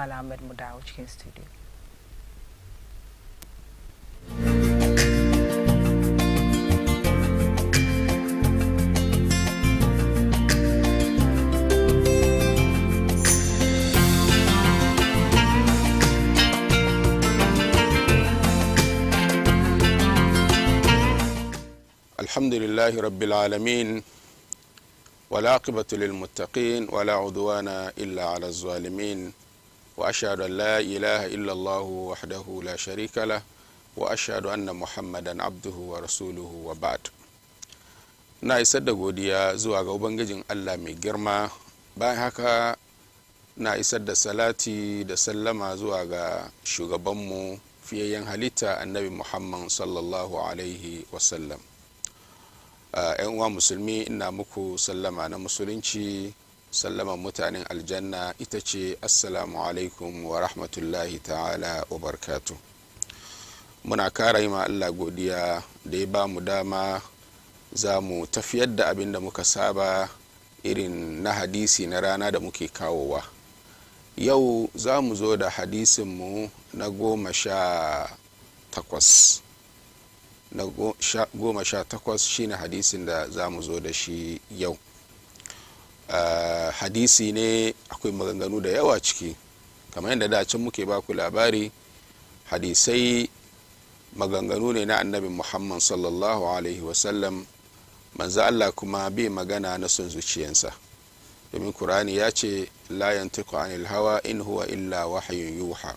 Ahmed mu dawo cikin studio. الحمد لله رب العالمين والعاقبة للمتقين ولا عدوان إلا على الظالمين وأشهد أن لا إله إلا الله وحده لا شريك له وأشهد أن محمدا عبده ورسوله وبعد. na isar da godiya zuwa ga ubangijin Allah mai girma, bayan haka na isar da salati da sallama zuwa ga shugabanmu fiyayyen halitta annabi Muhammad sallallahu alaihi wasallam. yan uwa musulmi, ina muku sallama na musulunci, sallama mutanen aljanna ita ce assalamu alaikum wa rahmatullahi ta'ala wa barakatuh. muna kara yi ma Allah godiya da ya ba mu dama za mu tafiyar da abin da muka saba irin na hadisi na rana da muke kawowa. Yau za mu zo da hadisinmu na 18. na 18 shine hadisin da za mu zo da shi yau. hadisi ne akwai maganganu da yawa ciki, kamar yadda dacin muke baku labari. Hadisai maganganu ne na annabi Muhammad sallallahu alaihi wasallam. manzo Allah kuma bai magana na son zuciyansa, domin Qur'ani ya ce la yantiqu anil hawa in huwa illa wahyun yuha.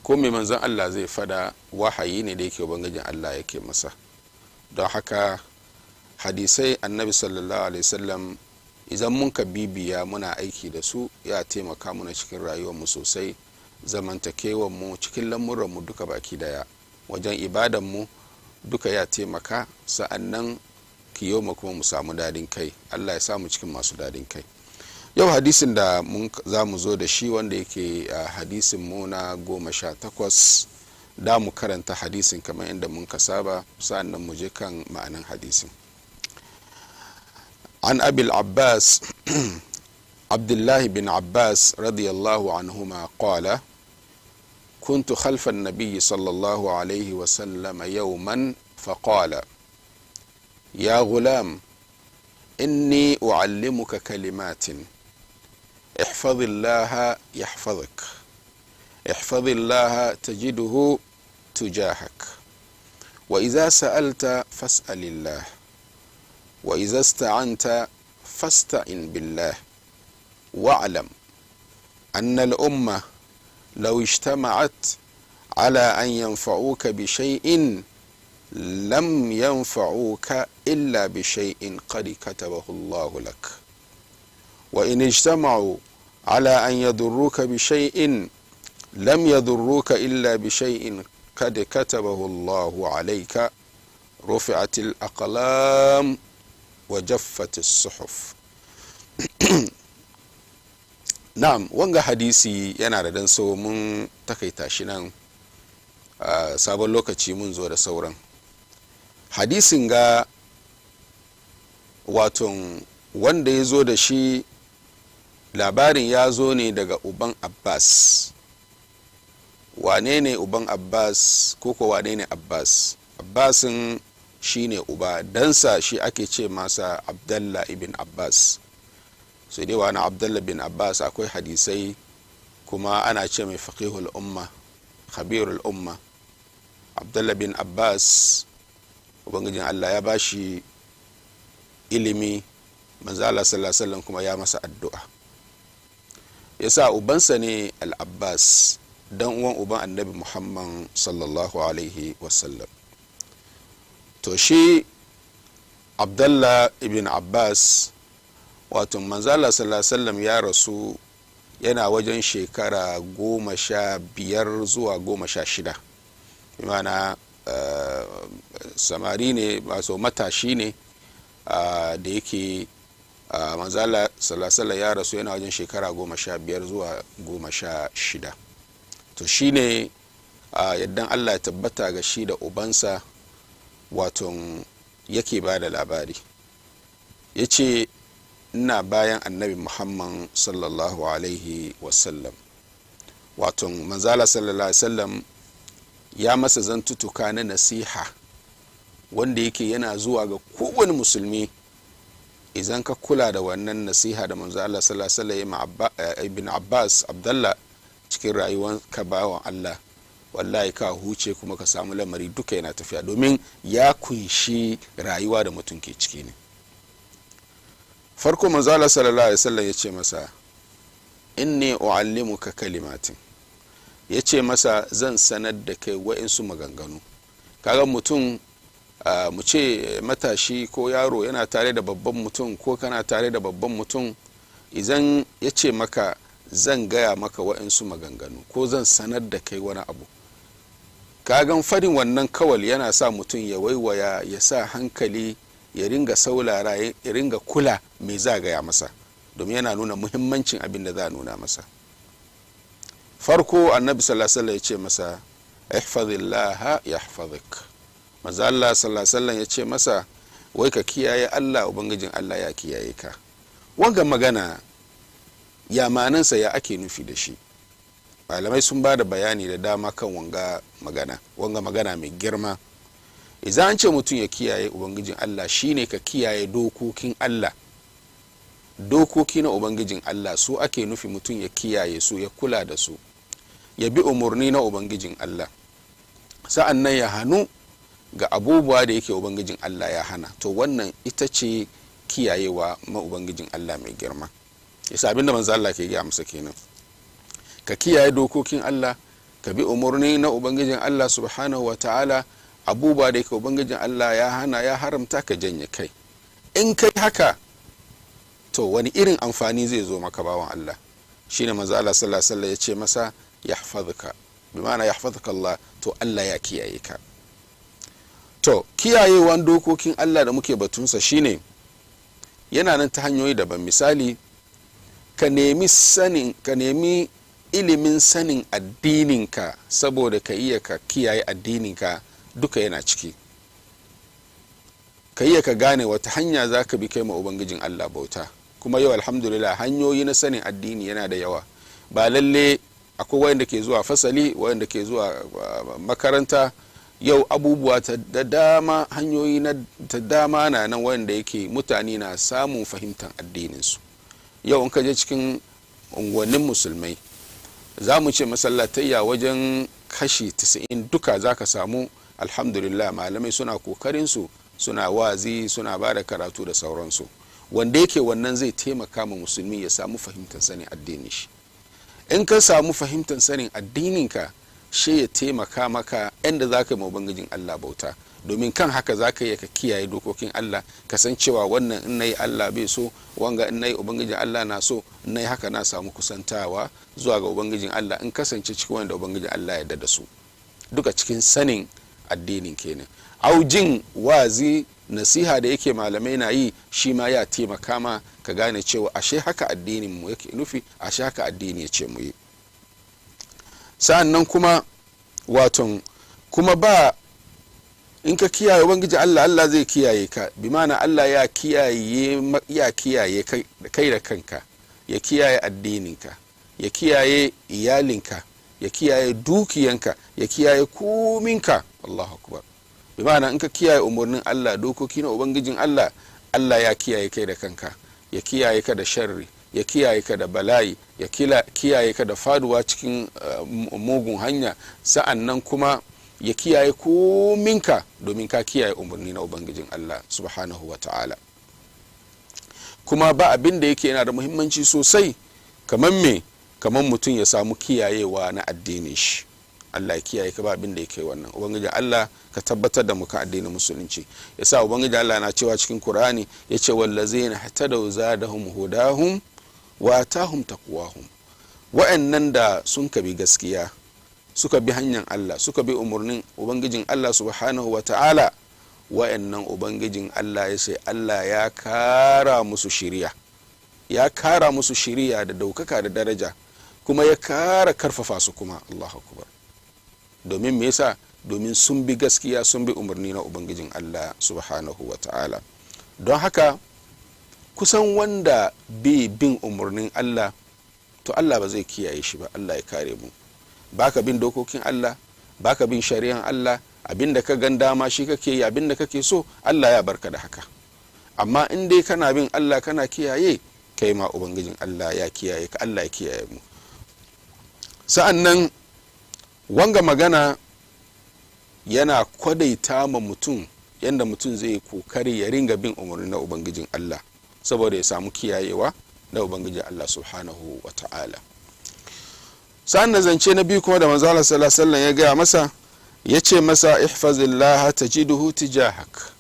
ko mai manzon Allah zai fada wahayi ne da yake ubangijin Allah yake masa. don haka hadisai annabi sallallahu alaihi wasallam idan mun ka bibiya muna aiki da su, ya taimaka muna cikin rayuwar mu sosai, zamantakewar mu, cikin lamuran mu duka baki daya, wajen ibadan mu duka ya taimaka. sa'annan kiyoma kuma mu samu dadin kai. Allah ya samu cikin masu dadin kai. yau hadisin da za mu zo da shi, wanda yake hadisin mu na 18, da mu karanta hadisin kamar yadda mun ka saba, sa'annan mu je kan ma'anan hadisin. an abil abbas abdullahi bin abbas radiyallahu anhuma qala كنت خلف النبي صلى الله عليه وسلم يوما فقال يا غلام إني أعلمك كلمات احفظ الله يحفظك احفظ الله تجده تجاهك وإذا سألت فاسأل الله وإذا استعنت فاستعن بالله واعلم أن الأمة لو اجتمعت على أن ينفعوك بشيء لم ينفعوك إلا بشيء قد كتبه الله لك وإن اجتمعوا على أن يضروك بشيء لم يضروك إلا بشيء قد كتبه الله عليك رفعت الأقلام وجفت الصحف. na'am, wanga hadisi yana da dan so mun takaita shi nan, sabon lokaci mun zo da sauran hadisin ga waton wanda ya zo da shi. labarin ya zo ne daga uban Abbas. wane ne uban Abbas, koko wane ne Abbas? Abbasin shi ne uba, dansa shi ake ce masa Abdallah ibn Abbas. sai dai wani Abdullah bin Abbas akwai hadisai, kuma ana ce mai faqihul umma, khabirul umma. Abdullah bin Abbas ubangijin Allah ya bashi ilimi, manzo Allah sallallahu alaihi wasallam kuma ya masa addu'a. yasa ubansa ne al-Abbas, dan uwan uban annabi Muhammad sallallahu alaihi wasallam. to shi Abdullah ibn Abbas, wato manzala sallallahu alaihi wasallam ya rasu yana wajen shekara 15 zuwa 16. imana samari ne, wato matashi ne da yake manzala sallallahu alaihi wasallam ya rasu yana wajen shekara 15 zuwa 16. to shine yaddan Allah ya tabbata ga shi da ubansa, wato yake ba da labari. yace ina bayan annabi Muhammad sallallahu alaihi wasallam. wato manzala sallallahu alaihi wasallam ya masa zantutuka na nasiha wanda yake yana zuwa ga kowane musulmi. Idan ka kula da wannan nasiha da manzo Allah sallallahu alaihi wasallam ibn Abbas Abdullah cikin rayuwar ka bawan Allah, wallahi ka huce kuma ka samu lamari duka yana tafiya, domin ya kunshi rayuwa da mutum ke ciki ne. Farko manzo Allah sallallahu alaihi wasallam ya ce masa inni uallimuka kalimatin, ya ce masa zan sanar da kai wa'insu maganganu. kaga mutum mu ce matashi ko yaro yana tare da babban mutum ko kana tare da babban mutum, idan ya ce maka zan gaya maka wa'insu maganganu ko zan sanar da kai wani abu, kagan fadin wannan kawal yana sa mutum ya waiwaya, ya sa hankali, ya ringa saulara, ya ringa kula me za gaya masa, domin yana nuna muhimmancin abin da za a nuna masa. Farko annabi sallallahu alaihi wasallam ya ce masa ihfazillaha yahfazuk. Manzo Allah sallallahu alaihi wasallam ya ce masa wai ka kiyaye Allah, ubangijin Allah ya kiyaye ka. Wanga magana ya manansa ya ake nufi da shi? Malamai sun ba da bayani da dama kan wanga magana mai girma. Idan an ce mutum ya kiyaye ubangijin Allah, shine ka kiyaye dokokin Allah. Dokoki na ubangijin Allah su ake nufi mutum ya kiyaye su, ya kula da su, ya bi umarni na ubangijin Allah, sa'an nan ya hannu ga abubuwa da yake ubangijin Allah ya hana. To wannan ita ce kiyayewa ma ubangijin Allah mai girma. Yasa abinda manzo Allah ke gaya masa kenan, ka kiyaye dokokin Allah, ka bi umarni na ubangijin Allah subhanahu wa ta'ala, abubuwa da yake ubangijin Allah ya hana, ya haramta, ka janye kai. In kai haka, to wani irin amfani zai zo maka bawan Allah? Shine manzo Allah sallallahu alaihi wasallam ya ce masa yahfazuka, bi ma'ana yahfazuka Allah, to Allah ya kiyaye ka. To kiyayewan dokokin Allah da muke batunsa shine yana nan ta hanyoyi daban. Misali, ka nemi ilimin sanin addininka saboda ka iya ka kiyaye addininka, duka yana ciki. Ka iya ka gane wata hanya za ka bi kai ma ubangijin Allah bauta. Kuma yau alhamdulillah hanyoyi na sanin addini yana da yawa. Ba lalle akwai wayanda ke zuwa fasali, wayanda ke zuwa makaranta. Yau abubuwa da dama, hanyoyi na ta dama na nan wanda yake mutane na samun fahimtar addininsu. Yau in ka je cikin unguwannin musulmai, za mu ce masallatayya wajen kashi 90 duka za ka samu alhamdulillah malamai suna kokarinsu, suna wazi, suna ba da karatu da sauransu, wanda yake wannan zai taimaka ma musulmi ya samu fahimtar sanin addinin shi. In ka samu fahimtar sanin addininka, shi ya taimaka maka inda za ka yi ubangijin Allah bauta, domin kan haka za ka yi ka kiyaye dokokin Allah, kasancewa wannan in nayi Allah bai so, wanga in nayi ubangijin Allah na so, in nayi haka na samu kusantawa zuwa ga ubangijin Allah, in kasance cikin wanda ubangijin Allah ya da su, duka cikin sanin addinin kenan. Aujin wazi, nasiha da yake malamai na yi, shi ma ya taimaka ma ka gane cewa ashe haka addinin mu yake nufi, ashe haka addini ya ce mu yi. Sa'annan kuma waton kuma ba in ka kiyaye ubangiji Allah, Allah zai kiyaye ka, bi ma'ana Allah ya kiyaye kai da kanka, ya kiyaye addininka, ya kiyaye iyalinka, ya kiyaye dukiyanka, ya kiyaye kominka. Allahu akbar. Bi ma'ana in ka kiyaye umarnin Allah, dokoki na ubangijin Allah, Allah ya kiyaye kai da kanka, ya kiyaye ka da sharri, ya kiyaye ka da bala'i, ya kiyaye ka da faduwa cikin mugun hanya, sa'an nan kuma ya kiyaye kominka domin ka kiyaye umarni na ubangijin Allah subhanahu wa ta'ala. Kuma ba abin da yake yana da muhimmanci sosai kamar mutum ya samu kiyayewa na addinin shi. Allah ya kiyaye ka, ba abin da yake wannan. Ubangijin Allah ka tabbatar da muka addinin musulunci. Yasa ubangijin Allah na cewa cikin Qur'ani, yace wallazina hatadaw zadahum hudahum wa atahum taqwahum. Wa'annan da sun kabi gaskiya, suka bi hanyar Allah, suka bi umarnin ubangijin Allah subhanahu wa ta'ala, wa'annan ubangijin Allah ya ce Allah ya kara musu shiriya, ya kara musu shiriya da daukaka da daraja, kuma ya kara karfafa su kuma. Allahu akbar. Domin me yasa? Domin sun bi gaskiya, sun bi umarni na ubangijin Allah subhanahu wa ta'ala. Don haka kusan wanda bi bin umarnin Allah, to Allah ba zai kiyaye shi ba. Allah ya kare mu. baka bin dokokin Allah, baka bin shari'an Allah, abinda ka gan dama shi kake yi, abinda kake so, Allah ya barka da haka. Amma in dai kana bin Allah kana kiyaye, kai ma ubangijin Allah ya kiyaye ka, Allah ya kiyaye mu. Sa'annan wanga magana yana kwadaita ma mutum yanda mutum zai kokari ya ringa bin umarni na ubangijin Allah saboda ya samu kiyayewa na ubangijin Allah subhanahu wa ta'ala. Sa'an zance na biyu kuma da manzo Allah sallallahu alaihi wasallam ya gaya masa, ya ce masa ihfazillaha tajiduhu tijahak.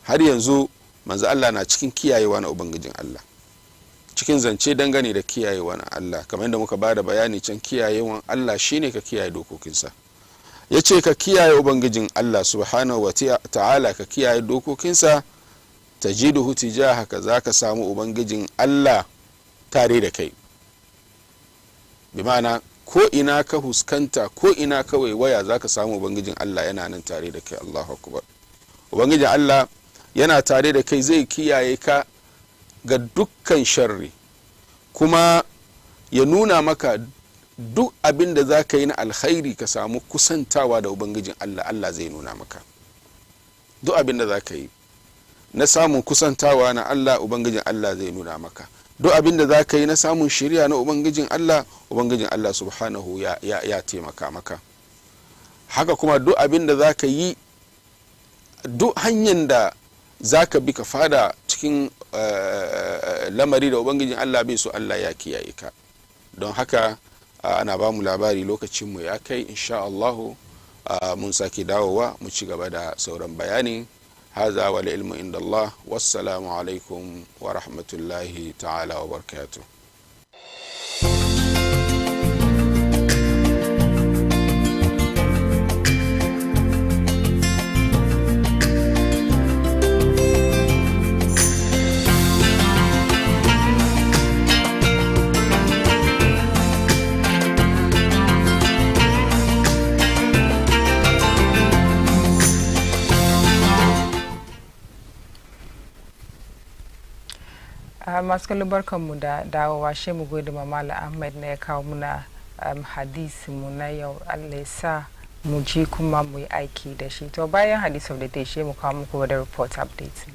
Har yanzu manzo Allah na cikin kiyayewa na ubangijin Allah, cikin zance dangane da kiyayewa na Allah, kamar yadda muka bada bayani can, kiyayewan Allah shine ka kiyaye dokokinsa. Ya ce ka kiyaye ubangijin Allah subhanahu wa ta'ala, ka kiyaye dokokinsa, tajiduhu tijahaka, za ka samu ubangijin Allah tare da kai. Bi ma'ana ko ina ka huskanta, ko ina ka waiwaya, za ka samu ubangijin Allah yana nan tare da kai. Allahu akbar. Ubangijin Allah yana tare da kai, zai kiyaye ka ga dukkan sharri, kuma ya nuna maka duk abin da za ka yi na alkhairi ka samu kusantawa da ubangijin Allah, Allah zai nuna maka. Duk abin da za ka yi na samun kusantawa na Allah, ubangijin Allah zai nuna maka. Duk abin da za ka yi na samun shiriya na ubangijin Allah subhanahu ya taimaka maka. Haka kuma duk abin da za ka yi, duk hanyar da za ka bi ka fada cikin lamari da ubangijin Allah bai so, Allah ya kiyaye ka. Don haka ana ba mu labari lokacinmu ya kai, insha Allahu mun sake dawowa mu ci gaba da sauran bayani. haza wal ilmu inda Allah, wassalamu alaikum wa rahmatullahi ta'ala wa barakatuh. masu kallon barkanmu da dawowa, shi mu gode ma Malam Ahmed na ya kawo muna hadisi mu na yau. Allah ya sa mu ji kuma mu yi aiki da shi. To bayan hadisi of the day, shi mu kawo muku da report update.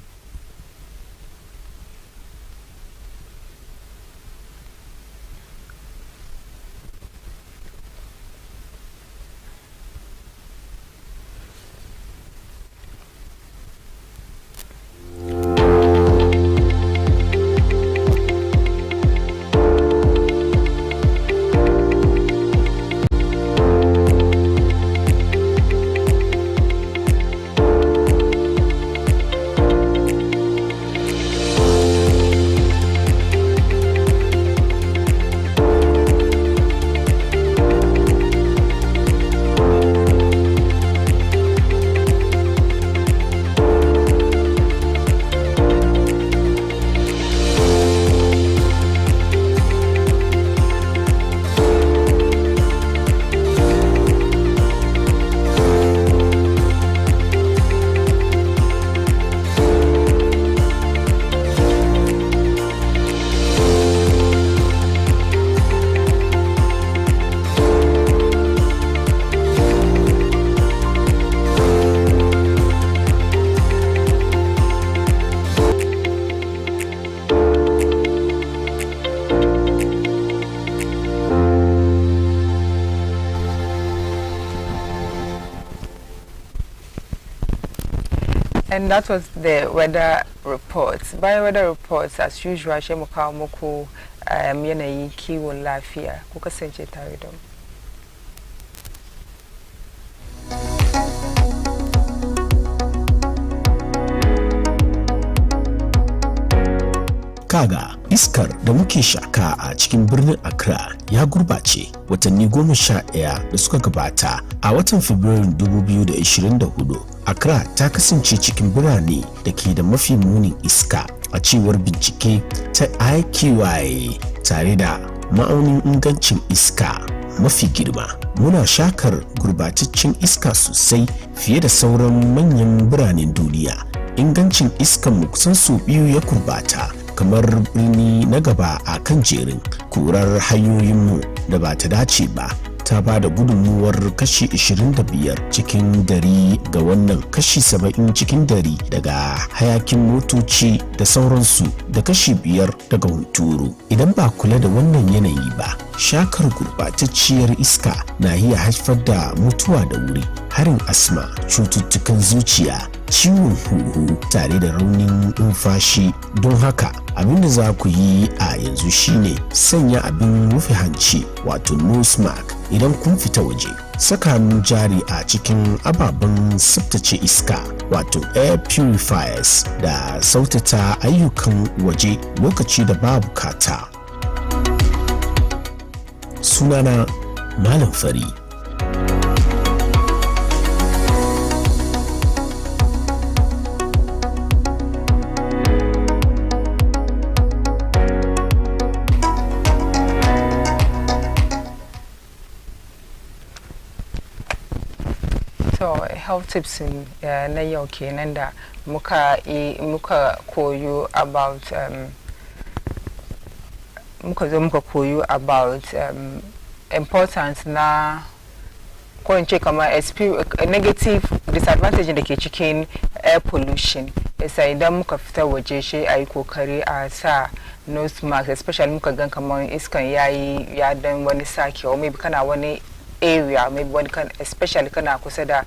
And that was the weather reports. By weather reports, as usual, shi mu kawo muku yanayin kiwon lafiya. Ku kasance tare da mu. Kaga iskar da muke shaka a cikin birnin Accra ya gurbace watanni 11 da suka gabata. A watan Fabrairun 2024, Accra ta kasance cikin birane da ke da mafi munin iska a cewar bincike ta IQI, tare da ma'aunin ingancin iska mafi girma. Muna shakar gurbataccen iska sosai fiye da sauran manyan biranen duniya. Ingancin iskan mu kusan sau biyu ya gurbata, kamar birni na gaba a kan jerin. Kurar hanyoyinmu da ba ta dace ba ta ba da gudunmuwar kashi 25 cikin dari ga wannan kashi 70 cikin dari daga hayakin motoci da sauransu da kashi 5 daga hunturu. Idan ba kula da wannan yanayi ba, shakar gurbatacciyar iska na iya haifar da mutuwa da wuri, harin asma, cututtukan zuciya, ciwon huhu tare da raunin numfashi. Don haka abinda za ku yi a yanzu shine sanya abin rufe hanci wato nose mask idan kun fita waje, saka hannun jari a cikin ababen tsaftace iska wato air purifiers da sautata ayyukan waje lokaci da ba bukata. Sunana Malam Fari. So health tips na yau kenan da muka koyo about muka koyo about importance na ko in ce kamar negative disadvantage da ke cikin air pollution. Sai idan muka fita waje shi ayi kokari a sa nose mask, especially muka gan kamar iskan ya dan wani sake or maybe kana wani area, maybe one can, especially kana kusa da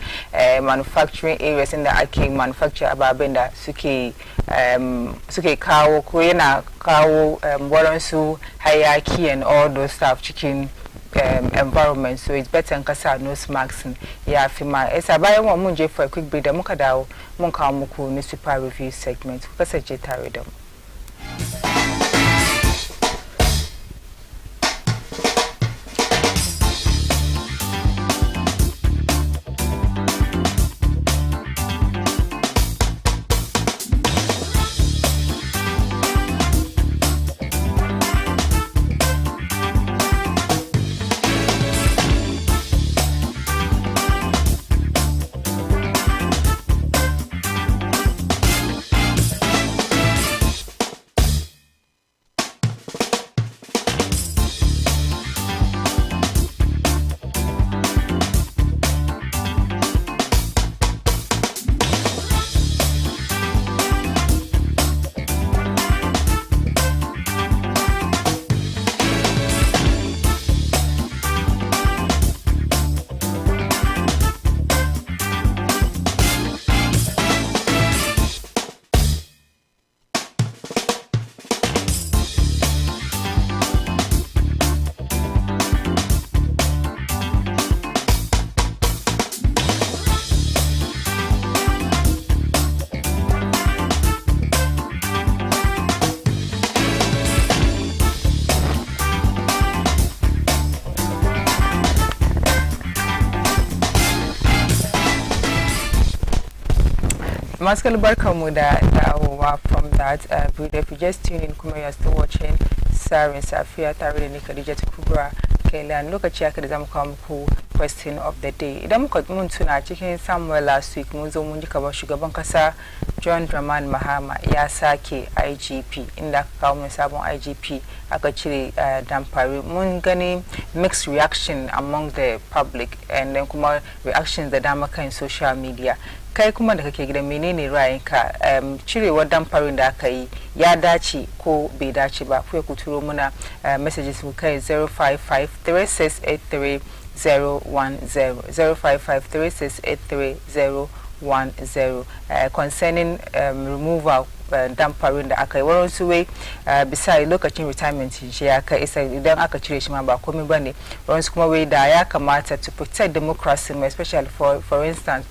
manufacturing areas inda ake manufacture ababen da suke kawo ko yana kawo waransu hayaki and all those stuff cikin environment. So it's better in kasa nose masks ya fi ma. Esa bayan wa mun je for a quick break da muka dawo mun kawo muku newspaper review segment. Ku kasance tare da mu. Maskal barkamu da dawowa from that break. If you just tune in kuma you're still watching Tsarin Safiya tare da ni Khadija Kubra Kailan, lokaci aka da zamu kawo muku question of the day. Idan muka mun tuna cikin Samuel last week mun zo mun ji kamar shugaban kasa John Dramani Mahama ya sake IGP, inda aka kawo mai sabon IGP aka cire Damfari. Mun gani mixed reaction among the public and then kuma reactions da dama kan social media. Kai kuma da kake gidan menene ra'ayinka cirewar Damfarin da aka yi ya dace ko bai dace ba? Ku turo muna messages mu kai 0553683010 0553683010 concerning removal Damfarin da aka yi waransu wai bisa lokacin retirement shi ya kai isa idan aka cire shi ma ba komai bane. Waransu kuma wai da ya kamata to protect democracy, especially for instance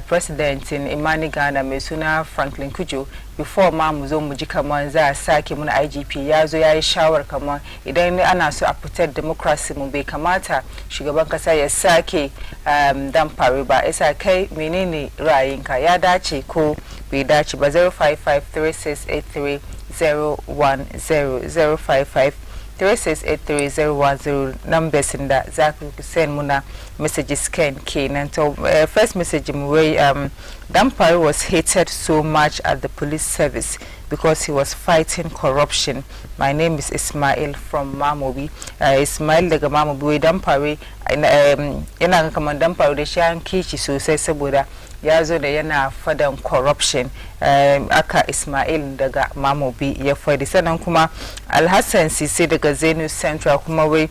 president in Imani Ghana mai suna Franklin Kujo, before ma mu zo mu ji kaman za a sake mun IGP ya zo ya yi shawar kaman idan ana so a protect democracy mu bai kamata shugaban kasa ya sake Damfari ba. Isa kai menene ra'ayinka, ya dace ko bai dace ba? 0553683010 0553 3683010 numbers in that Zaku send muna messages can and so first message way Dampare was hated so much at the police service because he was fighting corruption. My name is Ismail from Mamobi. Ismail daga Mamobi Dampare ina kaman Dampare da shan kici sosai saboda ya zo da yana fadan corruption. Aka Ismail daga Mamobi ya fadi sanan kuma Alhassan Sisi daga Zenu Central kuma wai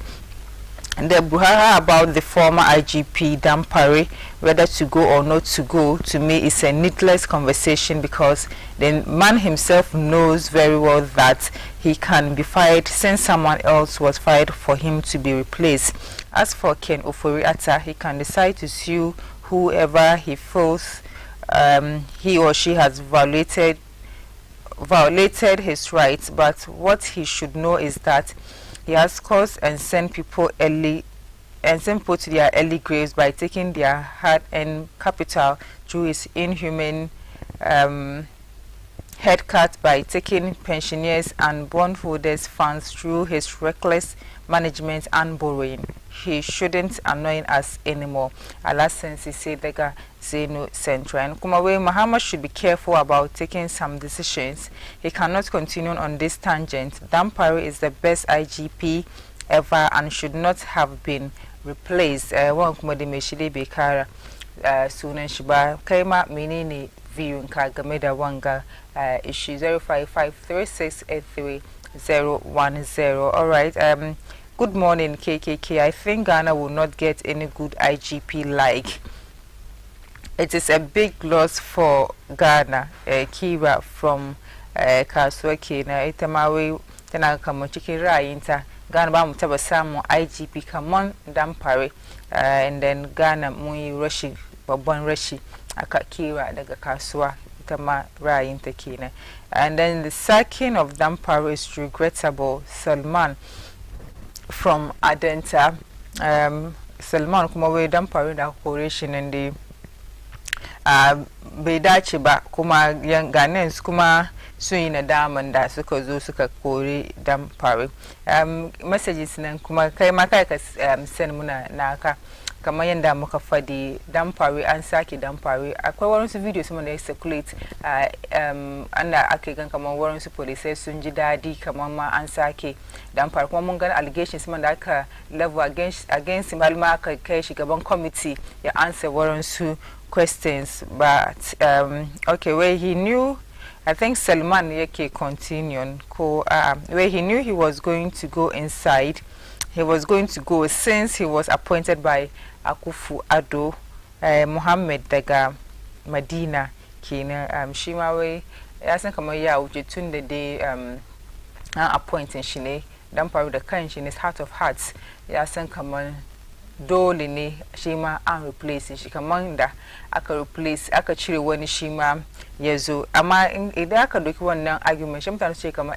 the Buhari about the former IGP Dampare, whether to go or not to go, to me is a needless conversation because the man himself knows very well that he can be fired since someone else was fired for him to be replaced. As for Ken Ofori-Atta, he can decide to sue whoever he feels he or she has violated his rights, but what he should know is that he has caused and sent people to their early graves by taking their hard-earned capital through his inhuman head cut, by taking pensioners and bondholders' funds through his reckless management and borrowing. He shouldn't annoy us anymore. Alas, he said daga Zeno Central. And Kumawe Muhammad should be careful about taking some decisions. He cannot continue on this tangent. Dampare is the best IGP ever and should not have been replaced. One kumade meshide bekara sunan shiba kaima menene view nka game da wanga issue 0553683010. All right. Good morning, KKK. I think Ghana will not get any good IGP like. It is a big loss for Ghana. Kira from Kaswaki na itamawe tena kama chikira inta Ghana ba mutaba samu IGP kamon Dampare and then Ghana mui rushi babon rushi aka Kira daga Kaswa itama rayinta kina. And then the sacking of Dampare is regrettable. Salman from Adenta. Salman kuma we Dampare da corporation and the bai dace ba kuma yan Ghanaians kuma sun yi nadaman da suka zo suka kore Dampare. Messages nan kuma kai ma kai ka send muna naka kamar yanda muka fadi Dampare an sake Dampare akwai wasu videos mun da circulate anda ake gan kamar wasu police sun ji dadi kamar ma an sake Dampare kuma mun ga allegations mun da aka level against malama aka kai shi gaban committee ya answer wasu questions, but okay, where he knew, I think Salman yake continue where he knew he was going to go inside, he was going to go since he was appointed by Akufo-Addo. Muhammad daga Medina kina shimawe yasan kamar ya wuce tun da dai appointing shi ne Dampare da kan shi ne heart of hearts yasan kamar dole ne shi ma an replace shi kamar da aka replace aka cire wani shi ma yazo amma idan aka doki wannan argument shi mutane ce kamar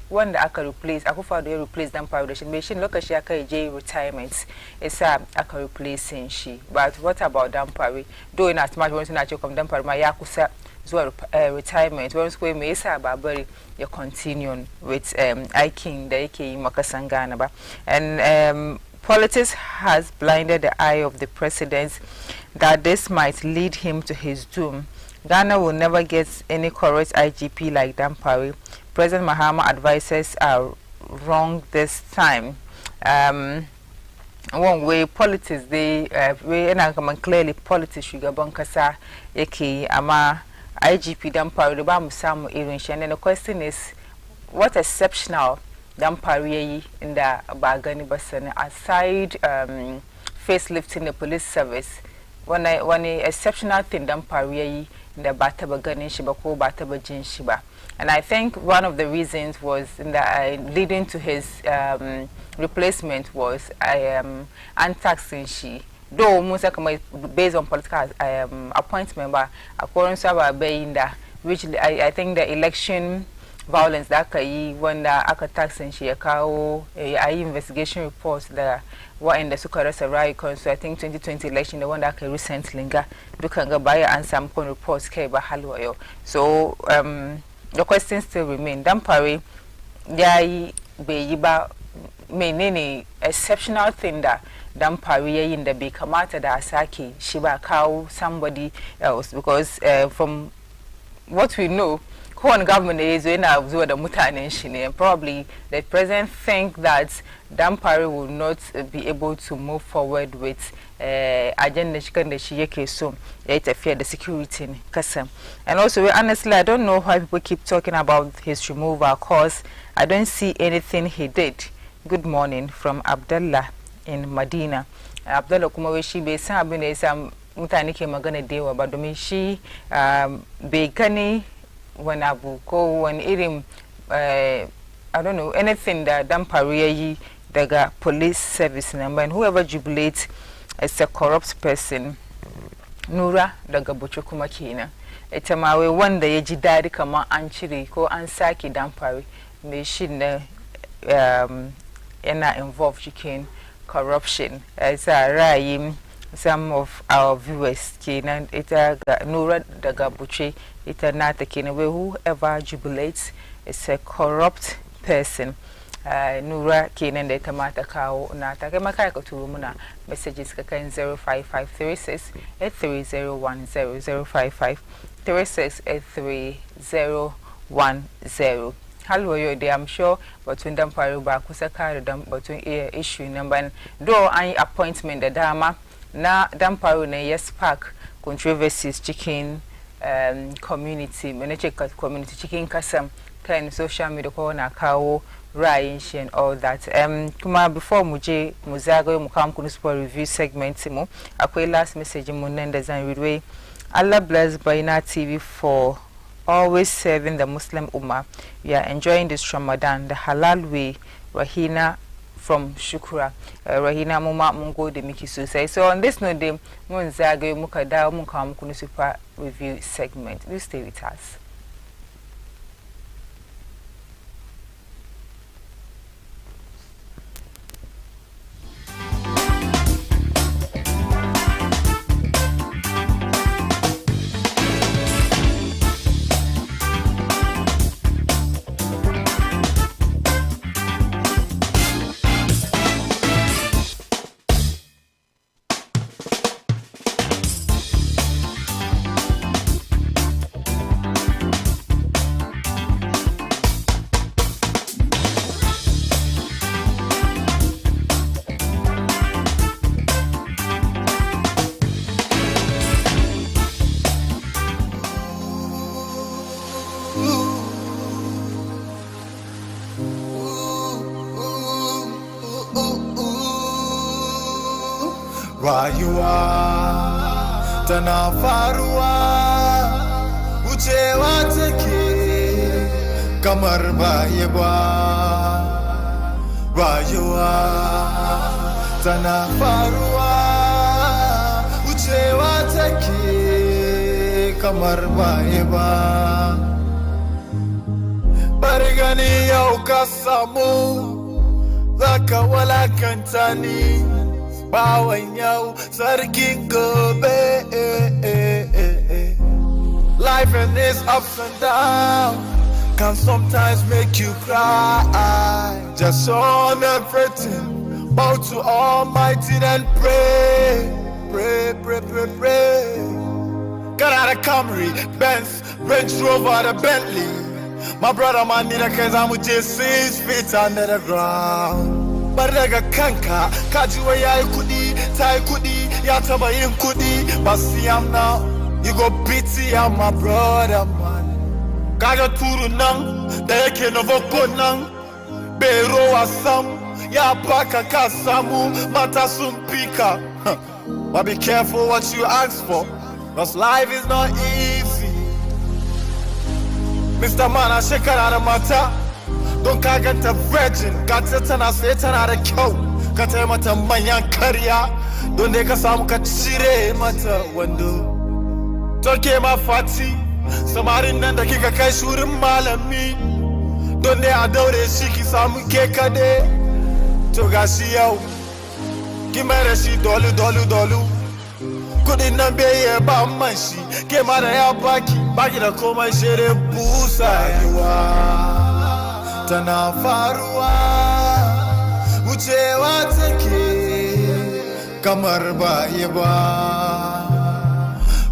wanda aka replace Akufo-Addo ya replace Dampare da shi me shi lokaci aka je retirement yasa aka replace shi. But what about Dampare? Though in as much wani suna ce kamar Dampare ma ya kusa zuwa retirement wani su me yasa ba bari ya continue with aikin da yake yi makasan Ghana ba. And politics has blinded the eye of the president that this might lead him to his doom. Ghana will never get any correct IGP like Dampare. President Mahama advisors are wrong this time. One way politics they clearly politics sugar bankasa yake ama IGP Dampare the ba musamu even. And then the question is, what exceptional Dampare in the Bagani Basan aside facelifting the police service? One exceptional thing Dampare in the Bataba Gani Shiba ko Bataba Jin Shiba. And I think one of the reasons was in the leading to his replacement was untaxing she. Though most based on political appointment, but according to which I think the election violence that when the aka taxing she investigation reports that what in the Sukarasa Raycon, so I think 2020 election the one that recently do buy and some reports so the question still remain. Dampare yai be yiba menene exceptional thing da dan faru yayin da bai kamata da sake shi ba kawo somebody else because from what we know kowane government da ya zo yana zuwa da mutanen shi ne probably the president think that dan faru will not be able to move forward with agenda shi kan da shi yake so ya yi tafiya da security ne kasan. And also honestly I don't know why people keep talking about his removal cause I don't see anything he did. Good morning from Abdullah in Medina. Abdullah kuma wai shi bai san abin da yasa mutane ke magana da yawa ba domin shi bai gani wani abu ko wani irin I don't know anything da dan faru yayi daga police service number and whoever jubilates is a corrupt person. Nura daga Bucu kuma kenan ita ma wai wanda ya ji dadi kamar an cire ko an sake dan faru mai shi na yana involved cikin corruption as a ra'ayin some of our viewers kenan ita Nura daga Buce ita nata kenan where whoever jubilates is a corrupt person. Nura kenan da ita mata kawo nata kai maka ka turo muna messages ka kan 0553683010055 36833010. Hello, yo, I'm sure, but when them paruba kusaka them, but when issue number do any appointment the dama na them paru ne yes park controversies chicken community manage community chicken kasam kind social media ko na kawo ra'ayin shi and all that. Kuma before muje muzago mu kam kunu sport review segment mu akwai last message mun nan da zan read. Allah bless Baina TV for always serving the Muslim Ummah. We are enjoying this Ramadan the halal way. Rahina from Shukura. Rahina muma mungo de miki sosai. So on this note, mun zagaye muka dawo mun kawo muku na super review segment. You stay with us. Rayuwa tana faruwa wucewa take kamar baya ba. Rayuwa tana faruwa wucewa take kamar baya ba. Bari gani yau ka samu zaka walakanta ni bawan yau sarkin gobe. Life and its ups and downs can sometimes make you cry. Just on everything, bow to Almighty and pray. Pray, pray, pray, pray. Got out of Camry, Benz, Range Rover, the Bentley. My brother man need a cause I'm just 6 feet under the ground. Baraga kanka, kajiwa ya kudi, tai kudi, ya taba yin kudi. But see I'm now, you go pity I'm my brother man. Kaga turu nang, da yake novo ko nang. Bero asam, ya paka kasamu, mata sumpika. But be careful what you ask for, cause life is not easy. Mr. Man, I shake out of mata. Don ka ganta virgin, ka tana sai tana da kyau, ka taya mata manyan karya, don dai ka samu ka cire mata wando. Toke ma fati, samarin nan da kika kai shurin malami, don dai a daure shi ki samu ke kade. To gashi yau, ki mai da shi dolu dolu dolu. Kudin nan bai yi ba man shi, ke ma da ya baki da komai shere busa yiwa. Tana faruwa wucewa take kamar ba yi ba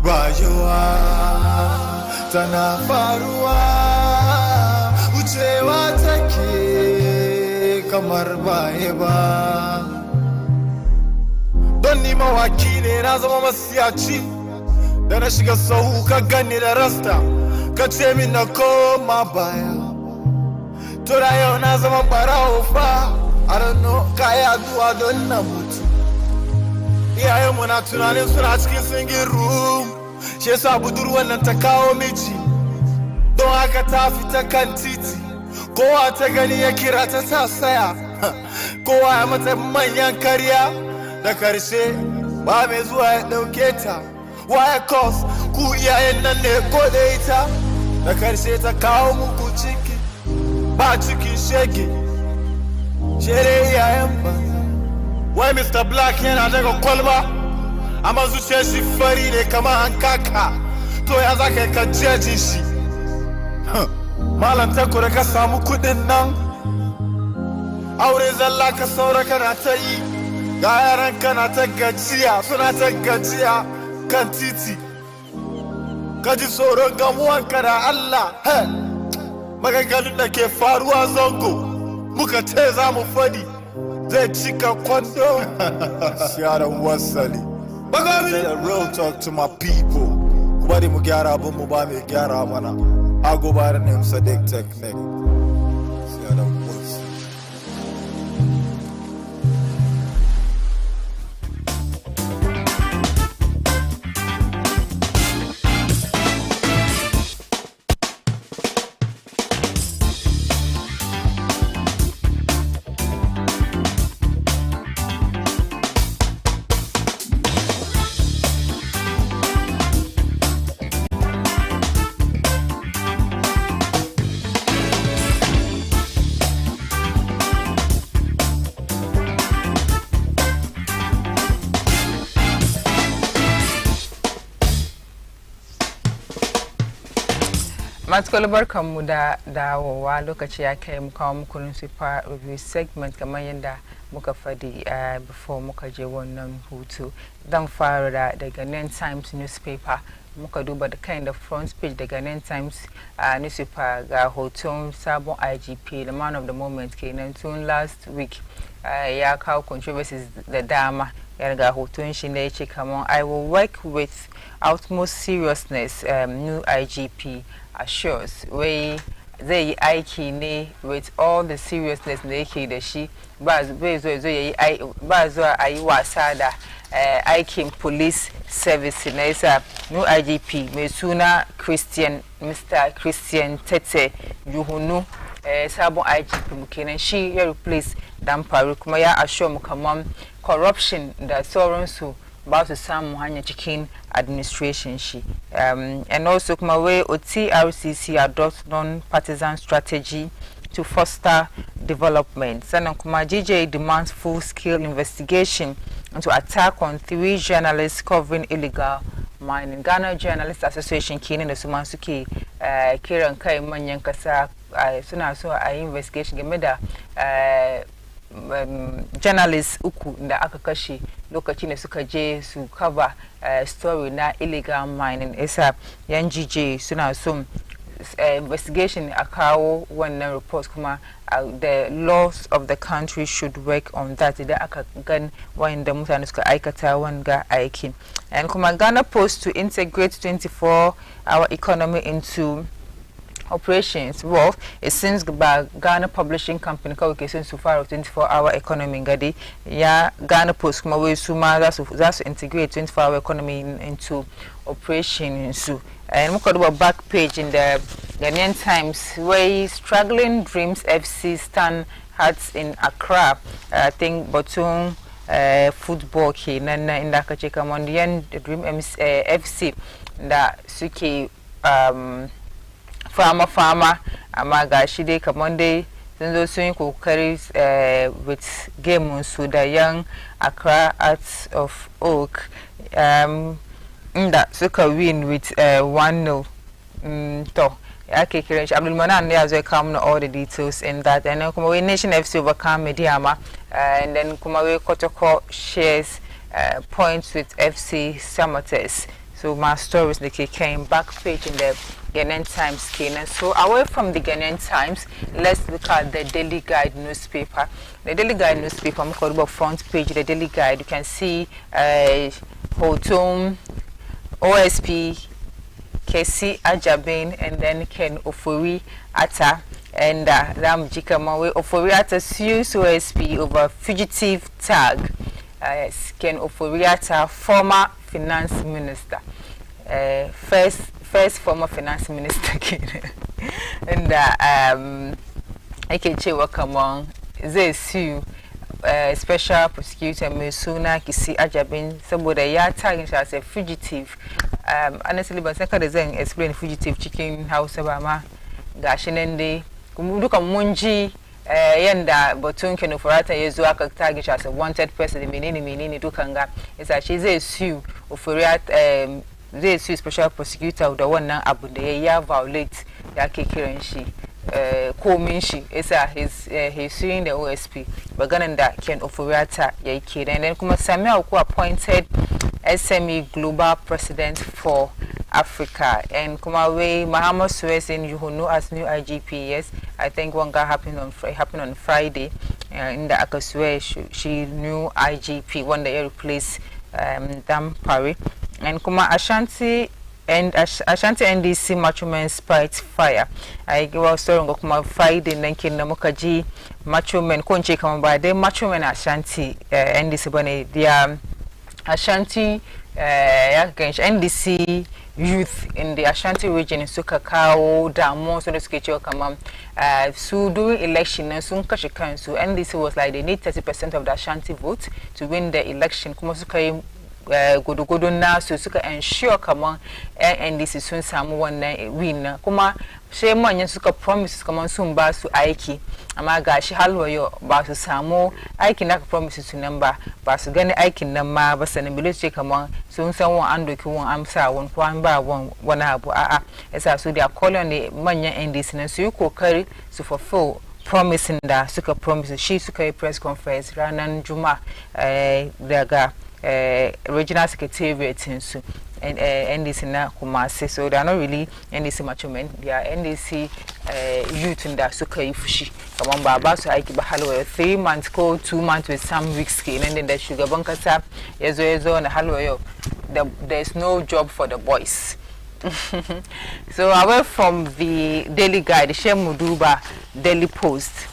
rayuwa tana faruwa wucewa take kamar ba yi ba don ni mawaki ne na zama masiyaci da na shiga sahu ka gani da rasta ka ce min na koma baya to da yau na zama barawo fa I don't know kaya zuwa don na mutu iyayenmu na tunanin suna cikin singing room shi yasa budurwan nan ta kawo miji don haka ta fita kan titi kowa ta gani ya kira ta sa saya kowa ya mata manyan karya da karshe ba mai zuwa ya dauke ta why cause ku iyayen nan ne ko da ita da karshe ta kawo muku ciki ba cikin shege shere iyayen ba wai Mr. Black yana daga kwalba amma zuciyar shi fari ne kamar hankaka to ya za ka jejin shi malam takura ka samu kudin nan aure zalla ka saura kana ta yi ga yaran kana ta gajiya suna ta gajiya kan titi ka ji tsoron gamuwanka da Allah maganganun da ke faruwa zango muka ce za mu fadi zai cika kwando sharan wasali say a real talk to my people ku bari mu gyara abin mu ba mai gyara mana I go by the name Sadiq Technique sharan wasali Matukar barkanmu da dawowa lokaci ya kai mu kawo muku super review segment kamar yadda muka fadi before muka je wannan hutu. Dan fara da Ghanaian Times newspaper muka duba da kind of front page da Ghanaian Times newspaper ga hoton sabon IGP the man of the moment kenan tun last week ya kawo controversies da dama ya ga hoton shi ne yace kamar I will work with utmost seriousness new IGP assures way zai yi aiki ne with all the seriousness da yake da shi ba zuwa a yi wasa da aikin police service na yasa new IGP mai suna Mr. Christian Tete Yuhunu sabon IGP mu kenan shi ya replace Dan Faru kuma ya assure mu kaman corruption da sauransu ba su samu hanya cikin administration shi and also kuma way TRCC adopt non-partisan strategy to foster development. Sannan kuma GJ demands full-scale investigation into attack on 3 journalists covering illegal mining. Ghana Journalists Association kenan da su ma suke kiran kai manyan kasa suna so a investigation game da journalists uku da aka kashe lokacin da suka je su cover story na illegal mining. Isa yan GJ suna so investigation a kawo wannan report kuma the laws of the country should work on that idan aka gan wanda mutane suka aikata wanga aikin. And kuma Ghana Post to integrate 24-hour economy into operations. Well, it seems by Ghana Publishing Company kawai since so far 24-hour economy ngadi ya Ghana Post kuma we suma za su integrate 24-hour economy into operation so and muka duba back page in the Ghanaian Times where struggling dreams FC stand hearts in Accra. I think Botun football kenan inda aka ce kamar yan dream FC da suke fama amma gashi dai kamar dai sun zo sun yi kokari with game su da yan Accra Arts of Oak inda suka win with 1-0 to ake kiran shi Abdulmanan ne ya zo ya kawo mana all the details in that and then kuma we Nation FC overcome Mediama and then Kumawe Kotoko shares points with FC Samates. So my stories they came back page in the Ghanaian Times skin. So away from the Ghanaian Times, let's look at the Daily Guide newspaper. The Daily Guide newspaper, I'm called about front page. The Daily Guide, you can see Hotum, OSP, Kesi Ajabin, and then Ken Ofori Atta, and Ram Jikamawe Ofori Atta sues OSP over fugitive tag. Ken Ofori Atta, former finance minister, first former finance minister, and Akeche Wakamon, they sue special prosecutor Mesuna Kisi Ajabin, somebody ya tagging as a fugitive. Honestly, but second is explain fugitive chicken house Obama Gashinende, Kumuduka Munji. Yenda botun kenu forata yezu aka target as a wanted person menini dukanga is that she's a sue oforiat they sue special prosecutor of the one na abunde ya violate ya kekirenshi kominshi is he's suing the OSP bagana that Ken Oforiata ya kid and then kuma Samuel who appointed SME Global President for Africa and Kumawe Mahama Suez in Yuhunu as new IGP. Yes, I think one guy happened on Friday in the Akasue she new IGP one day replaced Dam Pari and Kuma Ashanti and Ashanti NDC Macho Men Spite Fire. I give a story on Kuma Friday Nankin Namukaji Macho Men Konche come by the Macho Men Ashanti NDC Bane the Ashanti NDC youth in the Ashanti region in Sukakao, Damo, so the sketch come so during election and soon Kashikan so NDC was like they need 30% of the Ashanti vote to win the election. Kumasuka Godo na so suka ensure come on NDC soon someone win. Kuma she man suka promises come on soon basu aiki. Amaga she halwa yo basu samo aiki na promises to number basu gani aiki number basa na military come on soon someone ando ki won amsa won kwan ba won abu esa so they are calling on the manya NDC na so you kokari to fulfill promising that suka promises she suka press conference ranan juma daga regional secretariat and NDC na Kumasi, so they are not really NDC macho men, they are NDC youth in that suka ifushi. Come on, Baba, so I keep a hallow 3 months go 2 months with some weeks skin, and then the sugar bunker tap, yezo, and hallow. There's no job for the boys. So away from the Daily Guide, Shemuduba Daily Post.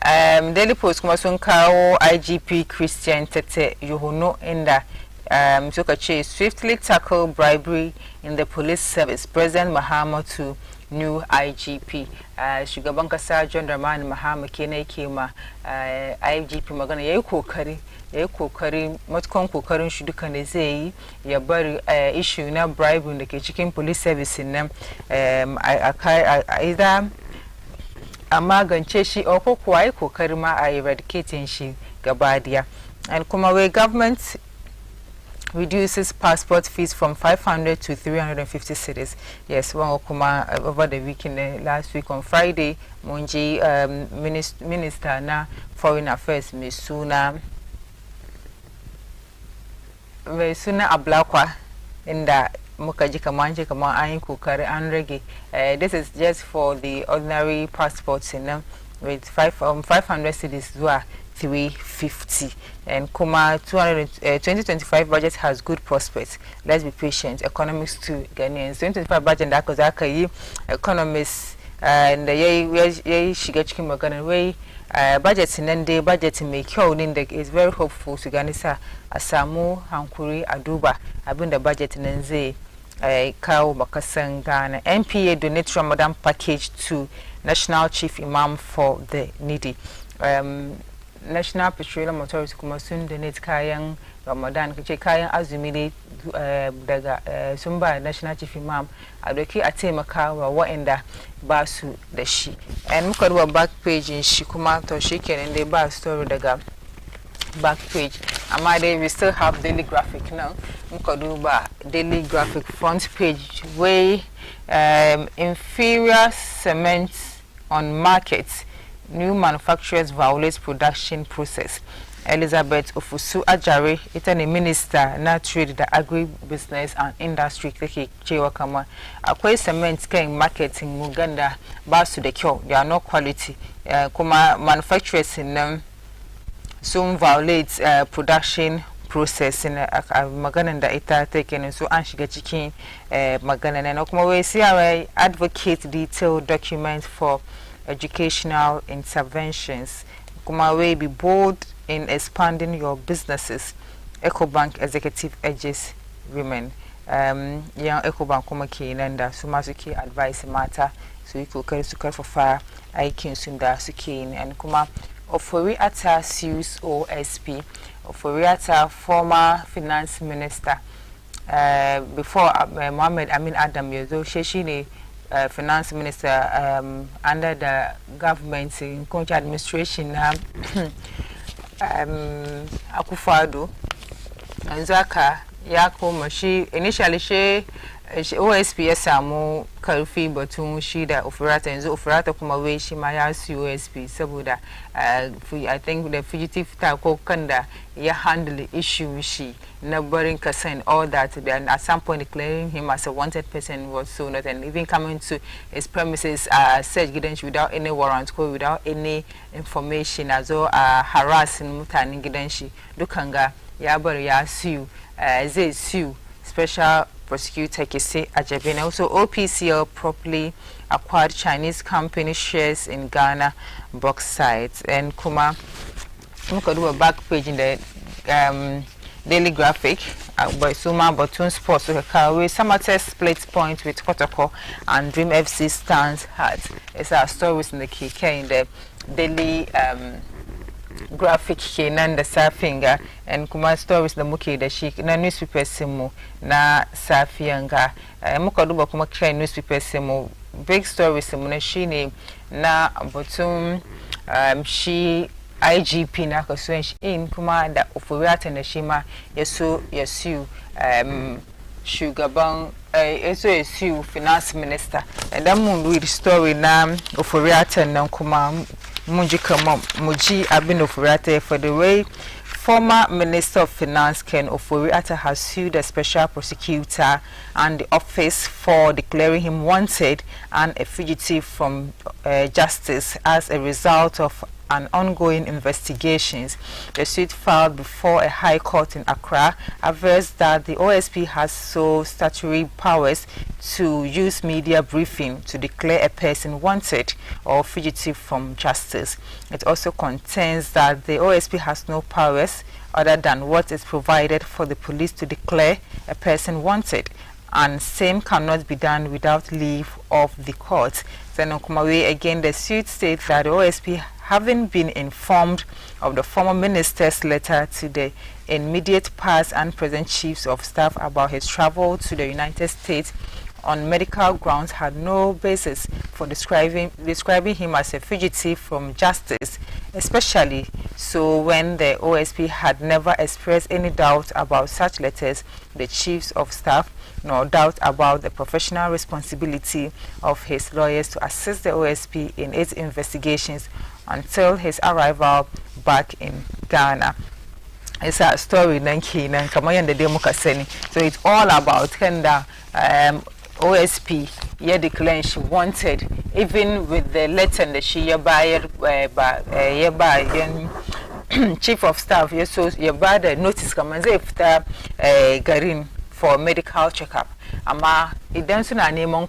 Daily Post kumasun kawo IGP Christian Tete Yohono in the Sokache swiftly tackle bribery in the police service. President Mahama to new IGP. Shugaban kasa John Dramani Mahama kene kema IGP magana yayi kokari matukon kokarin shi duka ne zai yi ya bari issue na bribery da ke cikin police service nan either a magance shi ko kuwa yi kokari ma a eradicating shi gabadiya. And kuma wai government reduces passport fees from 500 to 350 cedis. Yes, one kuma over the weekend last week on Friday Munji minister na foreign affairs Mesuna Ablakwa in the mukaji kamanje kama ayin kokari an rage. This is just for the ordinary passports in them with 500 cedis zuwa 350 and kuma 2025 budget has good prospects. Let's be patient. Economics to Ghanaians 2025 budget that cause akayi economists and ye shiga cikin magana way budget nan dai budget mai kyau din da is very hopeful to Ghanaians a samu hankuri a duba abinda budget nan zai kawo makasan Ghana. NPA donate Ramadan package to National Chief Imam for the needy. National Petroleum Authority kuma sun donate kayan Ramadan kace kayan azumi ne daga sun ba National Chief Imam a doki a taimaka wa waɗanda ba su da shi. And muka duba back page shi kuma to shikenan dai ba story daga back page amma dai we still have Daily Graphic now. Muka duba Daily Graphic front page where inferior cement on markets new manufacturers violate production process. Elizabeth Ofusu Ajare, ita ne minister na trade da agribusiness and industry take cewa kama akwai cement kan marketing Uganda ba su da kyau, they are not quality, kuma manufacturers nan sun violate production process in maganan da ita take ne, so an shiga cikin maganan na kuma wai CRI advocate detailed documents for educational interventions, kuma wai be bold in expanding your businesses. EcoBank executive urges women. Young EcoBank kuma kenan da su ma suke advice mata su yi kokari su karfafa aikin su da suke yi. And kuma Ofori Atta sues OSP. Ofori Atta, former finance minister, before Mohammed Amin Adam Yozo, she ne finance minister under the government in country administration Akufado Anzaka Yako she initially she OSP samu karfi batun shi da Ofurata yanzu Ofurata kuma wai shi ma ya su OSP saboda I think the fugitive ta ko kanda ya handle issue shi na barin kasan all that, then at some point declaring him as a wanted person was so not, and even coming to his premises search gidan shi without any warrant ko without any information as well harassing mutanen gidan shi dukanga ya bar ya su zai su special prosecutor Kese Ajabene. Also OPCL properly acquired Chinese company shares in Ghana bauxite. And kuma look at a back page in the Daily Graphic by Suma Botun Sports with Kawe Samates split point with Kotoko and Dream FC stands hard. It's our stories in the KK in the Daily Graphic kenan da Safiya and kuma stories da muke da shi na newspapers mu na Safiya ga muka duba kuma kai newspapers mu big stories mu na shine na batun shi IGP na kasuwan shi in kuma da Ofuriata da shi ma yaso yasu shugaban yasu finance minister, and then mun read story na Ofuriata nan kuma Muji Abin Ofuriata for the way former Minister of Finance Ken Ofuriata has sued the special prosecutor and the office for declaring him wanted and a fugitive from justice as a result of an ongoing investigations. The suit filed before a high court in Accra averts that the OSP has so statutory powers to use media briefing to declare a person wanted or fugitive from justice. It also contends that the OSP has no powers other than what is provided for the police to declare a person wanted, and same cannot be done without leave of the court. Then Kumawe again, the suit states that the OSP, having been informed of the former minister's letter to the immediate past and present chiefs of staff about his travel to the United States on medical grounds, had no basis for describing him as a fugitive from justice, especially so when the OSP had never expressed any doubt about such letters, the chiefs of staff, nor doubt about the professional responsibility of his lawyers to assist the OSP in its investigations until his arrival back in Ghana. It's a story Nanki Kamayan the Democracy. So it's all about Kenda OSP ye declaring she wanted, even with the letter that she by chief of staff, yes, so you buy the notice come and say Garin for medical checkup. Ama it doesn't name on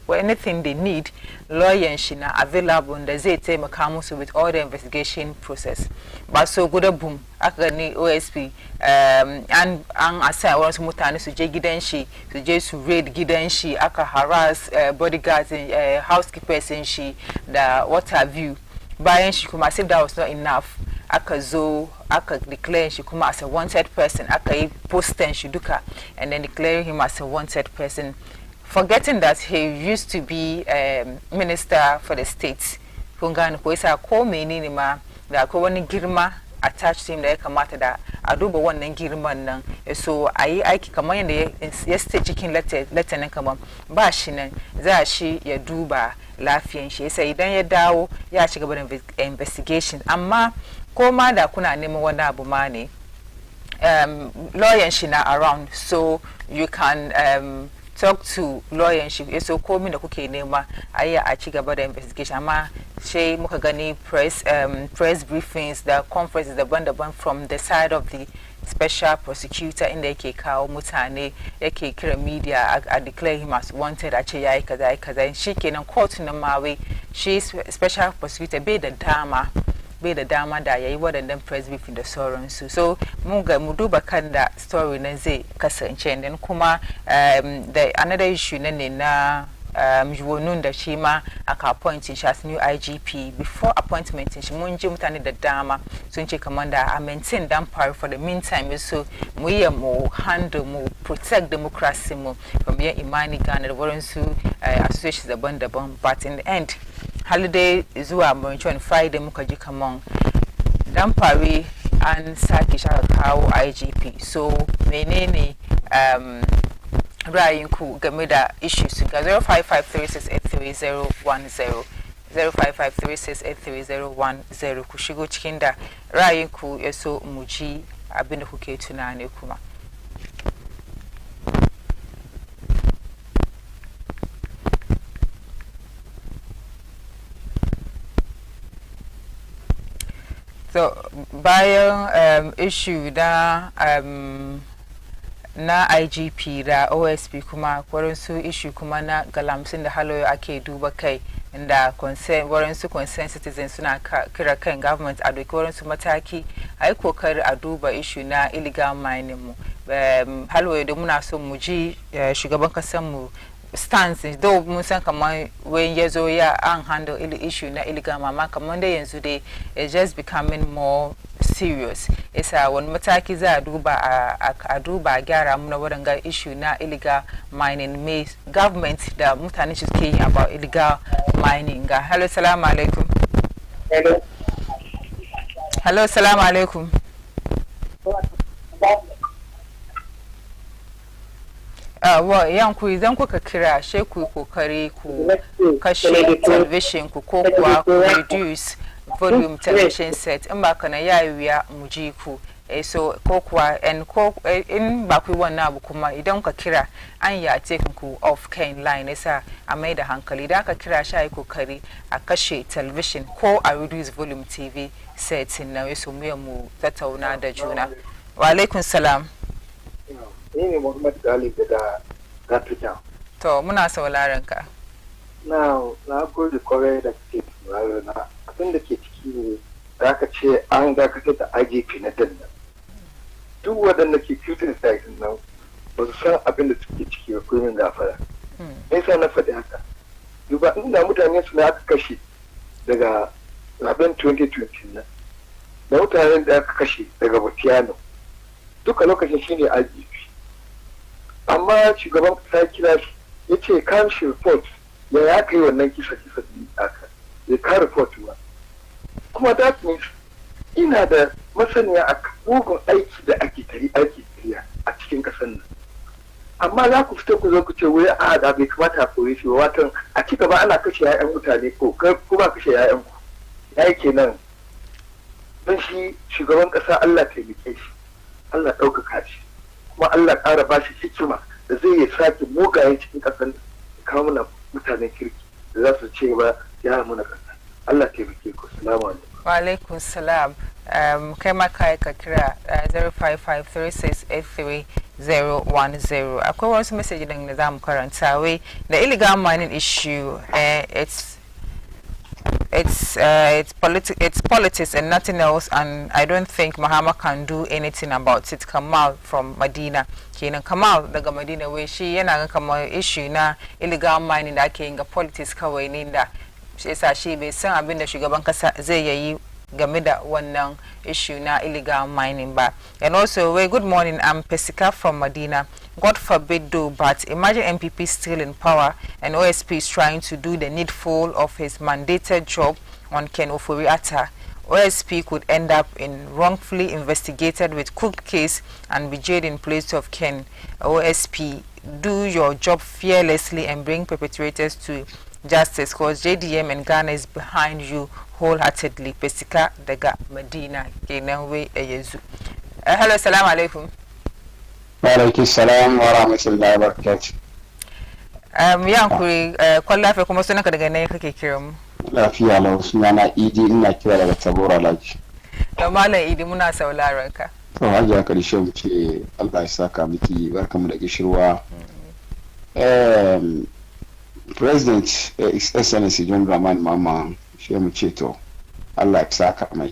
anything they need, lawyer and she available and the zete makamusu with all the investigation process. But so good a boom, akani OSP and aside once mutani so gidenshi, so just raid gidenshi, aka harass bodyguards and housekeepers and she the what have you. Buying she come as if that was not enough. Aka declare she come as a wanted person, aka post and duka, and then declaring him as a wanted person, forgetting that he used to be minister for the states. Kungana ko isa ko menini ma da ko wani girma attached to him da ya kamata da a duba wannan girman nan so ayi aiki kamar yadda ya stay cikin letter nan kamar ba shi nan za shi ya duba lafiyan shi sai idan ya dawo ya ci gaba da investigation amma ko ma da kuna neman wani abu ma ne lawyer shi na around so you can talk to lawyer shi so komi da kuke nema ayi a ci gaba da investigation amma sai muka gani press briefings da conferences daban-daban from the side of the special prosecutor inda yake kawo mutane yake kira media a declare him as wanted a ce yayi kaza shikenan court na mawe shi special prosecutor bai da dama da yayi wadannan press briefing da sauransu so mu duba kan da story na zai kasance then kuma the another issue ne na Yuwonun da shi ma aka appointing shi as new IGP before appointment shi mun ji mutane da dama sun ce kamar da a maintain dan power for the meantime so mu yi mu handle mu protect democracy mu from yan imani Ghana da wurin su associations daban-daban but in the end holiday zuwa Monday Friday muka ji kamar dan pare an sake shi aka kawo IGP so menene ra'ayinku game da issues ga 0553683010 0553683010 ku shigo cikin da ra'ayinku ya so mu ji abin da kuke tunani kuma so bayan issue da na IGP da OSP kuma waransu issue kuma na galamsin da haloyo ake duba kai inda waransu concerned citizens suna kira kan government a doki waransu mataki a yi kokari a duba issue na illegal mining mu haloyo da muna so mu ji shugaban kasan mu stance though mun san kamar when yazo ya an handle issue na illegal mama kamar da yanzu dai it's just becoming more serious isa wani mataki za a duba a gyara muna wadanga issue na illegal mining me government da mutane shi suke yi about illegal mining ga hello salamu alaikum hello salamu alaikum yanku idan kuka kira she ku kokari ku kashe television ku ko kuwa ku reduce volume television set in ba kana yayiya mu ji ku so ko kuwa in ba ku wannan abu kuma idan ka kira an ya take ku off can line yasa a mai da hankali da ka kira shi ai kokari a kashe television ko a reduce volume TV set na yaso mu tattauna da juna wa alaikum salam ne Muhammad Gali daga Gatuja. To muna sauraron ka. Na gode kwarai da ke sauraro na abin da ke ciki ne da aka ce an dakatar da IGP na danna. Duk waɗanda ke criticize nan ba su san abin da suke ciki ba ko min gafara. Me yasa na faɗi haka? Duba inda mutane su aka kashe daga zaben 2020 nan. Da mutanen da aka kashe daga Butiano. Duka lokacin shine IGP. Amma shugaban kasa kira shi ya ce kan shi report ya kai wannan kisa aka ya ka report ba kuma that means ina da masaniya a mugun aiki da ake tariya a cikin kasar nan amma za ku fito ku zo ku ce wai a da bai kamata a koyi shi watan a ci gaba ana kashe 'ya'yan mutane ko ba kashe 'ya'yan ku yayi kenan don shi shugaban kasa Allah taimake shi Allah ɗaukaka shi kuma Allah ƙara ba shi hikima da zai yi sake mugaye cikin ƙasar da kawo mana mutanen kirki da za su ce ba ya muna ƙasa. Allah taimake ku. Salamu alaikum. Wa alaikum salam. Kai ma kai ka kira 0553683010. Akwai wasu message da za mu karanta wai the illegal mining issue it's politics and nothing else, and I don't think Mahama can do anything about it. Kamal from Medina kenan Kamal daga Medina wai shi yana ga kamar issue na illegal mining da ake yin ga politics kawai ne da shi yasa shi bai san abin da shugaban kasa zai yi game da wannan issue na illegal mining ba. And also, good morning, I'm Pesika from Medina. God forbid though, but imagine MPP still in power and OSP is trying to do the needful of his mandated job on Ken Ofori-Atta. OSP could end up in wrongfully investigated with cooked case and be jailed in place of Ken. OSP, do your job fearlessly and bring perpetrators to justice, because JDM and Ghana is behind you wholeheartedly. Pesika Daga Medina Kenawe Eyezu. Hello, salam alaikum. Wa alaikum salam wa rahmatullahi wa barakatuh. Yankuri kwalla fa kuma sunan ka daga ne kake kira mu? Lafiya lau, sunana Idi, ina kira daga Tabora Laji. Da Malam Idi muna sauraron ka. To hajiya karshe mu ce Allah ya saka miki, barkamu da gishirwa. President His Excellency John Dramani Mahama shi mu ce to Allah ya saka mai.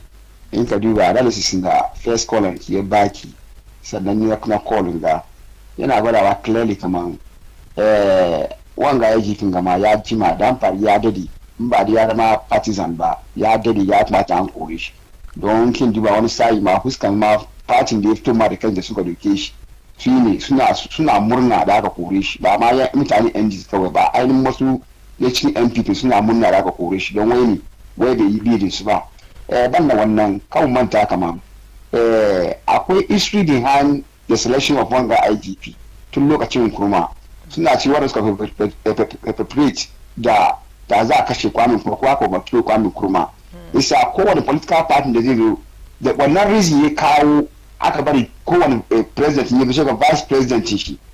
In ka duba analysis da first column ya baki sannan ne kuma column da yana gwadawa clearly kaman wanga ya jikin gama ya jima dan fari ya dade in ba da ya zama partisan ba ya dade ya kamata an kore shi don kin duba wani sai ma huskan ma party da ya fito ma da kansa suka doke shi shine suna murna da aka kore shi ba ma ya mutane NDC kawai ba ainihin wasu ya cikin NPP suna murna da aka kore shi don wai da yi bidin su ba ban da wannan kawai manta kama akwai history behind the selection of wanga IGP tun lokacin kurma suna ci wanda suka perpetrate da za a kashe kwamin kuma ko aka bakiro kwamin kurma isa kowane political party da zai zo da wannan reason ya kawo aka bari kowane president ya bi ga vice president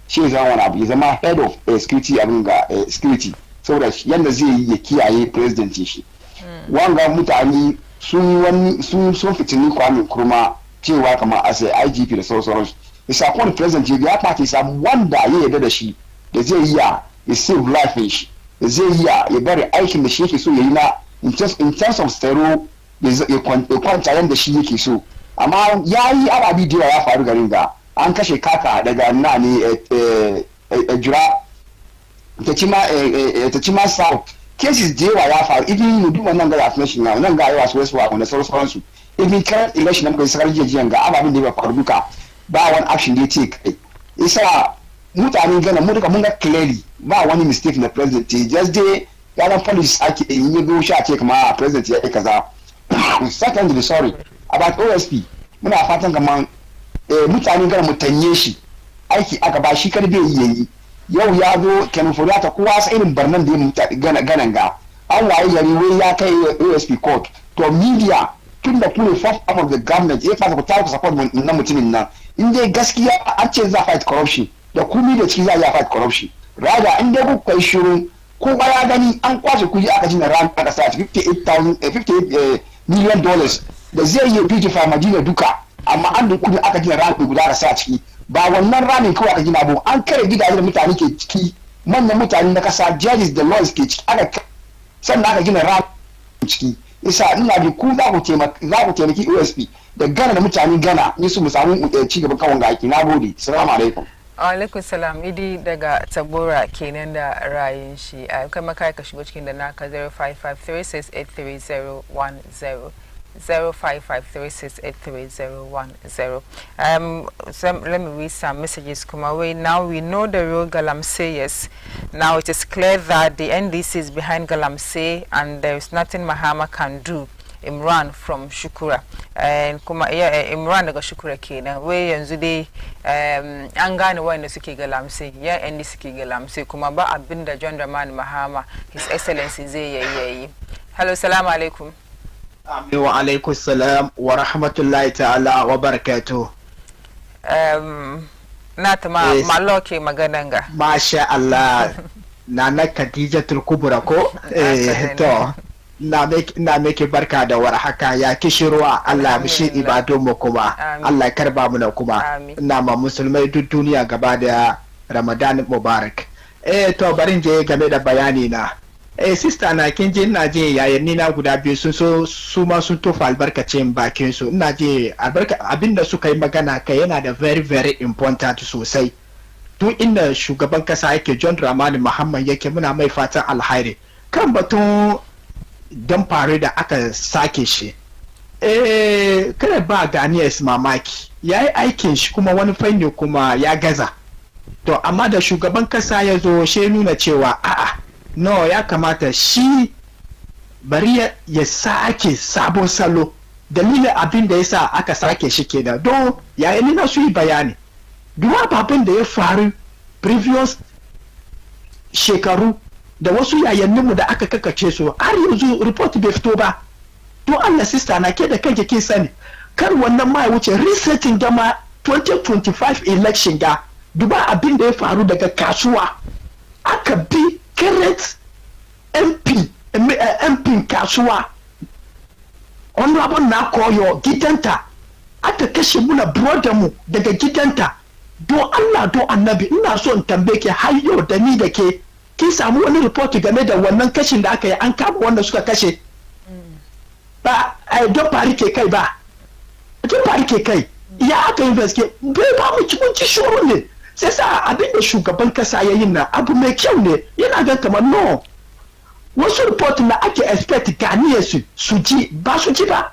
shi zama wani abu ya zama head of security abin ga security saboda yanda zai yi ya kiyaye president shi wanga mutane sun fitini kwamin kurma cewa kamar a sai IGP da sauransu isa kowane president ya kamata ya samu wanda ya yarda da shi da zai iya ya save life shi da zai iya ya bari aikin da shi yake so ya yi na in terms of tsaro ya kwanta yadda shi yake so amma ya yi arabi da ya faru garin ga an kashe kaka daga na ne jira ta ci ma south cases da yawa ya faru idin mu duba nan ga affirmation nan ga yawa su wasu wa da sauransu idin current election da muka yi sakar jiyan ga ababin da ya faru duka ba wani action da ya ce kai isa mutane gana mu duka mun ga clearly ba wani mistake na president just dai yaran police ake yi go sha ce kuma president ya yi kaza secondly sorry about OSP muna fatan kaman mutane gana mu tanye shi aiki aka ba shi karbe yi yau ya zo kenan furiata kowa sa irin barnan da ya ganan ga an waye gari wai ya kai OSP court to media tun da kuma first arm of the government ya fasa ku ta ku support na mutumin nan in dai gaskiya an ce za fight corruption da kumi da ciki za a fight corruption raga in dai kuka yi shiru ko ya gani an kwashe kuɗi aka ji na ran aka sa $58 million da zai yi beautify Madina duka amma an da kuɗi aka ji na ran guda aka sa ciki ba wannan ramin kawai aka gina ba an kare gidaje da mutane ke ciki manyan mutane na kasa judges da lawyers ke ciki aka sannan aka gina ran ciki isa ina da ku za ku taimaki OSP da gana da mutane gana ni su mu samu ci gaban kawon ga aiki na gode assalamu alaikum alaikum salam idi daga Tabora kenan da rayin shi kai maka ka shigo cikin da naka 0553683010 0553683010 let me read some messages come away. Now we know the real Galamseyers. Now it is clear that the NDC is behind Galamsey and there is nothing Mahama can do. Imran from Shukura and kuma Imran daga Shukura kenan we yanzu dai an gane wanda suke Galamsey ya NDC suke Galamsey kuma ba abinda John Dramani Mahama His Excellency zai yayi. Hello, salamu alaikum. Wa alaikum salam wa rahmatullahi ta'ala wa barakatuh. Na ta malo ke maganan ga. Masha Allah. Nana Khadijatul Kubra ko to na meke barka da warhaka ya kishirwa Allah mishi ibadun mu kuma Allah karba mu na kuma ina ma musulmai duk duniya gaba da Ramadan Mubarak. To barin je game da bayani na. Sister na kin je ina je yayin na guda biyu sun so su ma sun tofa albarkacin bakin su ina je abinda suka yi magana kai yana da very very important sosai duk inda shugaban kasa yake John Dramani Mahama yake muna mai fatan alhairi kan batun dan fare da aka sake shi kada ba Ghanaians mamaki yayi aikin shi kuma wani fanni kuma ya gaza to amma da shugaban kasa ya zo she nuna cewa a'a no ya kamata shi bari ya sake sabon salo dalilin abin da yasa aka sake shi kenan don yayin na su yi bayani duwa abin da ya faru previous shekaru da wasu yayanninmu da aka kakace su har yanzu report bai fito ba to Allah sister na ke da kanke kin sani kar wannan ma ya wuce resetting gama 2025 election ga duba abin da ya faru daga kasuwa aka bi current MP kasuwa honorable na koyo gidanta aka kashe muna brother mu daga gidanta don Allah don annabi ina so in tambaye ke har yau da ni da ke kin samu wani report game da wannan kashin da aka yi an kama wanda suka kashe ba don fari ke kai ba don fari ke kai ya aka yi gaske bai ba mu ci shuru ne sai sa abin da shugaban kasa ya yi na abu mai kyau ne yana ga kamar no wasu report na ake expect ganiyar su ji ba su ji ba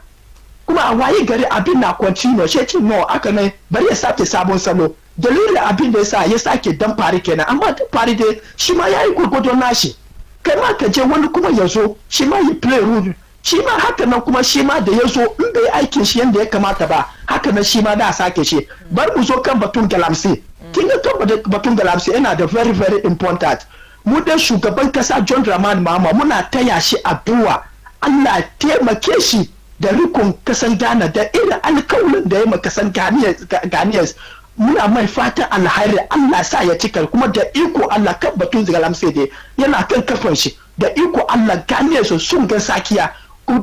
kuma a waye gari abin na continue shi ce no aka ne bari ya sake sabon salo dalilin abin da yasa ya sake dan fari kenan amma dan fari dai shi ma yayi gurgudun nashi kai ma ka je wani kuma ya zo shi ma yi play role shi ma haka nan kuma shi ma da ya zo in bai aikin shi yanda ya kamata ba haka nan shi ma da sake shi bar mu zo kan batun galamsi kin ga batun galamsi yana da very very important mu da shugaban kasa John Dramani Mahama muna taya shi addu'a Allah taimake shi da rikon kasan Ghana da irin alƙawarin da ya ma kasan Ghanaians muna mai fatan alhairi Allah sa ya cika kuma da iko Allah kan batun galamsi dai yana kan kafan shi da iko Allah Ghanaians sun ga sakiya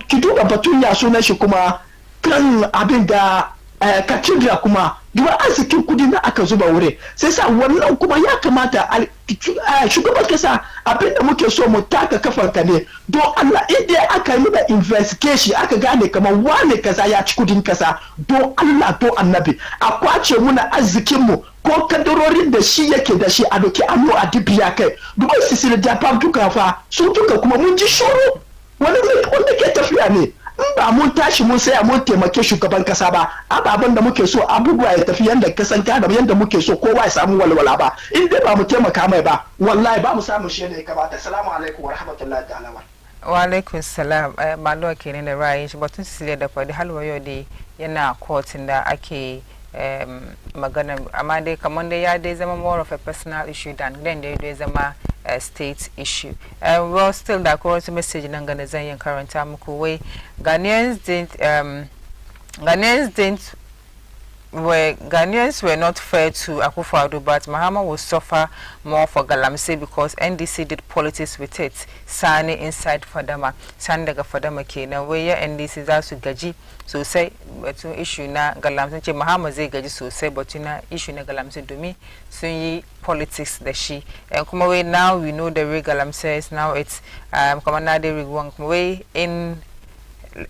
ki duba batun ya sunan shi kuma kan abin da katidra kuma duba arzikin kudi na aka zuba wuri sai sa wannan kuma ya kamata shugaban kasa abin da muke so mu taka kafarka ne don Allah inda aka yi da investigation aka gane kamar wane kaza ya ci kudin kasa don Allah don annabi a kwace muna arzikin mu ko kadarorin da shi yake da shi a doki annu a dibiya kai duba sisiri japan duka fa sun duka kuma mun ji shuru wanda ke tafiya ne in ba mun tashi mun saya mun taimake shugaban kasa ba ababen da muke so abubuwa ya tafi yanda kasan Ghana yanda muke so kowa ya samu walwala ba in dai ba mu taimaka mai ba wallahi ba mu samu shi ne ya kamata. Assalamu alaikum wa rahmatullahi ta'ala wa alaikum salam malluwa kenan da ra'ayin shi batun Cecilia da fadi halwa yau dai yana courtin da ake magana amma dai kamar dai ya dai zama more of a personal issue than then dai zama a state issue. Well, still da ko wasu message nan ga zan yin karanta muku wai Ghanaians were not fair to Akufo-Addo, but Mahama will suffer more for Galamsey because NDC did politics with it. Sani inside Fadama, Sani daga Fadama kenan where NDC za su gaji sosai batun issue na Galamsey ce Mahama zai gaji sosai batun na issue na Galamsey domin sun yi politics da shi. Kuma wai now we know the way Galamsey is now it's kuma na dai rigwan kuma wai in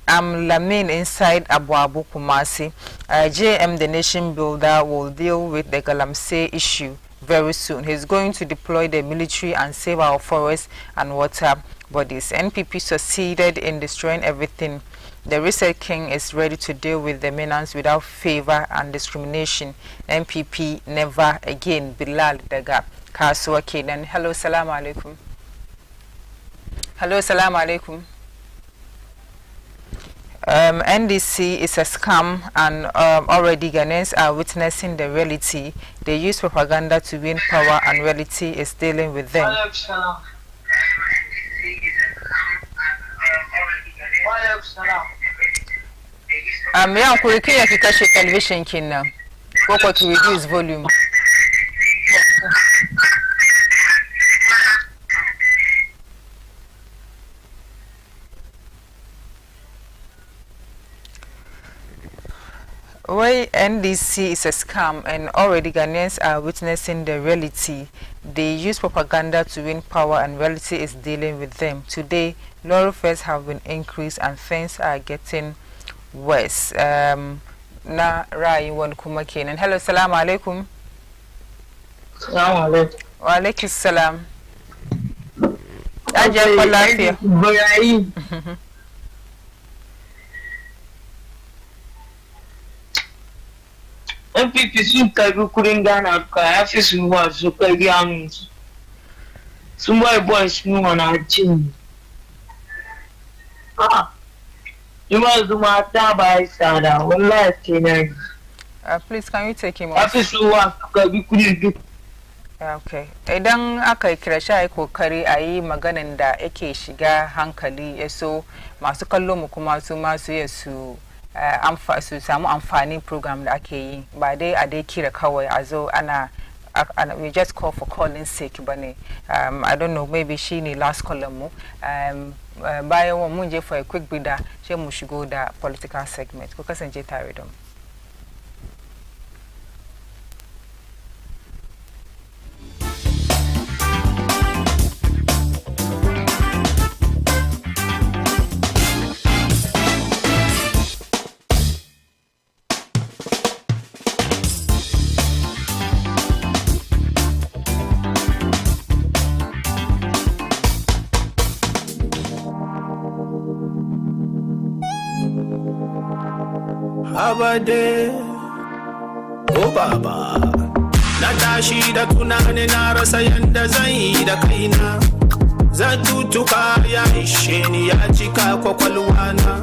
Lamin inside Abu Kumasi. JM, the nation builder, will deal with the Galamsey issue very soon. He's going to deploy the military and save our forests and water bodies. NPP succeeded in destroying everything. The reset king is ready to deal with the menace without favor and discrimination. NPP never again. Bilal Daga Kaswa Kenan. Hello, salam alaikum. Hello, salam alaikum. NDC is a scam and already Ghanaians are witnessing the reality. They use propaganda to win power and reality is dealing with them. Yeah, could you catch television kina? Go to reduce volume. Why NDC is a scam and already Ghanaians are witnessing the reality. They use propaganda to win power and reality is dealing with them. Today, lorry fares have been increased and things are getting worse. Na Rai one kuma kenan. Hello, salam alaikum. Salam alaikum. Wa alaikum salam. Ajiya kwa lafiya. NPP sun karbi kudin Ghana ka ya fi su ba su karbi aminci. Sun bai boys sun wana cin. Ima zuma ta bai sada wallahi kenan. Please, can you take him off? Afisuwa ka bi kudi duk. Okay. Idan aka kira shi ai kokari a yi maganin da yake shiga hankali yaso masu kallo mu kuma su masu yasu su samu amfani program da ake yi ba dai a dai kira kawai a zo ana we just call for calling sake bane. I don't know, maybe she ni last call mu bayan mun je for a quick bida sai mu shigo da political segment ko kasance tare da mu. Abade, oh baba, na tashi da tunani na rasa yanda zan yi da kaina. Zatutuka ya ishe ni ya cika kwakwalwana.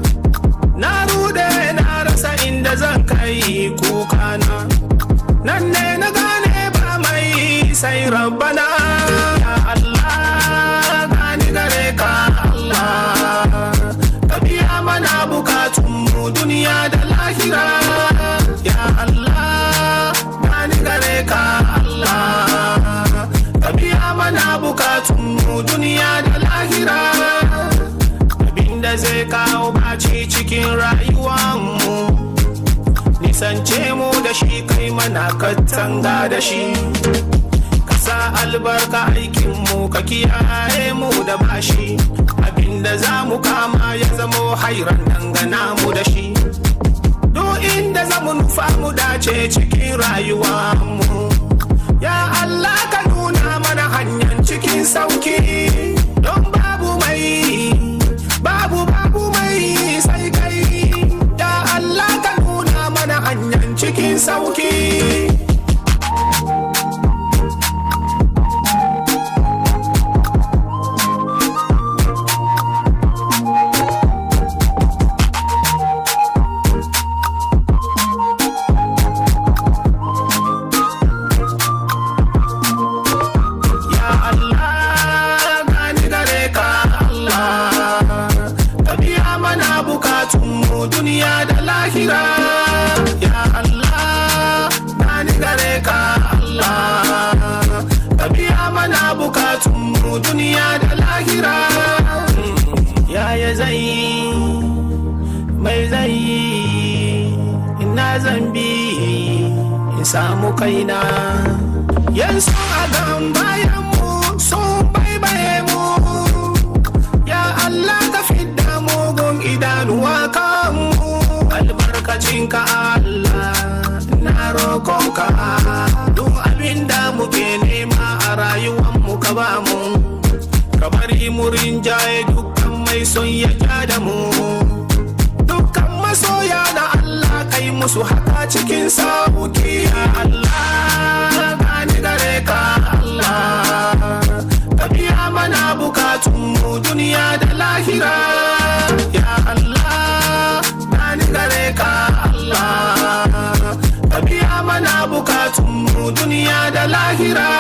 Na rude na rasa inda zan kai kukana. Nan ne na gane ba mai sai rabbana. Ya Allah, gani gare ka Allah. Ka biya mana bukatunmu duniya da lahira. Ya Allah, gani gare ka Allah. Ka biya mana bukatunmu duniya da lahira. Abinda zai kawo baci cikin rayuwanmu, nisance mu da shi kai mana katanga da shi. Kasa albarka aikinmu ka kiyaye mu da bashi. Abinda za mu kama ya zamo hairan dangana mu da shi. Duk inda za mu nufa mu dace cikin rayuwanmu. Ya Allah ka nuna mana hanyar cikin sauki. Don babu mai sai kai. Ya Allah ka nuna mana hanyar cikin sauki. Duniya da lahira. Ya Allah, gani gare ka Allah. Ka biya mana bukatunmu duniya da lahira. Yaya zai mai zai ina zambi in samu kaina. Yanzu a gan bayan mu sun baibaye mu. Ya Allah ka fidda mugun idanuwa kanmu. Albarkacinka Allah na roƙonka. Duk abinda muke nema a rayuwanmu ka ba mu. Ka bari mu rinjaye dukkan mai son ya da mu. Dukkan masoya na Allah kai musu haka cikin sauki. Ya Allah, gani gare ka Allah. Ka biya mana bukatunmu duniya da lahira. Ya Allah, gani gare ka Allah. Ka biya mana bukatunmu duniya da lahira.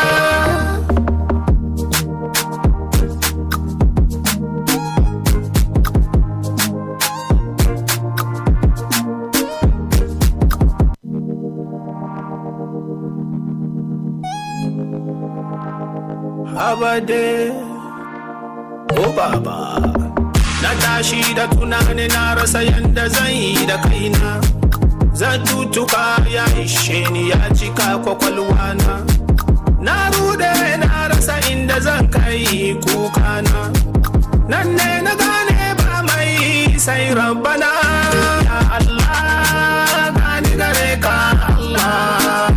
Abade, oh baba, na tashi da tunani na rasa yanda zan yi da kaina. Zatutuka ya ishe ni ya cika kwakwalwana. Na rude na rasa inda zan kai kukana. Nan ne na gane ba mai sai rabbana. Ya Allah, gani gare ka Allah.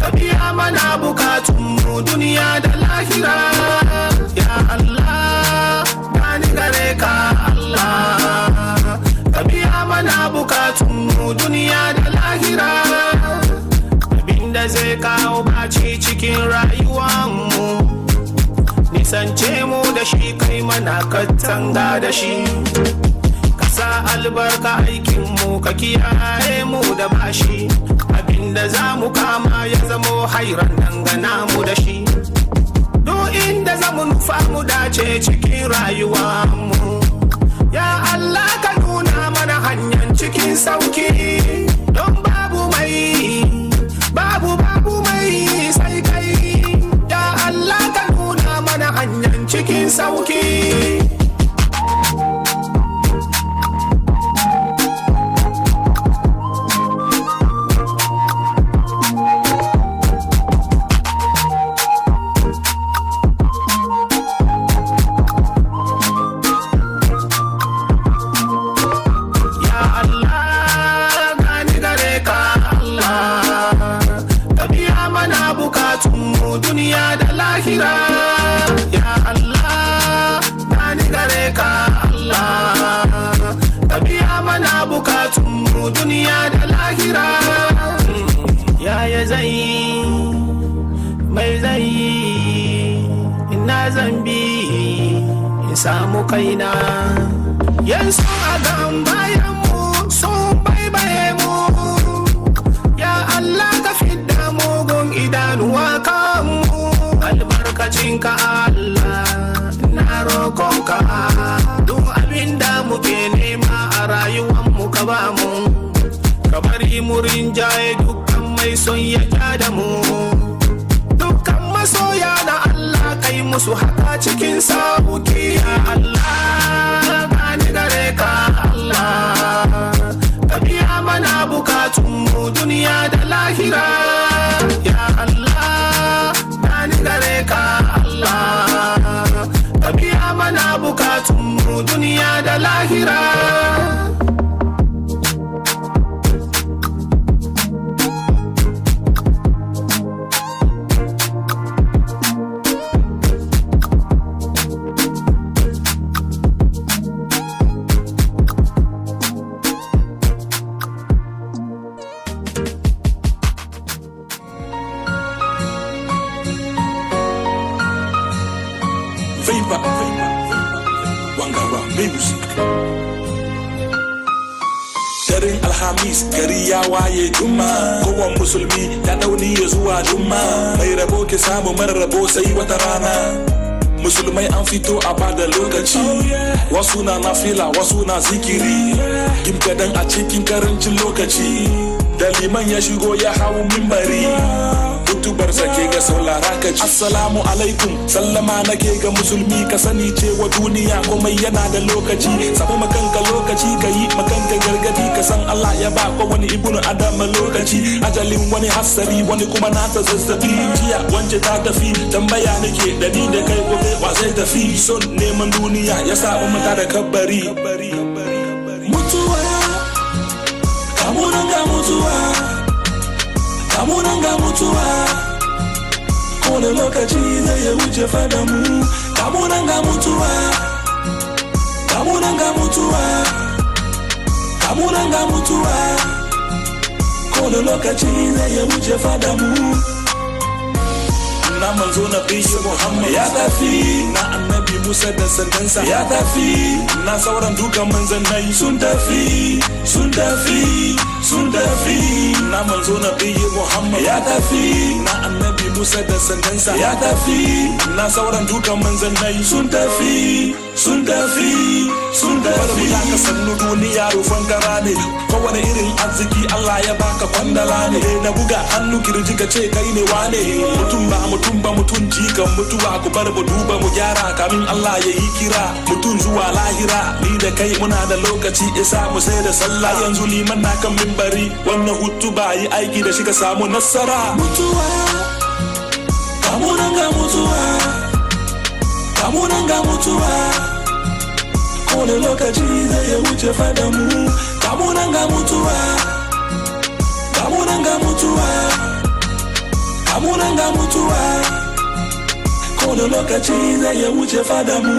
Ka biya mana bukatunmu duniya da lahira. Ya Allah, gani gare ka Allah. Ka biya mana bukatunmu duniya da lahira. Abinda zai kawo baci cikin rayuwanmu, nisance mu da shi kai mana katanga da shi. sa albarka aikinmu ka kiyaye mu da bashi abinda za mu kama ya zamo hairan dangana mu da shi duk inda za mu nufa mu dace cikin rayuwa mu ya Allah ka nuna mana hanyar cikin sauki don babu mai sai kai ya Allah ka nuna mana hanyar cikin sauki duniya da lahira ya Allah gani gare ka Allah ka biya mana bukatunmu duniya da lahira yaya zai mai zai ina zambi in samu kaina yanzu a gan bayan mu sun baibaye mu ya Allah ka fidda mugun idanuwa kanmu albarkacinka Allah na roƙonka duk abinda muke nema a rayuwanmu ka ba mu ka bari mu rinjaye dukkan mai son ya da mu dukkan masoya na Allah kai musu haka cikin sauki ya Allah gani gare ka Allah ka biya mana bukatunmu duniya da lahira ya Allah gani gare ka Allah ka biya mana bukatunmu duniya da lahira Daren Alhamis gari ya waye Juma kowan musulmi ya dauni ya zuwa Juma mai rabo ke samu mara rabo sai wata rana musulmai an fito a bada lokaci wasu na nafila wasu na zikiri gimgadan a cikin karancin lokaci da liman ya shigo ya hawo mimbari hutubar sake ga saulara ka ji assalamu alaikum sallama nake ga musulmi ka sani cewa duniya komai yana da lokaci samu makanka lokaci ka yi makanka gargadi ka san Allah ya ba ko wani ibnu adam lokaci ajalin wani hasari wani kuma nasa zazzabi jiya wance ta tafi tambaya nake da ni da kai gobe wa zai tafi son neman duniya ya sa mu da kabbari mutuwa kamunan ga mutuwa kamunan ga mutuwa kone lokaci zai ya wuce fada mu kamunan ga mutuwa kamunan ga mutuwa kamunan ga mutuwa kone lokaci zai ya wuce fada mu na manzo na bishi Muhammad ya tafi na annabi Musa da sandansa ya tafi na sauran dukan manzannai sun tafi sun tafi sun tafi na manzo na bishi Muhammad ya tafi na annabi Musa da sandansa ya tafi na sauran dukan manzannai sun tafi sun tafi sun tafi ya ka sannu duniya rufan kara ne kowane irin arziki Allah ya baka kwandala ne na buga hannu kirji ka ce kai ne wane mutum ba mutunci kan mutuwa ku bar mu duba mu gyara kamin Allah ya yi kira mutum zuwa lahira ni da kai muna da lokaci isa mu sai da sallah yanzu liman na kan mimbari wannan hutu ba yi aiki da shi ka samu nasara mutuwa kamunan ga mutuwa kamunan ga mutuwa kone lokaci zai ya wuce fada mu kamunan ga mutuwa kamunan ga mutuwa kamunan ga mutuwa kone lokaci zai ya wuce fada mu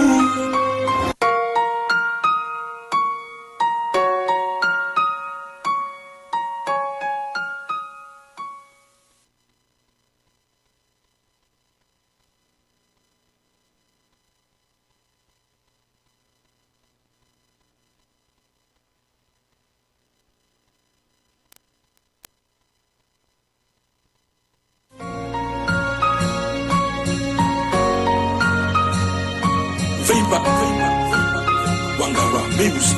vibes.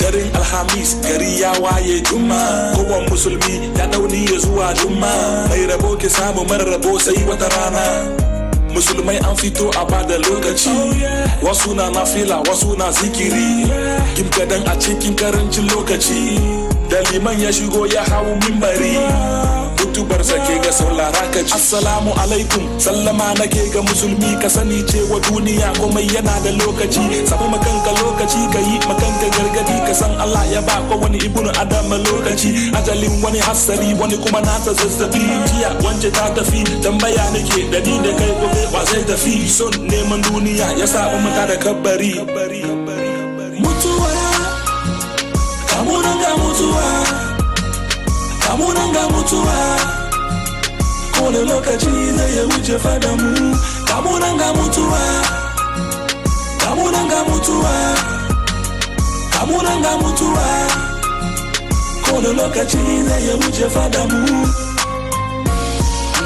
Daren Alhamis gari ya waye Juma, kowan musulmi ya dauni ya zuwa Juma, mai rabo ke samu mara rabo sai wata rana. Musulmai an fito a bada lokaci, wasu na nafila wasu na zikiri, kimkadan a cikin karancin lokaci, da liman ya shigo ya hawo mimbari, hutubar sake ga saulara ka ji. Assalamu alaikum, sallama nake ga musulmi, ka sani cewa duniya komai yana da lokaci, samu makanka lokaci ka yi makanka gargadi, ka san Allah ya ba ko wani ibnu adama lokaci, ajalin wani hasari wani kuma nasa zazzabi, jiya wance ta tafi tambaya nake da ni da kai gobe wa zai tafi, son neman duniya ya sa mu da kabari. Mutuwa kamunan ga mutuwa, kamunan ga mutuwa, kone lokaci zai wuce fada mu, kamunan ga mutuwa, kamunan ga mutuwa, kamunan ga mutuwa, kone lokaci zai wuce fada mu.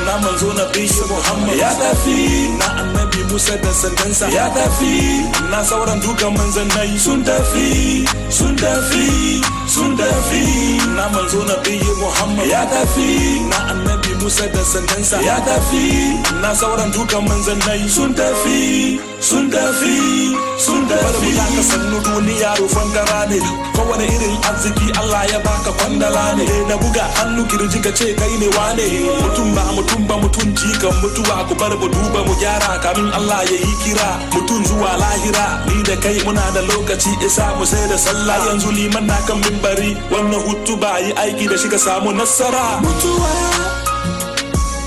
Na manzo na bishi Muhammad ya tafi, na annabi Musa da sandansa ya tafi, na sauran duka manzannai sun tafi, sun tafi, sun tafi. Na manzo na bishi Muhammad ya tafi, na annabi Musa da sandansa ya tafi, na sauran duka manzannai sun tafi, sun tafi, sun tafi. Bari ka sannu duniya rufan gara ne, kowane irin arziki Allah ya baka kwandala ne, na buga hannu kirji ka ce kai ne wane, mutum ba mutunci kan mutuwa, ku bar mu duba mu gyara kamin Allah ya yi kira, mutum zuwa lahira, ni da kai muna da lokaci isa mu sai da sallah, yanzu liman na kan mimbari, wannan hutu ba yi aiki da shi ka samu nasara. Mutuwa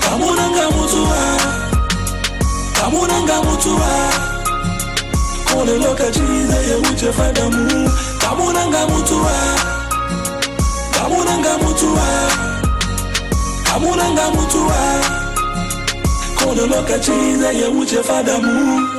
kamunan ga mutuwa, kamunan ga mutuwa, kone lokaci zai wuce fada mu, kamunan ga mutuwa, kamunan ga mutuwa, kamunan ga mutuwa, kone lokaci zai wuce fada mu.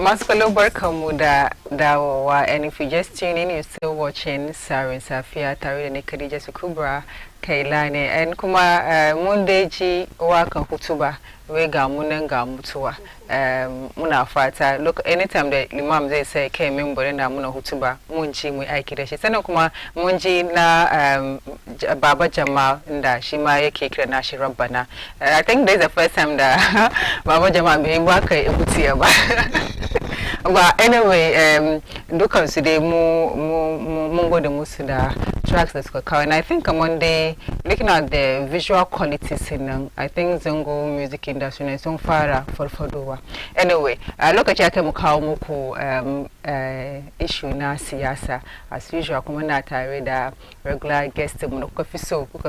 Maskalo barkamu da dawowa, and if you just tune in, you're still watching Tsarin Safiya tare da ni Khadija Kubra Kailane, and kuma mun ji wakan hutuba wai ga munan ga mutuwa, muna fata look anytime da limam zai sai kai member na muna hutuba mun ji mu aiki da shi, sannan kuma mun ji na baba Jama da shi ma yake kira nashi rabbana. I think this is the first time da baba Jama bai baka hutiya ba. But anyway, dukan su dai mun gode musu da tracks da suka kawo, and I think on Monday looking at the visual qualities in I think Zango music industry ne sun fara farfadowa. Anyway, lokaci aka mu kawo muku issue na siyasa as usual, kuma na tare da regular guest mu kuka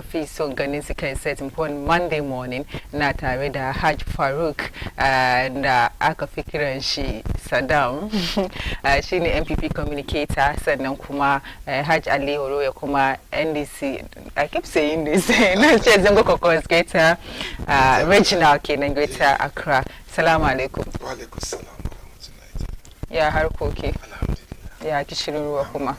fi so ganin su kai set on Monday morning, na tare da Haj Faruk da aka fi kiran shi Saddam shi ne MPP communicator, sannan kuma Haj Ali Oroya kuma NDC, I keep saying this, na ce Zango Caucus Greater Regional kenan Greater Accra. Salamu alaikum. Wa alaikum salam wa rahmatullahi. Ya harkoki. Alhamdulillah. Ya kishirin ruwa kuma.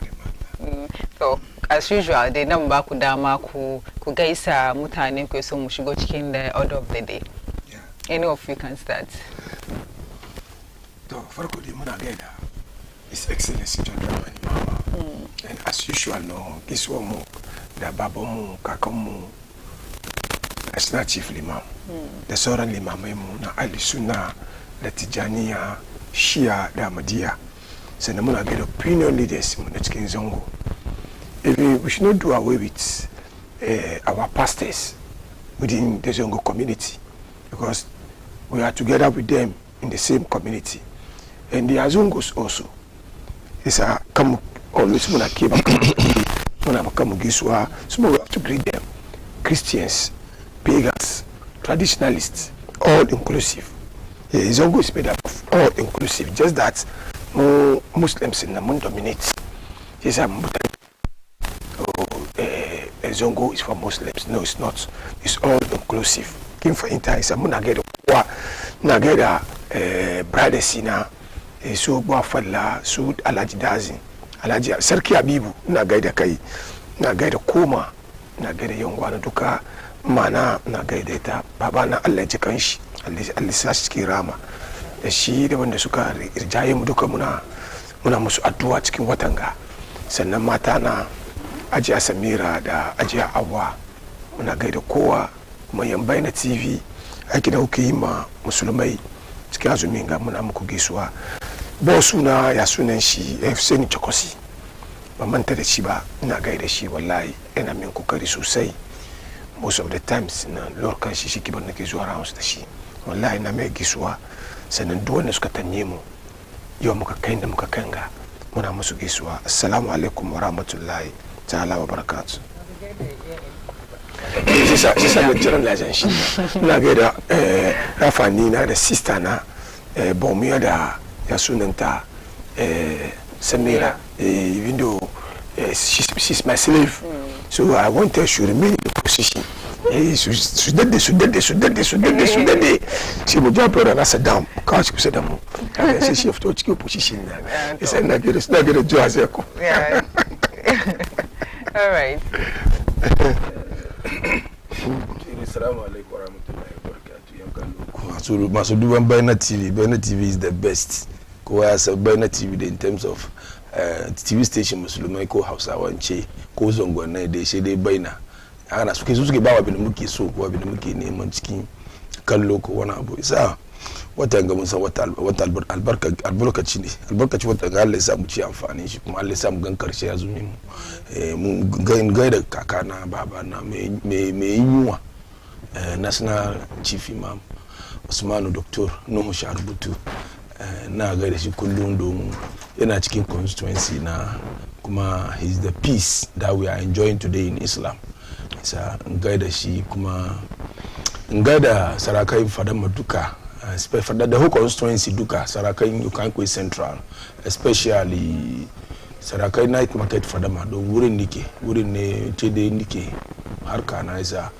So as usual dai nan ba ku dama ku gaisa mutane ku so mu shigo cikin the order of the day. Yeah. Any of you can start. To farko dai muna gaida His Excellency John Dramani Mahama. And as usual no gaisuwa mu da babanmu kakanmu National Chief Limam da sauran limamai mu na Ali Sunna da Tijaniya, Shia da Ahmadiyya, sannan muna gaida opinion leaders mu na cikin Zango. We should not do away with our pastors within the Zango community, because we are together with them in the same community. And the Azungos also. It's a come always muna kiba muna makamu giswa, so we have to greet them. Christians, pagans, traditionalists, all inclusive. Zongo is made up of all inclusive, just that Muslims in the moon dominate. Yes, Zongo is for Muslims. No, it's not. It's all inclusive. King for Inter is a Munageda, Brother Sina, so Boafala, Sud Alaji Dazin, Alaji Serki Abibu, Nagaida Kai, Nagaida Koma, Nagaida Yongwana Duka, Mana, Nagaida, Babana Alaji Kanshi, Alisaski Rama. Da shi da wanda suka rijaye mu duka muna musu addu'a cikin watanga. Sannan mata na Ajiya Samira da Ajiya Awa muna gaida kowa, kuma Yambai na TV aiki da kuke yi ma musulmai cikin azumin ga muna muku gaisuwa. Bosu na ya sunan shi Hussein Chokosi, ba manta da shi ba, ina gaida shi wallahi yana min kokari sosai. Most of the times na lorkan shi kiban nake zuwa rounds da shi, wallahi na mai gaisuwa. Sannan duk wanda suka tanye mu yau muka kai da muka kanga muna musu gaisuwa. Assalamu alaikum wa rahmatullahi ta'ala wa barakatuh. Sisa da jiran lajan shi na gaida rafani na da sister na bomiya da ya sunanta Samira, even though she's my slave, so I want her to remain in the position. Su dade sai mu ja fara na sadam kawai kusa da mu sai shi fito cikin position na sai na gida zuwa sai ko. All right. Assalamu alaikum warahmatullahi wabarakatuh. Masu duban Bayna TV is the best. Kowa ya san Bayna TV in terms of TV station musulmai ko Hausawance ko zangonnai da shi dai Bayna. Ana suke ba wa bin muke so ko bin muke neman cikin kallo ko wani abu. Isa wata ga mun san wata albarkaci ne, albarkaci wata ga Allah ya sa mu ci amfani shi, kuma Allah ya sa mu gan karshe ya zumi mu gaida kakana babana mai yunwa national chief imam Usmanu Dr. Nuhu Sharubutu, na gaida shi kullum domin yana cikin constituency na, kuma he's the peace that we are enjoying today in Islam. Isa gaida shi, kuma gaida sarakai fadan duka, the whole constituency duka, sarakai Yukankwe Central, especially sarakai night market fadama don wurin ne tede nike harka na. Isa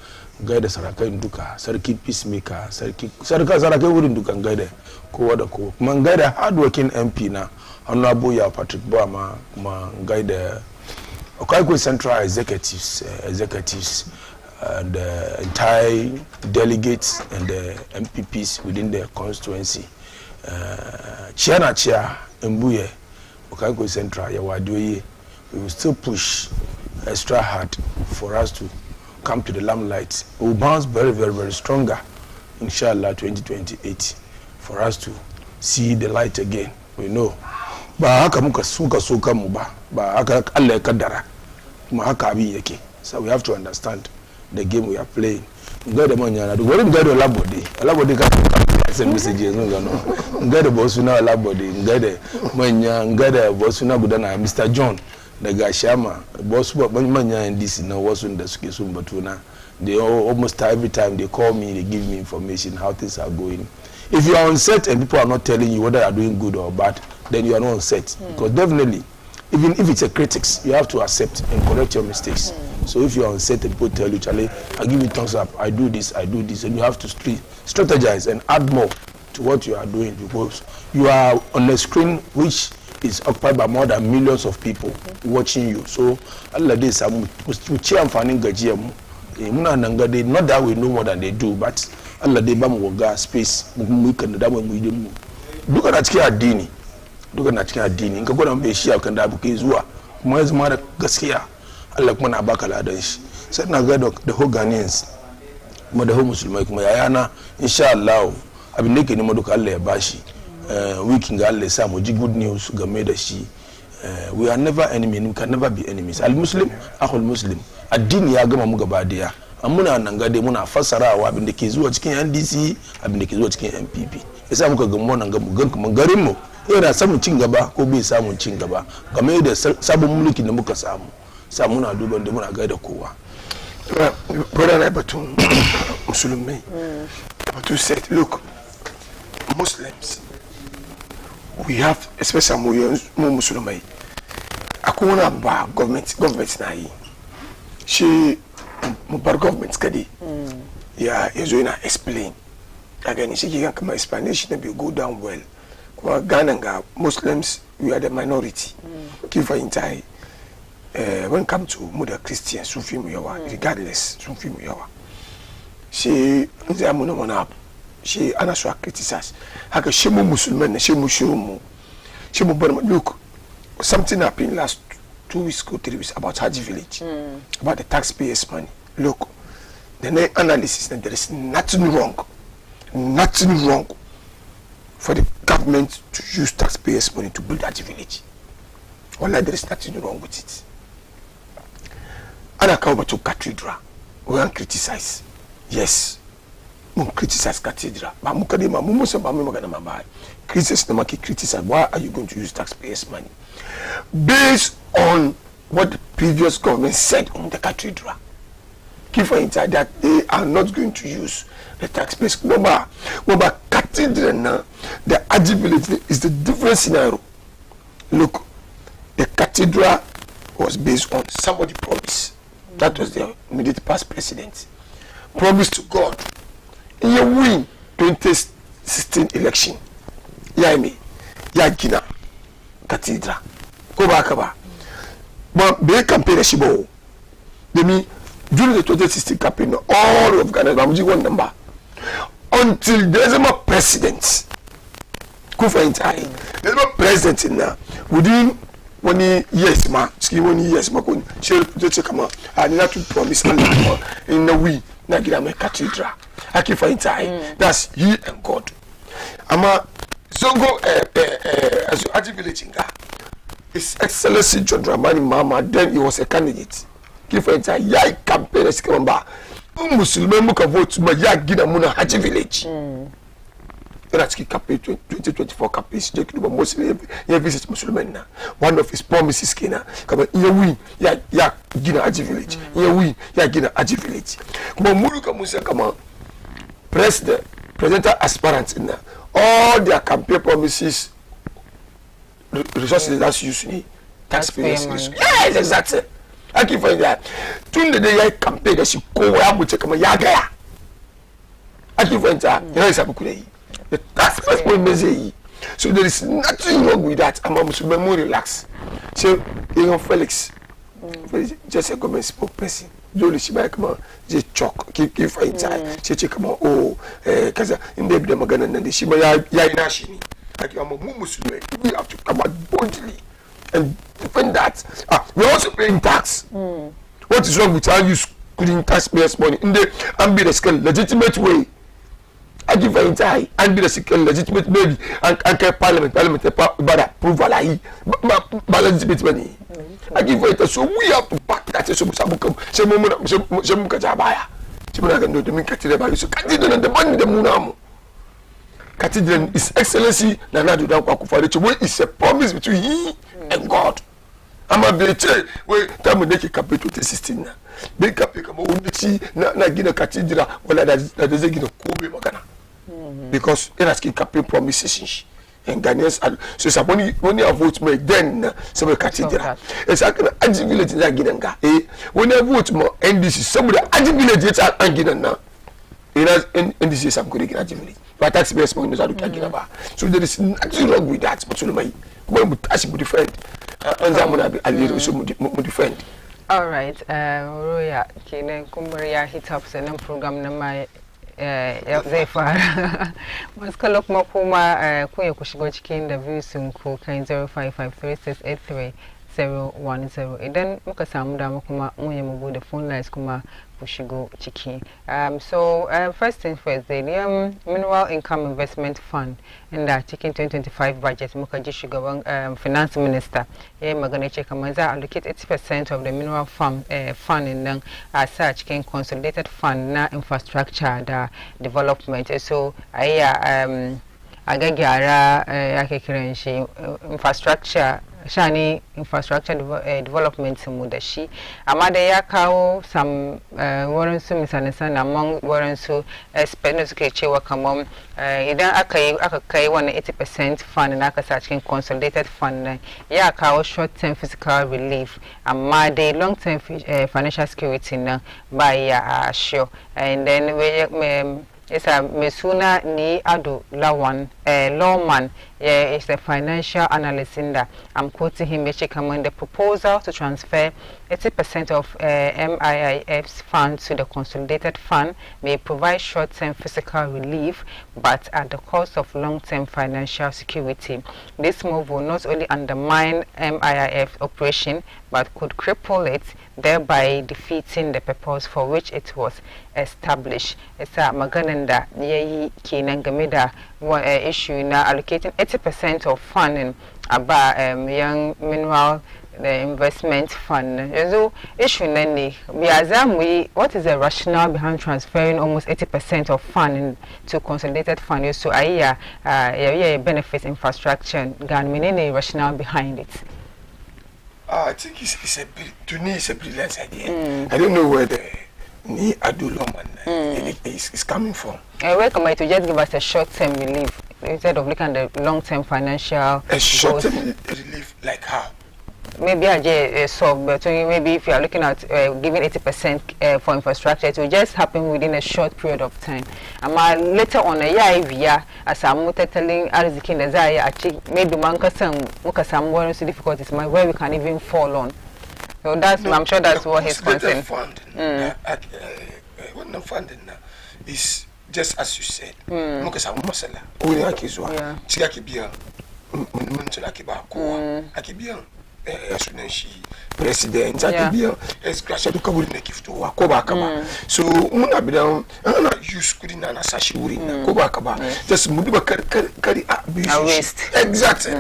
gaida sarakai duka, sarki peacemaker, sarakai wurin duka gaida kowa da kowa, kuma gaida hardworking MP na Honorable ya Patrick Boama, kuma gaida Yukankwe Central executives, the entire delegates and the MPPs within the constituency. Chia Mbuye, Yukankwe Central, we will still push extra hard for us to come to the limelight. We will bounce very, very, very stronger, inshallah, 2028, for us to see the light again. We know. Ba haka muka suka mu ba haka Allah ya kaddara, kuma haka abin yake. So we have to understand the game we are playing. Ngada manya na dugo ngada labode ka send messages ngada bosu na labode ngada manya ngada bosu na gudana Mr. John daga Shama bosu manya ndisi na wasu da suke sun batuna. They almost every time they call me, they give me information how things are going. If you are on set and people are not telling you whether you are doing good or bad, then you are not on set. Because definitely, even if it's a critics, you have to accept and correct your mistakes. So if you are on set and people tell you, Charlie, I give you thumbs up, I do this, and you have to strategize and add more to what you are doing, because you are on a screen which is occupied by more than millions of people watching you. So Allah this not that we know more than they do, but Allah they ba mu ga space mu kan da mu yi mu duka na cikin addini in ka gwada mai shi kan da buke zuwa kuma ya zama da gaskiya Allah kuma na baka ladan shi. Sai na ga da whole Ghanaians kuma da whole musulmai kuma yayana insha Allah abin da ke nima duka Allah ya bashi weekend ga Allah ya sa mu ji good news game da shi. We are never enemy, we can never be enemies. Al-Muslim akhul Muslim, addini ya gama mu gaba daya. Muna nan gade muna fassarawa abin da ke zuwa cikin NDC, abin da ke zuwa cikin MPP. Yasa muka ga mu nan ga mu gan kuma garin mu yana samun cin gaba ko bai samun cin gaba game da sabon mulki da muka samu. Sa muna duban da muna gaida kowa. Brother na batun musulmai. Batun said, look, Muslims, we have, especially Muslimai, akuna ba government na yi. She mubar government kadi. Ya na explain. Again, she can come explanation be go down well. Kuma Ghana ga Muslims, we are the minority. Kifa intai. When come to mother Christians, Sufi muyawa, regardless, Sufi muyawa. She nzamuna mona. She anaswa criticize. Haka she mu Musliman, she mu shurumu. She mu barma. Look, something happened last 2 weeks ago, 3 weeks about Haji Village, about the taxpayers' money. Look, the analysis that there is nothing wrong for the government to use taxpayers' money to build Haji Village. Wallahi, there is nothing wrong with it. And I come to cathedral, we can criticize. Yes. Criticize cathedral, but criticize. Why are you going to use taxpayers' money? Based on what the previous government said on the cathedral, keep for inside that they are not going to use the taxpayers. But cathedral now, the eligibility is the different scenario. Look, the cathedral was based on somebody promise. That was the immediate past president. Promise to God. You win 2016 election. Me, Gina Cathedral. Go back about. But they campaign a shibo. They mean during the 2016 campaign, all of Ghana, one number. Until there's a president. Go for entire. There's no president in there. Within 1 year, yes, ma. 1 year, ma. She'll come out. I need to promise in the we. Nagina Cathedral. I keep for entire. That's he and God. Ama Zongo as you articulating that. His Excellency John Dramani Mama, then he was a candidate. Keep for entire. Yai campaign is coming back. Muslim muka vote to my Yagina Muna Haji Village. That's the campaign 2024 campaign. Mostly he visits Muslim now. One of his promises kina. Come here we Gina Haji Village. Here we Gina Haji Village. Come Muruka Musa come president aspirants in there. All their campaign promises resources that's usually taxpayers. Yes, exactly. I keep finding that. Tune the day campaign that she go where I would take my yaga. I keep finding that. You know, it's a the taxpayers point me. So there is nothing wrong with that. I'm almost more relaxed. So, you know, Felix, just a government spokesperson. Jolly, she might come on, just chalk, keep finding time. She come on, oh, because in the Magana and the Shima Yainashi. Like I'm a Muslim, we have to come out boldly and defend that. We're also paying tax. What is wrong with how you putting taxpayers' money in the ambulance legitimate way? I give her entire and be the second legitimate maybe and parliament but approval but legitimate money. I give her so we have to back that so the money the Munamo. Cathedral His Excellency Nana Akufo-Addo is a promise between he and God. I'm a bit where time we make a campaign 2016 na. Make a pick na Gina Cathedral wala that is Gina Kobe Magana. Because it has campaign promises and Ghanaians so somebody when you vote me then some cathedral. It's like an village in Ginanga. When you vote more NDC somebody village and Ginana. In this is some good village. But taxpayers money so there is nothing wrong with that. But we defend. Defend. All right. Roya, Kine Kumbaria hit up the program number. Zefar. Maskalok Makuma, Kuya Kushigochikin, the views in Cool 0553683010. And then Mukasamda Makuma, Muyamubu, the phone lines Kuma. Kushigo Chiki. So first thing first, the Mineral Income Investment Fund in the Chicken 2025 budget, Mukaji Sugar Finance Minister, Magana Chekamaza allocate 80% of the mineral fund in the such can consolidated fund na infrastructure the development. So agagara infrastructure shani infrastructure development mu da shi amma da ya kawo some wurin su misalin among wurin su spend suke cewa kamar idan aka kai wannan 80% fund na aka sa cikin consolidated fund ya kawo short term fiscal relief amma dai long term financial security na ba ya sure and then Isa Mesuna ni Ado Lawan Lawman is a financial analyst in that. I'm quoting him which the proposal to transfer 80% of MIIF's funds to the consolidated fund may provide short-term fiscal relief but at the cost of long-term financial security. This move will not only undermine MIIF operation but could cripple it, thereby defeating the purpose for which it was established. It's a magananda yeyi kenan game da issue na allocating 80% of funding about young mineral investment fund. So issue nani what is the rationale behind transferring almost 80% of funding to consolidated fund? So yeah benefit infrastructure. Any rationale behind it? I think it's a to me it's a brilliant idea. I don't know where the Ni Aduloman is coming from. I welcome it to just give us a short-term relief instead of looking at the long-term financial. A short-term relief like how? Maybe I solve, but maybe if you are looking at giving 80% for infrastructure, it will just happen within a short period of time. And later on, as I'm telling Ariziki Nazaya, maybe Mankasam difficulties where we can even fall on. So that's I'm sure that's what he's concerned. What funding is just as you said. Mukasa Masala, Uri Akizwa, Chikakibia, Muntulakiba, Akibia. President Akibia is crash to Kabul Nekif to Wakoba Kaba. So Muna be down use Kudina Sashi Urina, Kobakaba, just Muduba carry a waste. Exactly.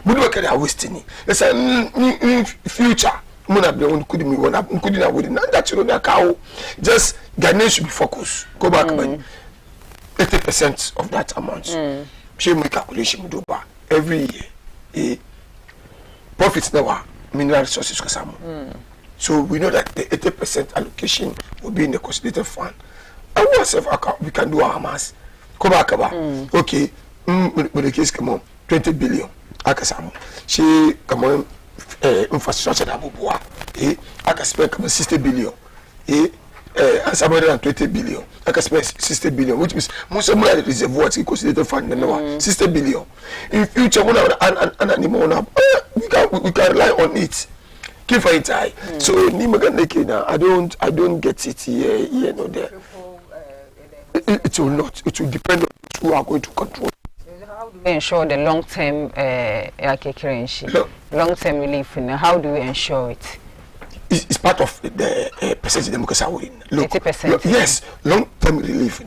Muduba carry a wasting. It's a future. Muna be on Kudimi one up, Kudina wouldn't that you know cow. Just Ghanaian should be focused. Go back by 80% of that amount. She make calculation Muduba every year. Profits now mineral resources so we know that the 80% allocation will be in the consolidated fund. And once we can do our mass. Okay, with the case come on 20 billion. Akasamu. She come on infrastructure that Bubua. I can spend 60 billion. And somebody 20 billion. I can spend 60 billion, which means most of my reservoirs in consolidated fund now 60 billion. In future, when an animal we can rely on it. Keep it high. So I don't get it here no there. It will not. It will depend on who are going to control. How do we ensure the long-term relief? How do we ensure it? It's part of the percentage democracy. 80%. Yes, long-term relief.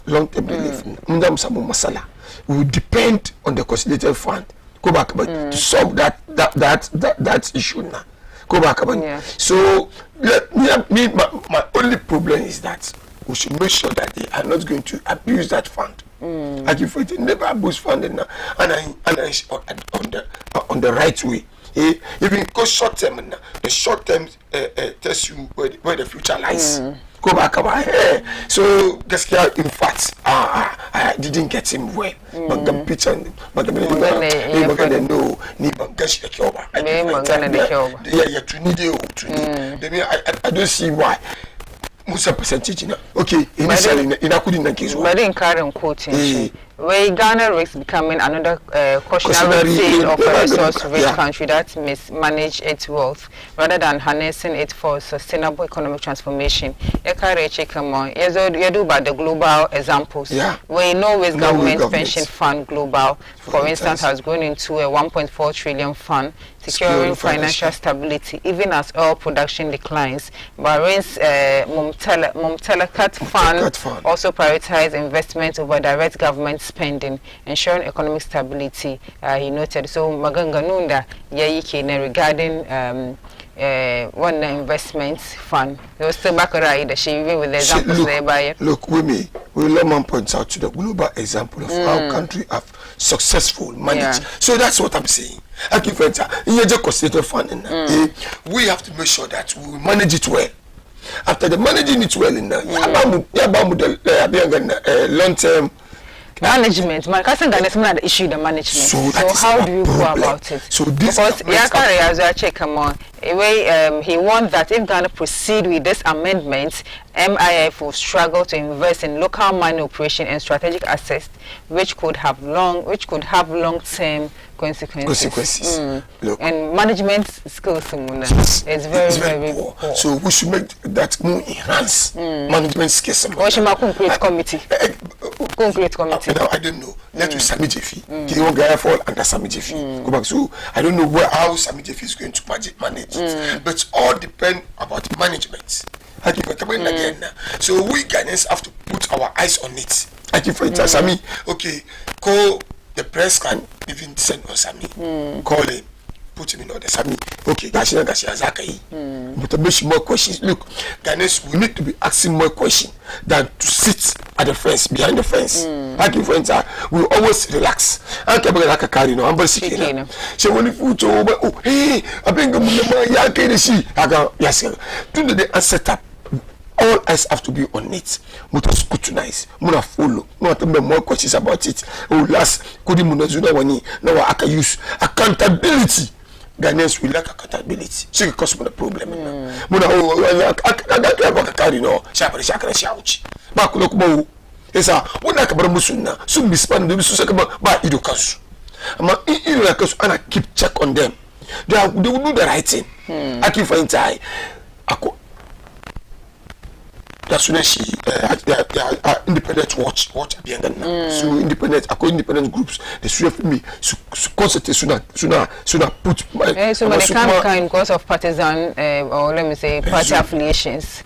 Long-term relief. Masala will depend on the consolidated fund. Go back to solve that issue now. Go back So my only problem is that we should make sure that they are not going to abuse that fund. Like if we never abuse funding now, and on the right way. Even go short term, the short term tells you where the future lies. Go back about here. So this guy, in fact, I didn't get him well. But picture, but the I don't see why. Musa percentage na okay initially in akudi case but in current quoting where Ghana risks becoming another cautionary tale of a resource-rich country that mismanage its wealth rather than harnessing it for sustainable economic transformation. You do about the global examples. Where Norway's government pension fund global, for instance, has grown into a 1.4 trillion fund, securing financial stability even as oil production declines. Bahrain's Mumtalakat fund also prioritized investment over direct government spending, ensuring economic stability. He noted. So Maganga Nunda Yayiki regarding one investment fund. They will still back around the she even with the examples they buy. Look, we Lawman points out to the global example of how country have successful managed. So that's what I'm saying. I keep friends in your constitutional funding. We have to make sure that we manage it well. After the managing it well in long term management, my cousin got the issue the management. So how do you go about it? So this because he wants that if Ghana proceed with this amendment, MIF will struggle to invest in local mining operation and strategic assets, which could have long-term consequences. Look, and management skills is very poor. So we should make that more enhanced management skills. Or should create committee? Concrete committee. I don't know. Let you Sami Jefi. He won't fall under Sami Jefi. Go back. So I don't know how Sami Jefi is going to manage it. But all depend about management. I keep coming again. So we Ghanaians have to put our eyes on it. I keep for instance, Sami, okay, call the press can even send on Sami. Call him. Put him in order, Sami. Okay, Gashina Zakai. But to make more questions. Look, Ghanaians, we need to be asking more questions than to sit at the fence, behind the fence. Like for instance, we always relax. I can't be like a car, I'm very sick. So when you put over, oh, hey, I bring a man, yes, do the set up. All eyes have to be on it. Must scrutinize. Must follow. Not more questions about it. Oh, last, could you now I can use accountability. Ghanaians will lack accountability. So cause me the problem. Muna I carry no. Shakara shouch. Ba kulo kubo. Esa wona ka bar musunna. Sun bispan de bisu saka ba ido kansu. Ama ido la kansu ana keep check on them. They will do the right thing. I keep find time. That's when she independent watch so independent groups they should me so constantly sooner put my so they can't kind because of partisan or let me say party affiliations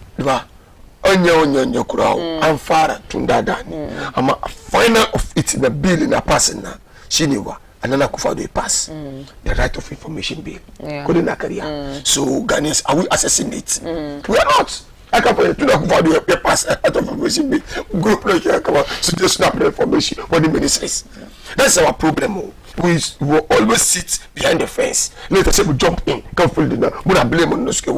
onyo kurao I'm far tundada I'm a final of it in the bill in a person na shiniwa anana kufa do pass the right of information bill so Ghanaians are we assessing it we are not. I can't put a pass out of information group like suggestion information what the ministries. That's our problem. We will always sit behind the fence. Let us say we jump in, come full dinner, we blame on us. We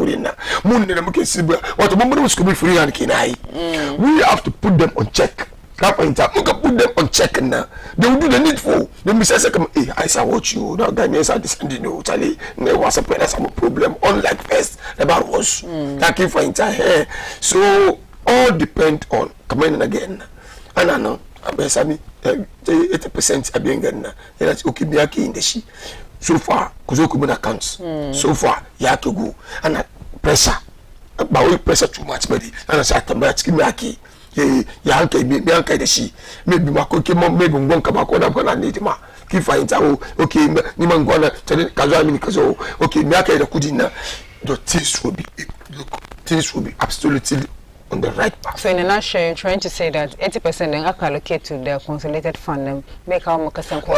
have to put them on check. We can put them on check now. They will do the needful. They will say, hey, I saw what you now Ghanaians are descending. You Charlie, there was a problem. Unlike first, about was thank you for entire. So all depend on coming in again. And I know, I'm 80% are being getting. That's okay. Be in the she. So far, Kuzoku accounts. So far, you have to go and pressure. But we pressure too much, buddy. And I said, I'm yanka de shi maybe makoke maybe ngonka makona kona need ma ki find out okay ni mangwana tele kazo amini kazo okay me aka da kudina the things will be absolutely on the right path. So in a nutshell, you're trying to say that 80% then allocate to the consolidated fund them make our makasan no.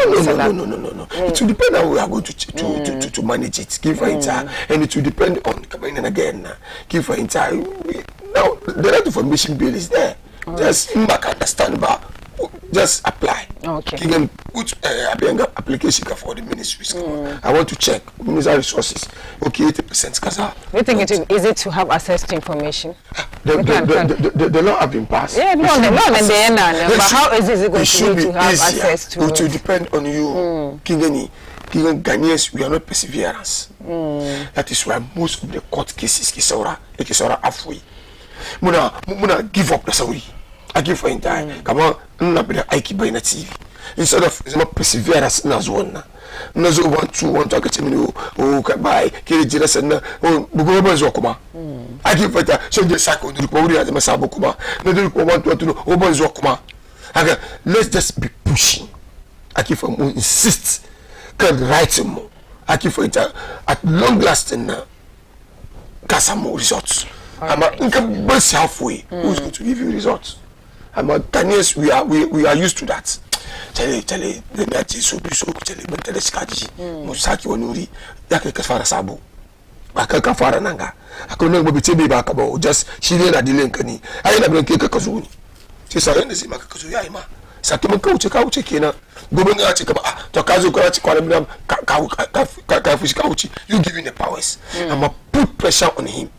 It will depend on how we are going to manage it. Give and it will depend on coming in again. Give for entire now the right information bill is there. Just understand about just apply. Okay. You can put application for the ministries. I want to check ministerial resources. Okay, 80% kaza. Do you think it is easy to have access to information? The law have been passed. Yeah, no, the law and the end. But how is it going to be to have access to it? It will depend on you. Ghanaians, we are not perseverance. That is why most of the court cases kisora halfway. Muna give up the story. I give for entire. Come on, not be the Ike by the TV. Instead of perseverance, nas one. Nazo 1 2 1 talk me oh buy kiri jira sanna oh bugo banzo kuma. I give for that. So the cycle the report as my sabo kuma. No the report 1 2 oh banzo kuma. Let's just be pushing. I give for insist. Can write more. I give for it at long lasting now. Got some more results. I'm halfway. Who's going to give you results? I'm a Ghanaians, we are used to that. Tell the Nazi so be so tell the Skaji, Musaki Onuri, Yaka Sabo. aka fara nanga akwai nan gobe tebe ba ka ba just shi ne na dilin ka ni ai na bin kai ka zo ni sai sai ne sai maka ka zo yayi ma saki mun ka wuce kenan gobe ga ce ka ba to ka zo ka ci kwanan ka fushi ka wuce you give him the powers amma put pressure on him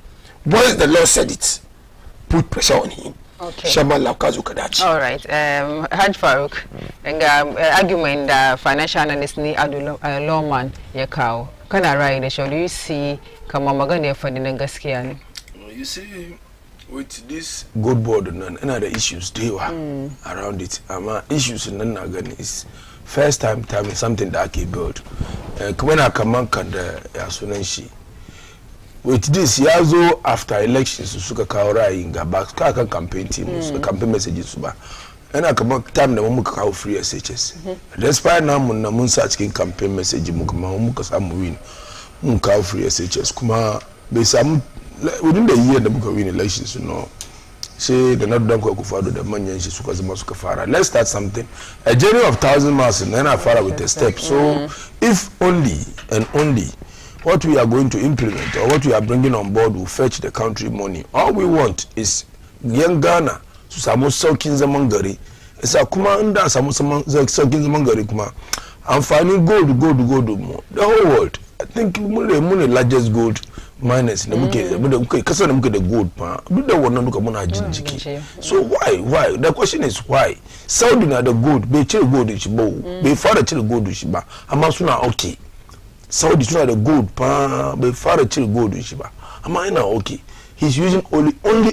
once the law said it put pressure on him. Okay. All right. Haj Farouk, argument that financial analyst ni lawman ya kawo. Kana right da show. Do you see kama magana for the gaskiya ne? You see, with this good board and other issues they were around it. Issues in is first time something that I build. When I come and yasunenshi. With this yazo after elections suka kawo ra'ayin gaba ka campaign team campaign messages su ba ana kamar time da muka kawo free SHS despite na mun sa cikin campaign message mu kuma muka samu win mun kawo free SHS kuma bai samu within the year da muka win elections no sai da na dan ku fado da manyan shi suka zama suka fara let's start something a journey of 1,000 miles and then I fara with a step so if only and only what we are going to implement or what we are bringing on board will fetch the country money. All we want is young Ghana to samu saukin zaman gari. Isa kuma inda samu saukin zaman gari kuma amfani gold mo. The whole world. I think mune largest gold miners na muke kasa na muke the gold pa. Duk da wannan duka muna jinjiki. So why? The question is why? Saudi na the gold, bai cire gold shi ba. Bai fara cire gold shi ba. Amma suna okay. Saudi try the gold pa bai fara cire gold shi ba amma ina okay he's using only oil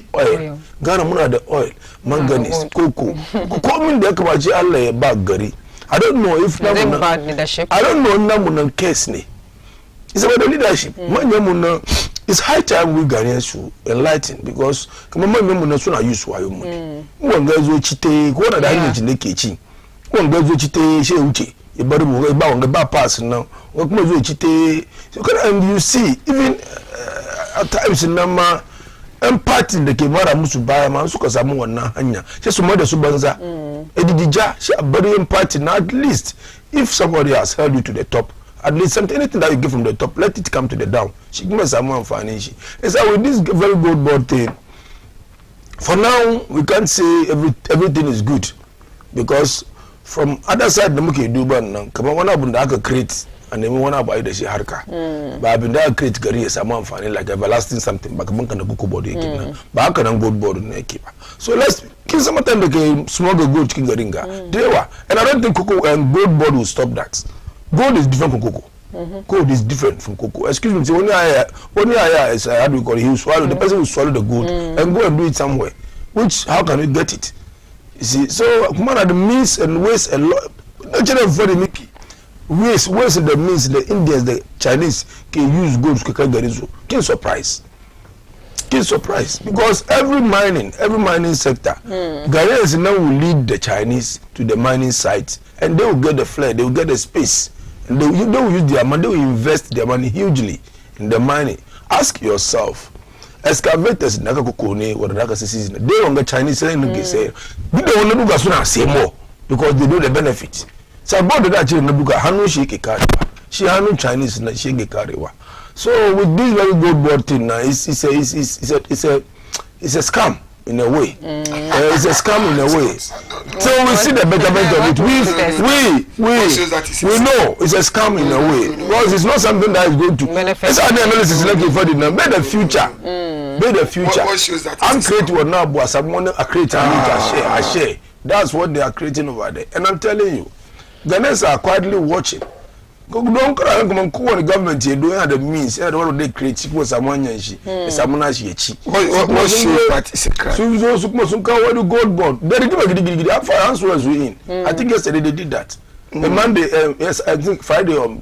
Ghana muna da oil manganese cocoa min da kamace Allah ya ba gari I don't know if I don't know namu case ne it's about the leadership manyan mun it's high time we Ghanaians should enlighten because kuma manyan mun suna use wayo mun wanga zo cite ko da hanyar ne ke ci wanga zo cite she wuce ibari mu ba wanga ba pass now kuma zo cite so and you see even at times nama party da ke mara musu baya ma suka samu wannan hanya sai su mai da su banza edidija shi abari party na at least if somebody has held you to the top at least something anything that you give from the top let it come to the down shi kuma samu amfani shi it's with this very good board thing for now we can't say everything is good because from other side da muke duban nan kamar wani abu da aka create a nemi wani abu ai da shi harka ba abin da aka create gari ya samu amfani like everlasting something ba kaman kan da kuku board yake nan ba haka nan gold board ne yake ba so let's kin sama tan da ke smuggle gold cikin garin ga dewa and I don't think cocoa and gold board will stop that gold is different from cocoa gold is different from cocoa excuse me when I is how do we call it he will swallow the person will swallow the gold and go and do it somewhere which how can we get it. You see, so man are the means and ways a lot. Naturally, for the Mickey, ways the means the Indians, the Chinese can use gold to kagarizo. Can surprise because every mining sector, Ghanaians now will lead the Chinese to the mining sites, and they will get the flair, they will get the space, and they will use their money, they will invest their money hugely in the mining. Ask yourself. Excavators naka kokone or naka season they on the Chinese say no say we don't want to do sooner say more because they know the benefit so about that you know hanu shi ke karewa shi hanu Chinese na shi ke karewa so with this very good board thing now it's a scam in a way it's a scam in a way so we see the betterment of it we know it's a scam in a way because it's not something that is going to it's an analysis looking for the future I'm creating what now but someone are creating a share that's what they are creating over there and I'm telling you Ghanaians are quietly watching don't come the government here doing the means and what they create was someone yanshi someone she what shows that is a crime so what do gold bond they give I'm for answers we in I think yesterday they did that the Monday yes I think Friday or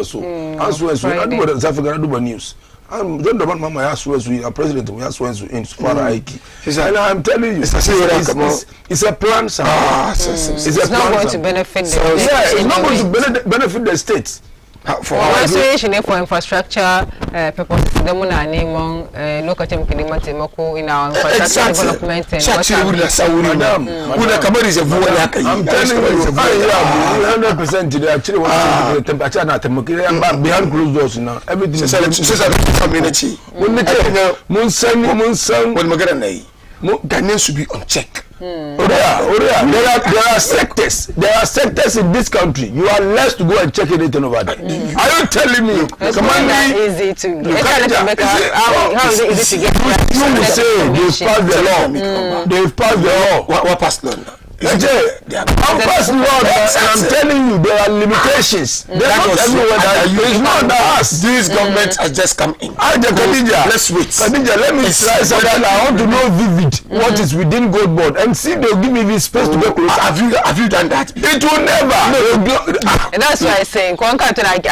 so answers we not do what South Africa do news I'm don't want mama answers we are president we answers in Spara Aiki and I'm telling you it's a plan it's not going to benefit the it's not going to benefit the state For infrastructure purposes, the money local in our infrastructure development and I'm telling you, 100% today. Actually, what temperature na behind closed doors now. Everything is community. Ghanaians should be on check. There are sectors in this country. You are less to go and check anything over there. Are you telling me? It's not that easy to get. How is it easy to get? You will say they've passed the law. They've passed the law. What passed the law? I'm telling you, there are limitations. They're not everywhere. It's not us. This government has just come in. Let's wait. Khadija, let me try something. I want to know vivid what is within Gold Board and see they'll give me this space to go close. Have you done that? It will never. And that's why I say, I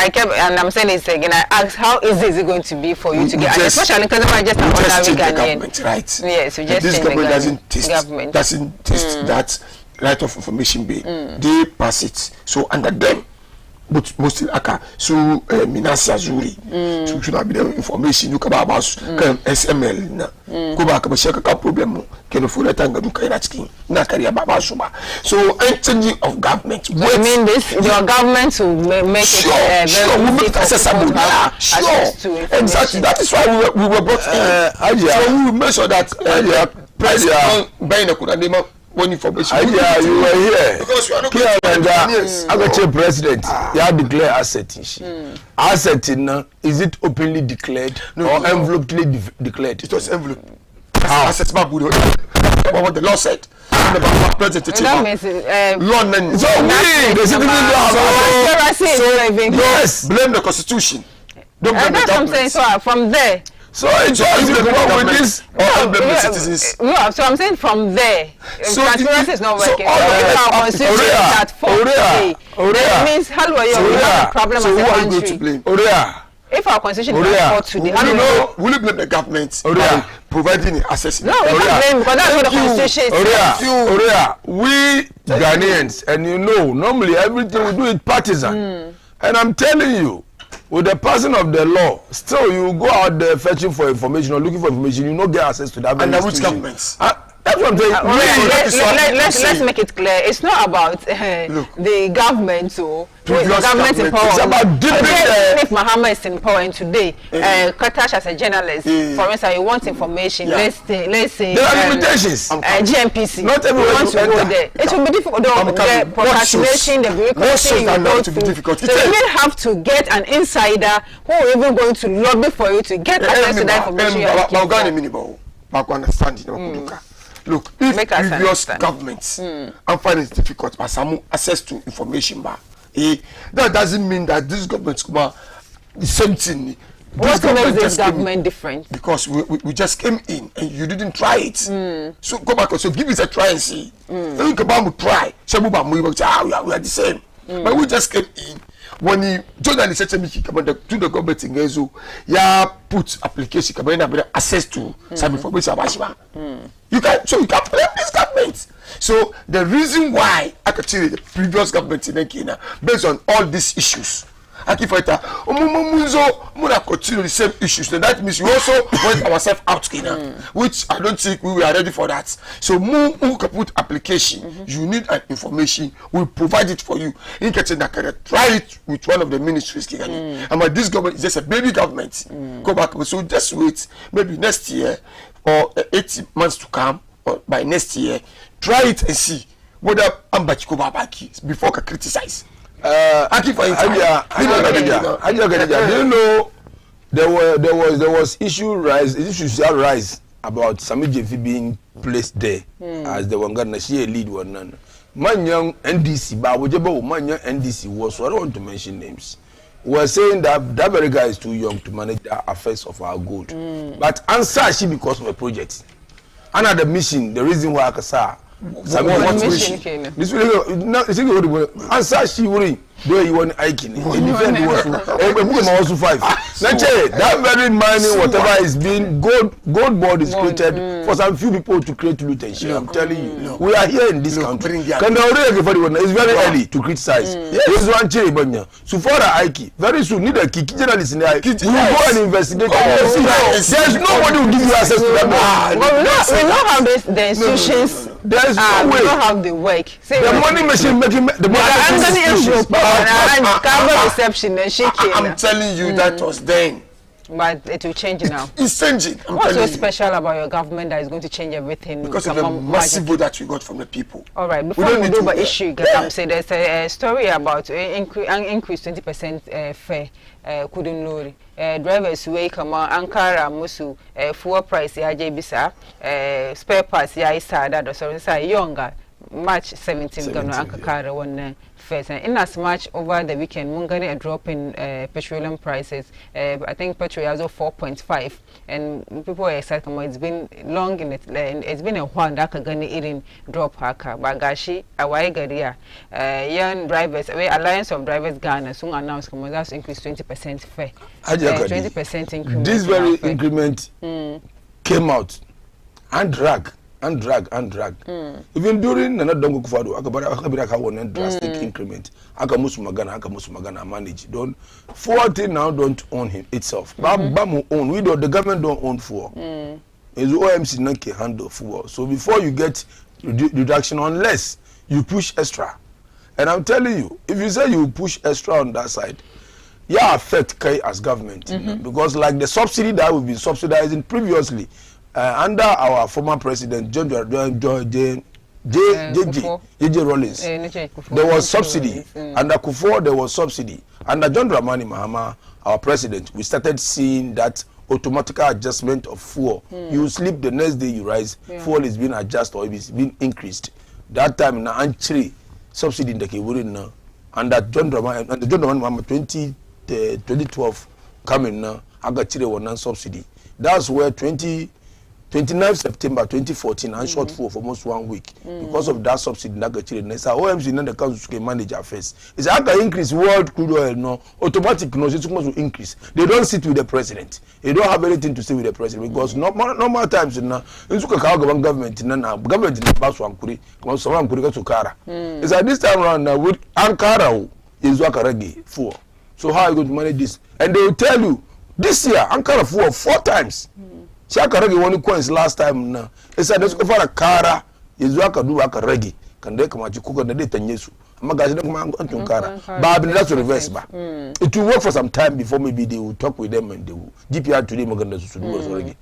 kept, and I'm saying it again. I asked, how easy is it going to be for you to get, especially because I just ordinary Ghanaian, right? Yes, we just this government doesn't taste that right of information bill. They pass it. So under them, but mostly so Minasi Azuri, so should have been information you come about SML go back but check a problem can afford that and do na career baba suma. So changing of government. I mean this your government will make it very accessible. Sure. Exactly. That is why we were brought in. So we will make sure that president buying a one information. You were here. Because you are not I got your president. You have declared asset. Asset is it openly declared or envelopely declared? It was envelope. How? Assets what the law said. That means London. So we the citizens yes, blame the constitution. Don't blame the government. That's what I'm saying. So from there. So it's just the problem with this. Citizens. No, so I'm saying from there. So transparency is not working. Our constitution that that means how do you have a problem as a country? So who are you going to blame? If our constitution is not today, how do you know? Will you blame the government by providing access? No, we can't blame because that's what the constitution says. We Ghanaians, and you know, normally everything we do is partisan. And I'm telling you, with the passing of the law, still you go out there fetching for information or looking for information, you don't get access to that. Under which governments? That's what I'm saying. Let's make it clear. It's not about the government or the government in power. It's about different. If Muhammad is in power and today, Katash as a journalist, for instance, you want information. Let's say there are limitations. GMPC. Not everyone wants to go there. It will be difficult. The procrastination, the bureaucracy, so you may have to get an insider who is even going to lobby for you to get access to that information. Look, if previous governments and find it difficult, but some access to information, that doesn't mean that this government the same thing. What makes this government different? Because we just came in and you didn't try it. So go back and so give it a try and see. Then you can try. We are the same. But we just came in. When you journalists to the government in Gezo, put application access to some information about you can blame this government. So the reason why I could tell the previous government in Kenya based on all these issues. Continue the same issues. So that means we also went ourselves out Kenya, which I don't think we were ready for that. So who can put application, you need an information, we'll provide it for you. You can try it with one of the ministries. And but this government is just a baby government. Go back. So just wait, maybe next year or 18 months to come, or by next year, try it and see whether Ambachiko Babaki before I criticize. Do you know there was issues rise about Sami JV being placed there as the Wangana she lead one. Man young NDC, but whichever man young NDC was, so I don't want to mention names. We are saying that that very guy is too young to manage the affairs of our good. But answer she because of a project. Another mission, the reason why I can say what mission? This will answer she worry. Do you want hiking? In the end, was 5. That very mining, whatever is being gold board is created for some few people to create loot and share. I'm telling you, we are here in this country. It's very early to criticize. Yes, one chair, so for the Ike, very soon need a key journalist in the Ike. We will go and investigate. There's nobody who give you access to that. We don't have the institutions. There's no way. We don't have the work. The money machine making the money reception and shaking. I'm telling you that was then. But it will change now. It's changing. What's so special about your government that is going to change everything? Because of the massive vote that we got from the people. All right. Before we do the issue, there's a story about increase 20% fare. Couldn't know. Drivers way come on Ankara Musu fuel price ya JBisa spare parts ya isa that so say younger March 17th gonna Ankara one first and in as much over the weekend we're gonna a drop in petroleum prices. I think petrol has 4.5 and people are excited. It's been long in it. It's been a while that gonna eating drop haka bagashi away garia young drivers Alliance of Drivers Ghana soon announced that's increase 20% fare. 20% increment. This very increment came out and drag. Even during Nana Dongo Kufado, Akabara one drastic increment. Akamusumagana manage. Don't 40 now don't own him itself. Bamu own. We don't. The government don't own fuel. It's OMC not can handle fuel. So before you get reduction, unless you push extra, and I'm telling you, if you say you push extra on that side, affect K as government because like the subsidy that we've been subsidizing previously. Under our former president, J.J. Rollins, there was subsidy. Under Kufuor, there was subsidy. Under John Dramani Mahama, our president, we started seeing that automatic adjustment of fuel. You sleep, the next day you rise, fuel is being adjusted or it's being increased. That time, na anchiri subsidy in the Kiwuri now. Under John Dramani Mahama 2012 coming now, I got one subsidy. That's where 29 September 2014 and short for almost 1 week because of that subsidy that got children. It's OMC and the council can manage affairs. It's like an increase world crude oil no automatic no it's supposed to increase. They don't sit with the president. They don't have anything to say with the president because normal times in government in government in Baswankuri, Somankuri to Kara. It's like this time around now with Ankara is Wakaragi 4. So how are you going to manage this? And they will tell you this year Ankara 4 times. Shakaragi one coins last time na. Esa desu kufara kara yezu akadu akaragi. Kande kama chikuka na data nyesu. Amagazi na kuma antunkara. But that's to reverse ba. It will work for some time before maybe they will talk with them and they will GPR today maganda susudu sorry.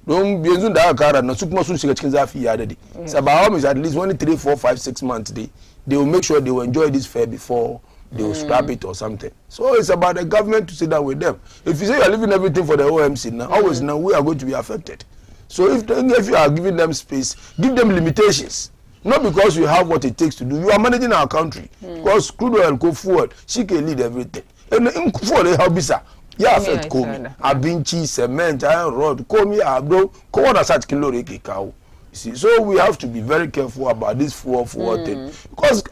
Don't be using that kara na sukuma sun shiga cikin zafi ya dade. Sabawa is at least 1 3 4 5 6 months they will make sure they will enjoy this fare before they will scrap it or something. So it's about the government to sit down with them. If you say you are leaving everything for the OMC now, always now we are going to be affected. So if you are giving them space, give them limitations. Not because you have what it takes to do. You are managing our country. Because crude oil go forward, she can lead everything. And in forward, how bisa? Yeah, affect Komi. Abinchi, cement, iron rod, Komi, Abdo, Komi, such kilo cow. See, so we have to be very careful about this fuel thing because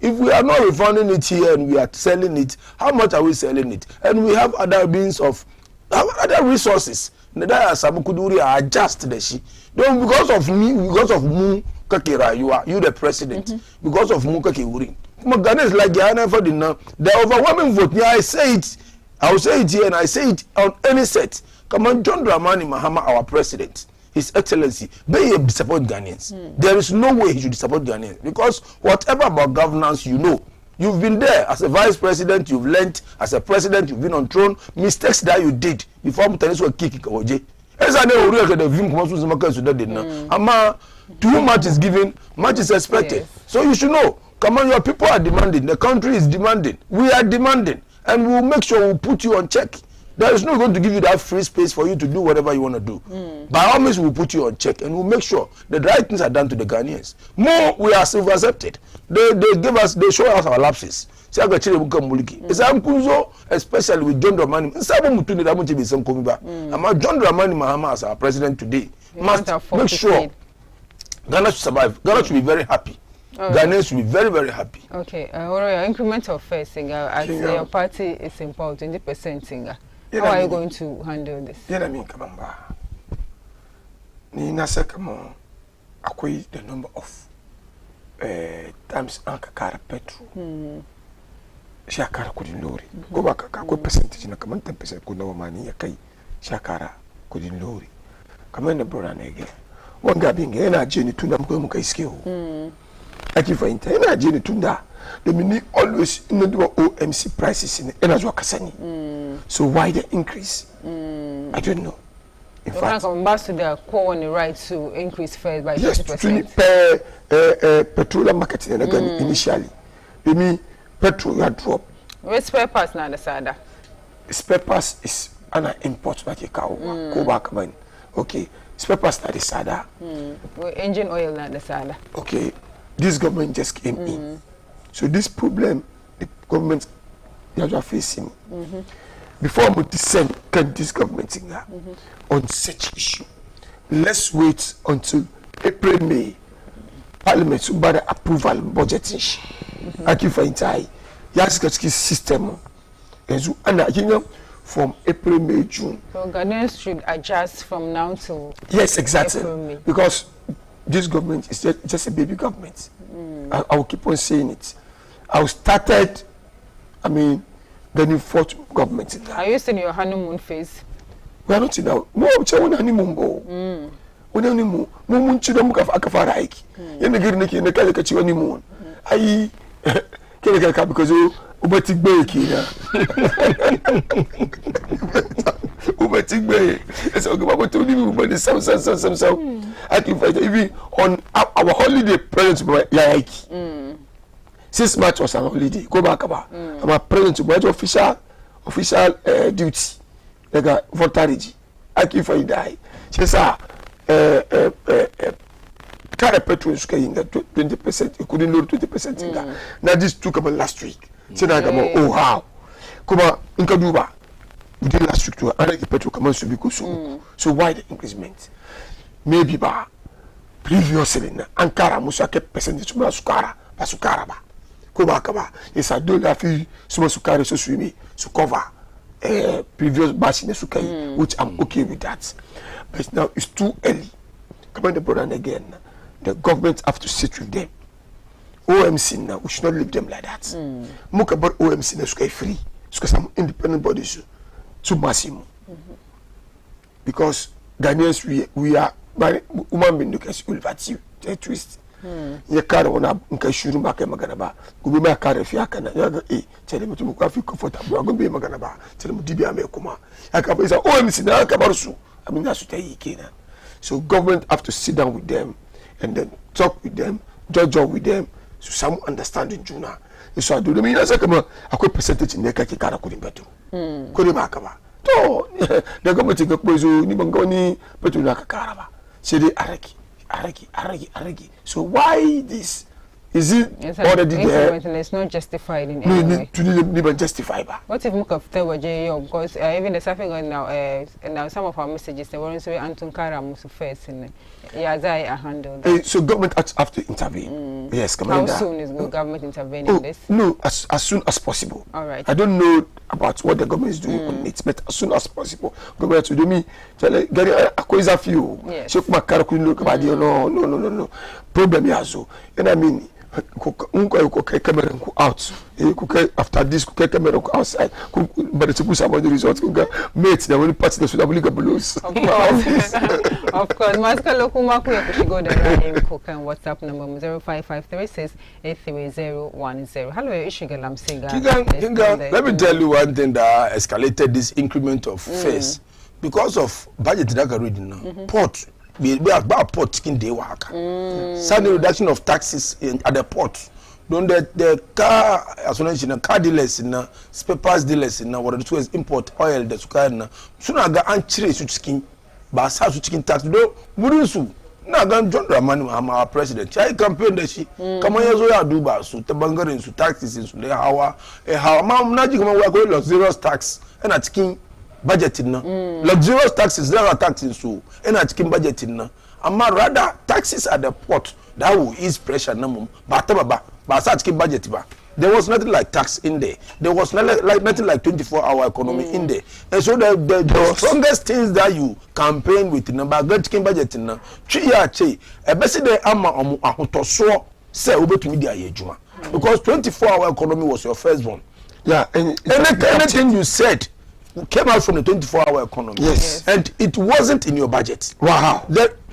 if we are not refining it here and we are selling it, how much are we selling it? And we have other means of other resources. Adjust the shit. Don't because of me, because of Mu Kakira, you the president, because of Mu Kakiri. Ghana is like Ghana for the overwhelming vote. Yeah, I will say it here and I say it on any set. Come on, John Dramani Mahama, our president. His Excellency, may he disappoint Ghanaians. There is no way he should disappoint Ghanaians because whatever about governance you know, you've been there as a vice president, you've learnt as a president, you've been on throne, mistakes that you did before Mutanis were kicking Kawaje. As I know, too much is given, much is expected. Yes. So you should know, come on, your people are demanding, the country is demanding, we are demanding, and we'll make sure we'll put you on check. There is not going to give you that free space for you to do whatever you want to do. By all means, we'll put you on check and we'll make sure the right things are done to the Ghanaians. More, we are self-accepted. They show us our lapses. It's especially with John Dramani. John Dramani Mahama as our president today must make sure Ghana should survive. Ghana should be very happy. Ghanaians will be very, very happy. Okay, your increment of first singer at your party is important, 20% singer. How are you going to handle this? Yeah, I mean, come on, ni nasa kama akwai the number of times an ka kara petrol sha kara kudin lori ko ba ka akwai percentage na kaman 10% ko nawa mani ya kai sha kara kudin lori kamar na brother na ga wanga bin ga yana je ni tunda mu kai ske ho ake fahimta yana je ni tunda domin ni always in the OMC prices in ina zuwa kasani so why the increase I don't know. In fact, ambassador the right to increase fares by 20%. Petroleum marketing initially. They mean petrol you drop. Where spare parts now the sada? Spare parts is an import that you go back man. Okay, spare parts not the sada. Engine oil not the sada. Okay, this government just came in. So this problem the government they are facing. Before we descend this government in on such issue, let's wait until April, May. Parliament to buy the approval budgeting. Aki for entire Yaskowski system. And from April, May, June. So Ghanaians should adjust from now to yes, exactly. April, May. Because this government is just a baby government. I will keep on saying it. I started, the new fourth government in that. Are you still in your honeymoon phase? We are not in our honeymoon go. When honeymoon, moon children of Akafara Ike. In the Girniki in the Kalakachi honeymoon. I Kalaka because Ubatic Bay Kina. Ubatic Bay. It's about to live by the some. I can fight even on our holiday presents by Yaiki. 6 March was an holiday. Go back about. I'm a present to my official duty. Like a voltage. I keep for you die. She said, car petrol is getting 20%. You couldn't load 20% in that. Now this took about last week. So now I'm oh how. Come on, in Kaduba. We did last week to another petrol come on to be so. So why the increment? Maybe ba previously na Ankara musa kept percentage to Sukara, Basukara ba. Kaba is a dollar fee so sukari so swimi to cover previous batch in the sukai, which I'm okay with that. But now it's too early. Come on the brother again. The government have to sit with them. OMC now, we should not leave them like that. Mook about OMC now sukai free. Because some independent bodies too massive. Because Ghanaians we are human being because will value a twist. Ya kare wana nka shuru maka magana ba gobe ma kare fi haka na yaga tele mutum ko afi comfortable gobe magana ba tele mu dibi ame kuma aka ba isa OMC na aka bar su abin da su ta yi kenan. So government have to sit down with them and then talk with them, judge with them, so some understanding juna. So I do the mean as kama akwai percentage ne kake kara kudin beto ko ne ba ka ba to da government ga ko zo ni ban ga wani beto na ka kara ba sai dai aragi. So why this? Is it already there? It's not justified in any way. To even justify that. What if Muka Tewa because even the Safiya now some of our messages they weren't so Anton Kara Musu first in Yazai handle. So government have to intervene. Yes, How soon is the government intervening in this? No, as soon as possible. All right. I don't know about what the government is doing on it, but as soon as possible. Government to do me Gary Akoiza few. Yes. So Makara couldn't look about no. Problem yazo. And I mean camera out after this camera outside but it's about the results mates the only parts that should have legal blues of course Maska Lokuma go the WhatsApp number 0553683010. Hello Ishigalam Singer. Let me tell you one thing that escalated this increment of fares because of budget that reading now port we about port taking day work. Sudden reduction of taxes at the port. Don't the car association, car dealers in spare parts dealers in what the is import oil the sukai soon I got anchire skin but how to chicken tax do Murusu. Now John Dramani our president. I campaign that she come on ya do ba so the bangar in taxes in the how mam naji come work luxurious tax and at chicken budgeting na luxurious taxes there are taxes so and at chicken budgeting na amma rather taxes at the port that will ease pressure no but such budget ba. There was nothing like tax in there. There was nothing like 24-hour economy in there. And so the strongest things that you campaign with number get budget na twi ya che e be se de ama omo ahotoso say obetumi dia ye adwuma because 24-hour economy was your first one. Yeah, and anything you said came out from the 24-hour economy. Yes. And it wasn't in your budget. Wow.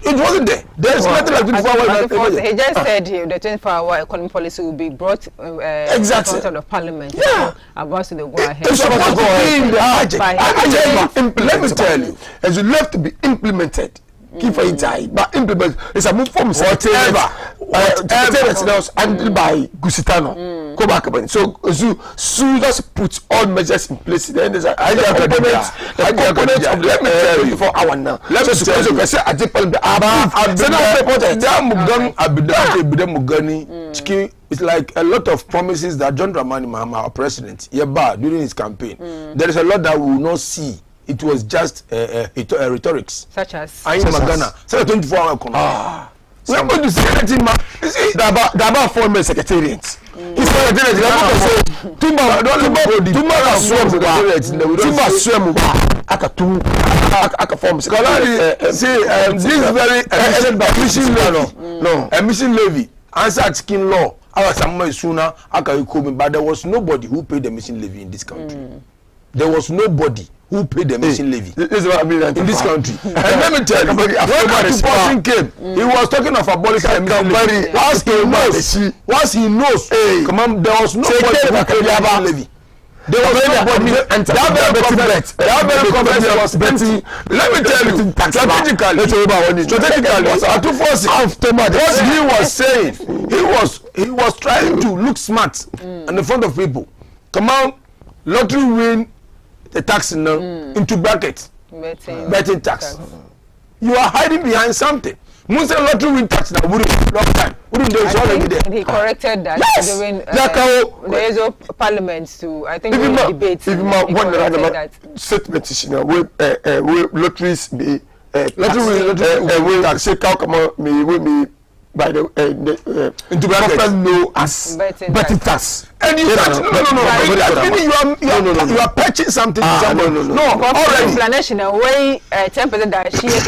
It wasn't there. There's nothing like 24-hour budget. He just said the 24-hour economy policy will be brought exactly. in front of the parliament. Yeah. About to go ahead. It's supposed to be in the budget. Let me tell you, as you left to be implemented. Keep for inside, but implement. It's a move from whatever else handled by Gusitano. Go back again. So just put all measures in place. Then there's a component of let me tell you for our now. Let me tell you. Say I take the it's like a lot of promises that John Dramani Mahama, our president, during his campaign. There is a lot that we will not see. It was just rhetorics. Such as? I am Ghana. So 24-hour economy. We are going to see anything, man. You see, the about former secretariats. It's secretariat. Tumba swim. Aka form. See, this very emission levy. Answer chicken law. Our Samuel Suna. But there was nobody who paid the emission levy in this country. There was nobody who paid the emission levy this is what I mean in this country. And let me tell you, when Atuposin came, he was talking of abolishing emission levy. Once he knows, come on, there was nobody who paid the emission levy. There was nobody. That very government was betting. Let me tell you, strategically, Atuposin, what he was saying, he was trying to look smart in the front of people. Come on, lottery win. The tax into brackets, betting tax. You are hiding behind something. Most of the lottery win tax now wouldn't long time. Wouldn't they already there? He corrected that during the parliament to I think even debate. Even one statement is where lotteries be lottery tax say come on me by the into brackets no as betting tax. And you can't you are patching something. No. Already explanation way 10% that she was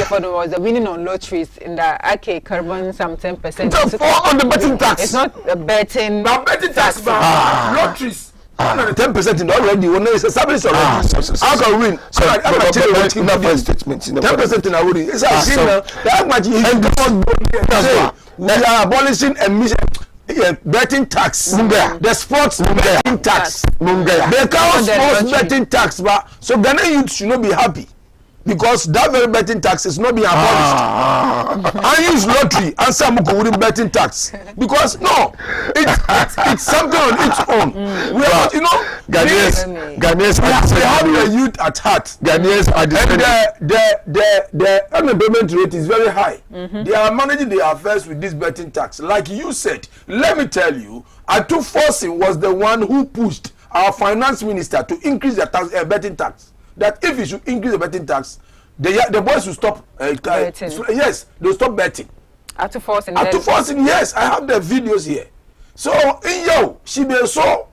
the winning on lotteries in the carbon some 10%. On the betting tax. It's not a betting. Now betting tax lotteries. 10% in already when it's established already. I can win. So I can tell you what statement. 10% in already. It's a signal. That much we are abolishing emission. Betting tax, the sports betting tax, the cow sports betting tax, so Ghanaian youth should not be happy because that very betting tax is not being abolished. I use lottery and some wouldn't betting tax because no, it's something on its own. We are, Ghanaians have the youth at heart. Ghanaians are the unemployment rate is very high. They are managing their affairs with this betting tax. Like you said, let me tell you, Atuposin was the one who pushed our finance minister to increase the tax, betting tax. That if he should increase the betting tax, the boys will stop. Yes, they'll stop betting. Atuposin, yes, I have the videos here. So she be so.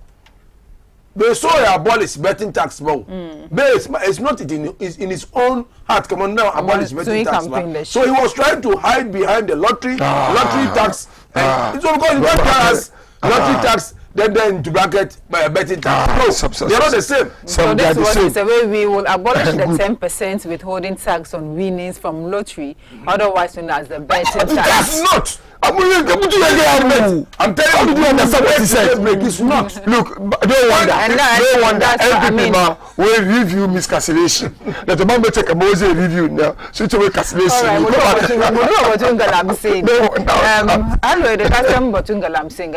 They saw abolish betting tax, but it's not in his own heart. Come on now, abolish betting tax. So he was trying to hide behind the lottery tax. It's all because he has lottery tax. Then to bracket by betting tax. No, they're not the same. So this was the way we will abolish the 10% withholding tax on winnings from lottery, otherwise known as the betting tax. That's not. I'm telling you, you understand what he said. It's not. Look, don't wonder. Every people will review miscalculation. That the man will take a Moses review now. So it's a calculation. All right, hello, the custom button galamsing.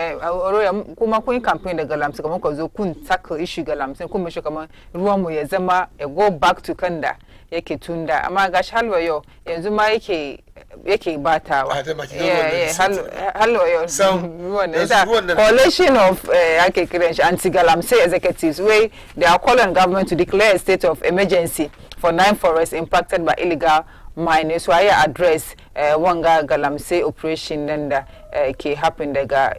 Kuma kuin campaign the galamsing. Come on, because kun tackle issue galamsing. Kuma show come ruamo yezama go back to Kanda. Yeke tunda. Ama gash hello yo. Yezuma yeke bata. Hello yo. It's a coalition of anti-galamsey executives where they are calling government to declare a state of emergency for 9 forests impacted by illegal mine so I address wanga galamsey operation nanda ke happen daga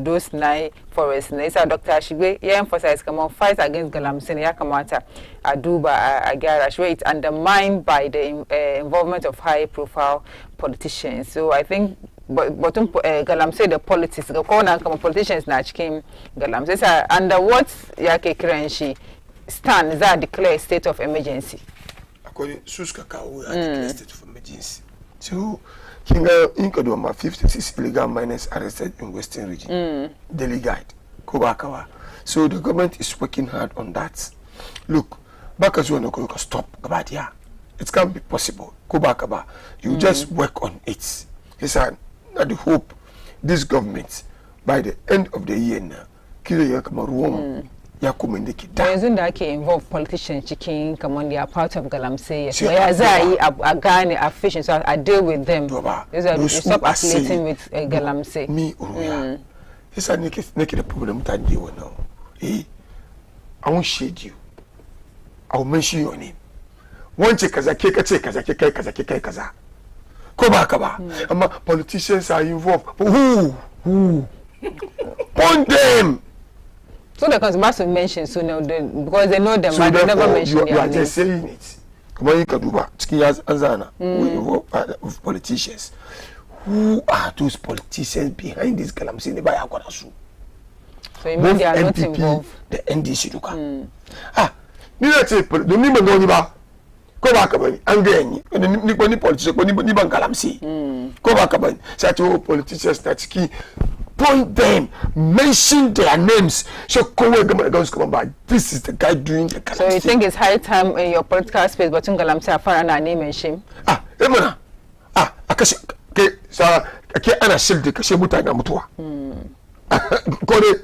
those 9 forests na isa Dr. Ashigbe ya emphasize come fight against galamsey ya kamata a duba a gyara shi it's undermined by the involvement of high profile politicians. So I think bottom galamsey the politics the corner come politicians na cikin galamsey sa under what yake kiran shi stand is that declare state of emergency. According suska kawo declare state of emergency. So kinga inkado ma 56 illegal miners arrested in Western region. Daily guide. Kubakawa. So the government is working hard on that. Look, Bakazu no go stop Gabadia. It can't be possible. Kubakaba. You just work on it. It's not the hope this government by the end of the year now kile yakamaruom yakumendeki da yanzu da ake involve politicians cikin kamar they are part of galamsey ya za yi a gane a fish so I deal with them you stop affiliating with galamsey me oruya esa neke the problem that they want now I won't shade you I will mention your name wonche kaza ke kace kaza ke kai kaza ke kai kaza ko ba ka ba amma politicians are involved who point them. So the customers mention so now because they know them so but they never mention you are just saying it. Come on, you can do that. Anzana, we involve with politicians. Who are those politicians behind this galamsey? So you mean they are not involved? The NDC do come. Me not say don't need money ba. Ko ba ka bani an ga yin ni politicians ni ban galamsey. Ko ba ka bani say to politicians that key point them, mention their names. So this is the guy doing the galamsey. So you think it's high time in your political space but galamsey afara na name and shame? Emana. Akashi ke sa ke ana shilde kashe mutane mutuwa. Kore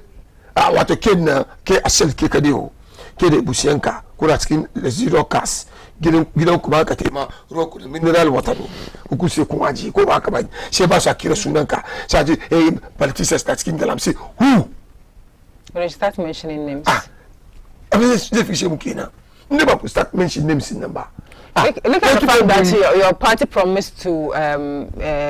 wato ken ke ashil ke kadeo ke da busiyanka kuna cikin zero cast gidan kuma ka tema ruwa ku mineral water ku sai kuma ji ko ba ka ba sai ba sa kira sunanka sai ji politicians ta cikin galamsey who when you start mentioning names I mean they fish mu kenan never start mentioning names in number look at the fact that your party promised to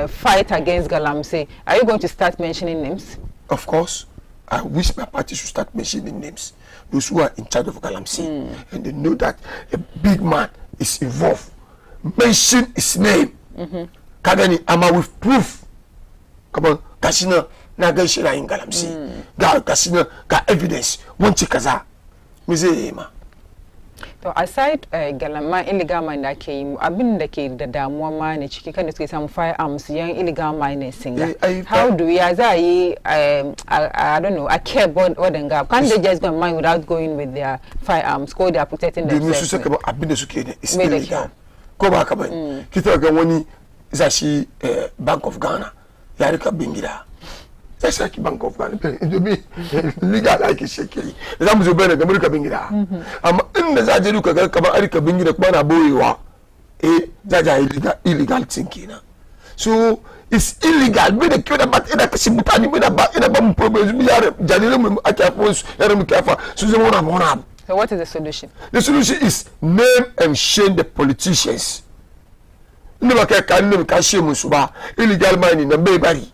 fight against galamsey. Are you going to start mentioning names? Of course. I wish my party should start mentioning names. Those who are in charge of galamsey and they know that a big man is involved. Mention his name. Kagani ama with proof. Come on, kasina na gaishira in galamsey. Ga kasina ga evidence. Wanchi kaza. Mize ma. So aside galama illegal mine da ke yi abin da ke da damuwa ma ne ciki kan da suke samu firearms yan illegal mining singa how do we as I don't know I care about what they got can they just go and mine without going with their firearms ko they are protecting themselves su saka abin da suke ne is illegal ko ba ka bane kita ga wani zashi Bank of Ghana ya rika bingida sai saki Bank of Ghana domin legal ake shekeri da mu zo bayan ga murka bingida amma inda za je duka ga kamar arika bingida kuma na boyewa za ja illegal thinking na so it's illegal be da kiyo da ba ina kashi mutane ina ba mu problem mu yare jariran mu ake afon su yare mu kafa su zama mona. So what is the solution? The solution is name and shame the politicians. Inda ba kai kan ne ka shame su ba illegal mining na bai bari.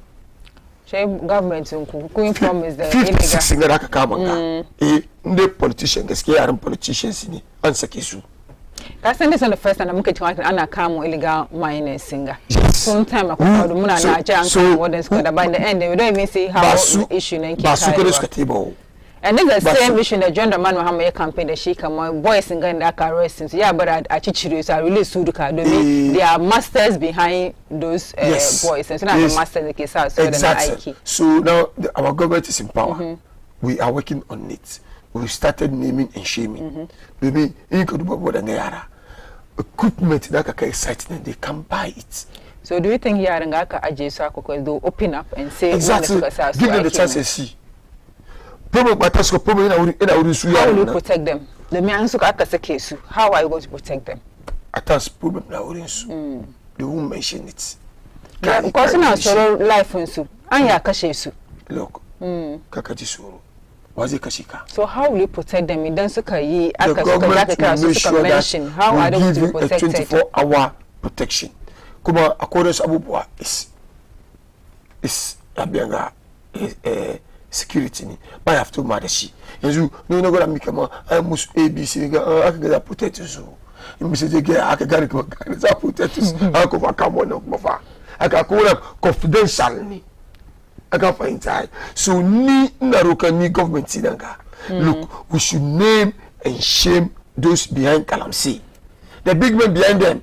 Government ku inform is the illegal 56 ne aka kama ka inda politician gaskiya yaran politicians ne an sake su ka san this on the first time muke cewa ana kama illegal miners singa sometime akwai muna na ji an kama wadanda suka da by the end we don't even see how the issue ne ke ba su kare suka tebo and this the same issue that John Dramani Mahama campaign da shi kamar boys in Ghana aka arrest so ya bara a cicire su a release su duka domin they are masters behind those boys and so now the masters da ke sa su da aiki so now our government is in power we are working on it we started naming and shaming domin in ka duba wadannan yara equipment da aka kai site then they can buy it. So do you think yaran ga aka aje su aka ko do open up and say exactly give them the chance to see problem ba ta suka problem ina wurin su yaran how will you protect them the me an suka aka sake su how are you going to protect them attacks problem na wurin su they won't mention it because na soro life su an ya kashe su look kaka ji soro wa zai kashe ka so how will you protect them idan suka yi aka suka zaka kira su suka mention how are they going to be protected 24-hour protection kuma akwai wasu abubuwa is abianga security ni ba ya fito ma da shi yanzu ne na gwada mi kama ai musu abc ga aka ga protect su in bisa je ga aka gane kuma za protect su aka kuma kama wannan kuma fa aka kuma confidential ni aka fahimta so ni na rokan ni government nan ga look we should name and shame those behind Galamsey, the big men behind them.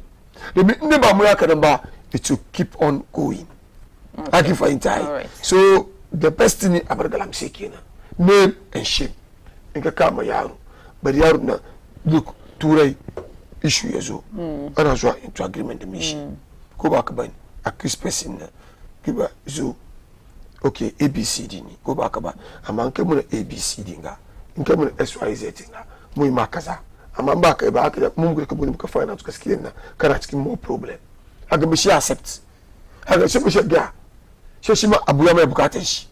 The never more it will keep on going. Okay. Right. So the best thing about Galamsey kina name and shame. Inka kama yaru, but yaru na look turai issue yazo. Ana zuwa into agreement the mission. Go back ban accused person na giba zo. Okay, ABCD ni go back ba. Amanke mo na ABCD nga. Inka mo na XYZ nga. Mo makaza. Amma ba kai ba haka mun ga kabuni muka finance ka skill na kana cikin more problem aga mi shi accept aga shi shi ga shi ma abu ya mai bukatar shi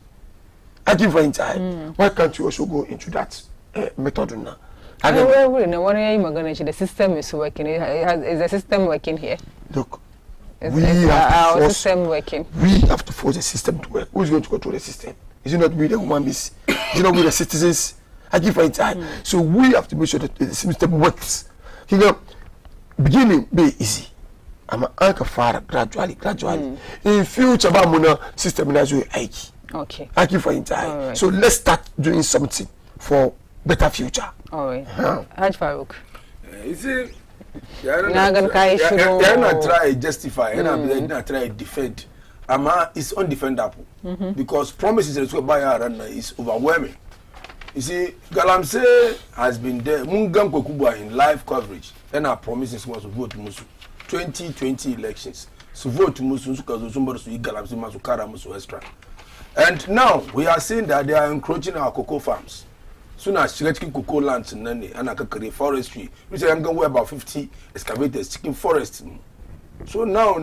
ake fahimta why can't you also go into that method na aga we na wani yayi magana shi the system is working is the system working here look we have our system working we have to force the system to work. Who's going to control the system? Is it not we the human beings? Is it not we the citizens? I give it time. So we have to make sure that the system works. You know, beginning be easy. I'm anka far gradually. In future, Bamuna system is way aiki. Okay. I give it time. Right. So let's start doing something for better future. All right. Haj Farouk. You see, you're not try to justify. You're not try to defend. It's undefendable because promises is overwhelming. You see, Galamsey has been there. Mungam Kwekubwa in live coverage. And our promises was to vote Musu. 2020 elections. So vote Musu because somebody to Galamsey Masu Kara Musu extra. And now we are seeing that they are encroaching our cocoa farms. Soon as chicken cocoa lands in Nani and Akakari forestry, which are going to about 50 excavators, chicken forests. So now,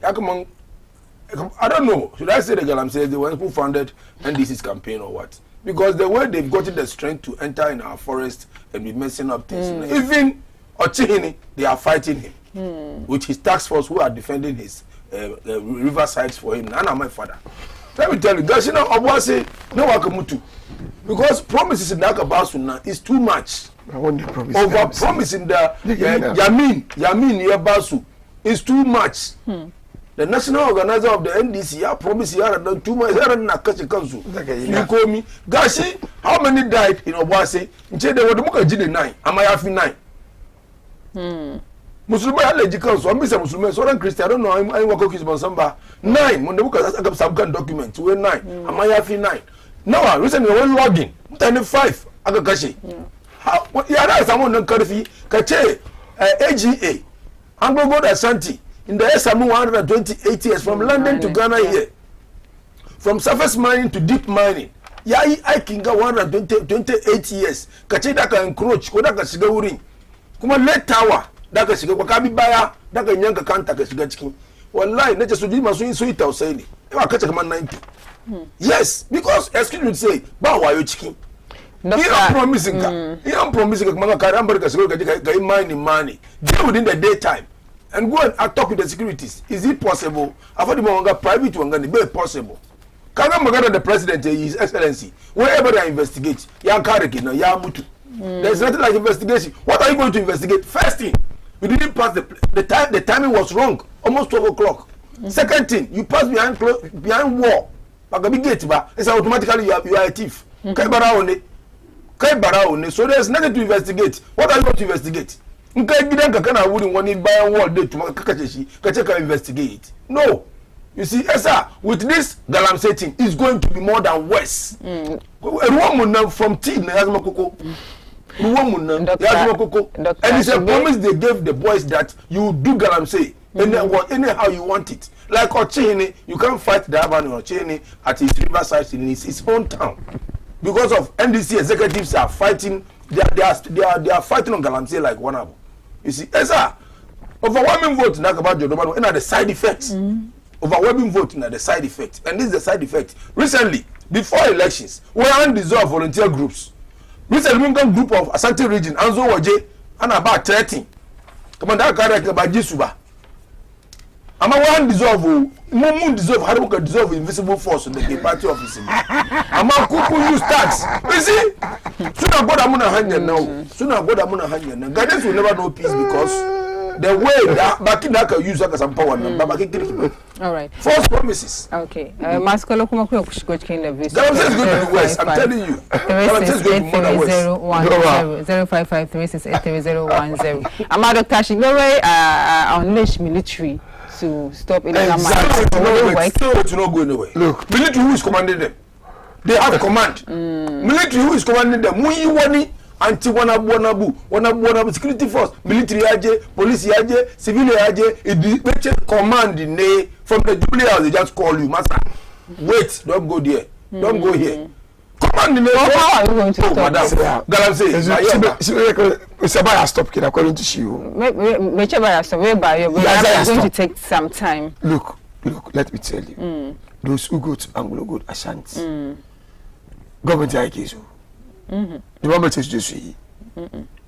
I don't know. Should I say the Galamsey the ones who funded NDC's campaign or what? Because the way they've gotten the strength to enter in our forest and be messing up things. Even Ochihini, they are fighting him. With his task force who are defending his river sides for him. Nana, my father. Let me tell you, Gashina Obwase, no Wakamutu. Because promises in Nakabasuna is too much. Over promising the Yamin Yabasu is too much. The national organizer of the NDC promised he had done too much. He had done you call me. Gashi, how many died in Obwase? They were the Muka 9. Am I having 9? Muslim legical, so I'm Muslim, so I'm Christian. I don't know. I'm working on Samba. 9. When the Muka has some kind of documents, we're 9. Am I having 9? Now, recently, we're logging. 5. Agagashi. How? Yeah, someone on Karfi, Kache, AGA, Anglo God Ashanti. In the SMU 128 years from London to Ghana here. From surface mining to deep mining. Yai Aikinga 128 years. Kachi daka encroach, kodaka shiga uring. Kuma late tower, daka shiga wakabi baya, daka nyanga kanta ka shiga chikin. Wallahi, nature sujudi masu inso ita usaini. Ewa kacha kama 90. Yes, because excuse me to say, ba wayo chikin. He am promising kama karamba ka shiga ka mining money. Deal within the daytime. And go and talk with the securities. Is it possible? Affordable private one be possible. Kaga magana the president, His Excellency, wherever they investigate, ya kariki na ya mutu. There's nothing like investigation. What are you going to investigate? First thing, you didn't pass the time. The timing was wrong. Almost 12 o'clock. Second thing, you pass behind wall. It's automatically you are a thief. Kai bara one. So there's nothing to investigate. What are you going to investigate? Investigate. No. You see, Esa, with this Galamsey thing, it's going to be more than worse. From team, and it's a promise they gave the boys that you do Galamsey anyhow you want it. Like Ochihini, you can't fight the Avenue Ochihini at his riverside in his own town. Because of NDC executives are fighting, they are fighting on Galamsey like one of them. You see, Esa, overwhelming vote in Jodomano and the side effects. Overwhelming vote in the side effects. And this is the side effect. Recently, before elections, we undissolved volunteer groups. Recently, we got group of Asante region, Anzo Waje, and about 13. Come on, that about Jisuba. Ama one dissolve mumu dissolve how can dissolve invisible force in the party office. Ama kuku use tax. You see? Sooner God amuna hanya now. Sooner God amuna hanya now. Ghanaians will never know peace because the way that Bakina can use that as some power number. All right. False promises. Okay. Maskolo kuma kuya kushikoch kinda visa. Galam says go to the west. I'm telling you. Galam says go to the west. 05536833010. Ama Dr. Shigore unleash military to stop illegal mining. To not go anywhere. Look, military who is commanding them? They have command. Military who is commanding them? Muyi wani anti wanabu security force, military aje, police aje, civilian aje. It command ne from the Jubilee House. They just call you, master. Wait, don't go there. Don't go here. Command the name. How are you going to stop? Galam say, Sabaya stop kid according to you. Whichever I stop, whereby you're going to take some time. Look, let me tell you. Those who go to Anglo go Ashanti. Government Aikizu. The moment is just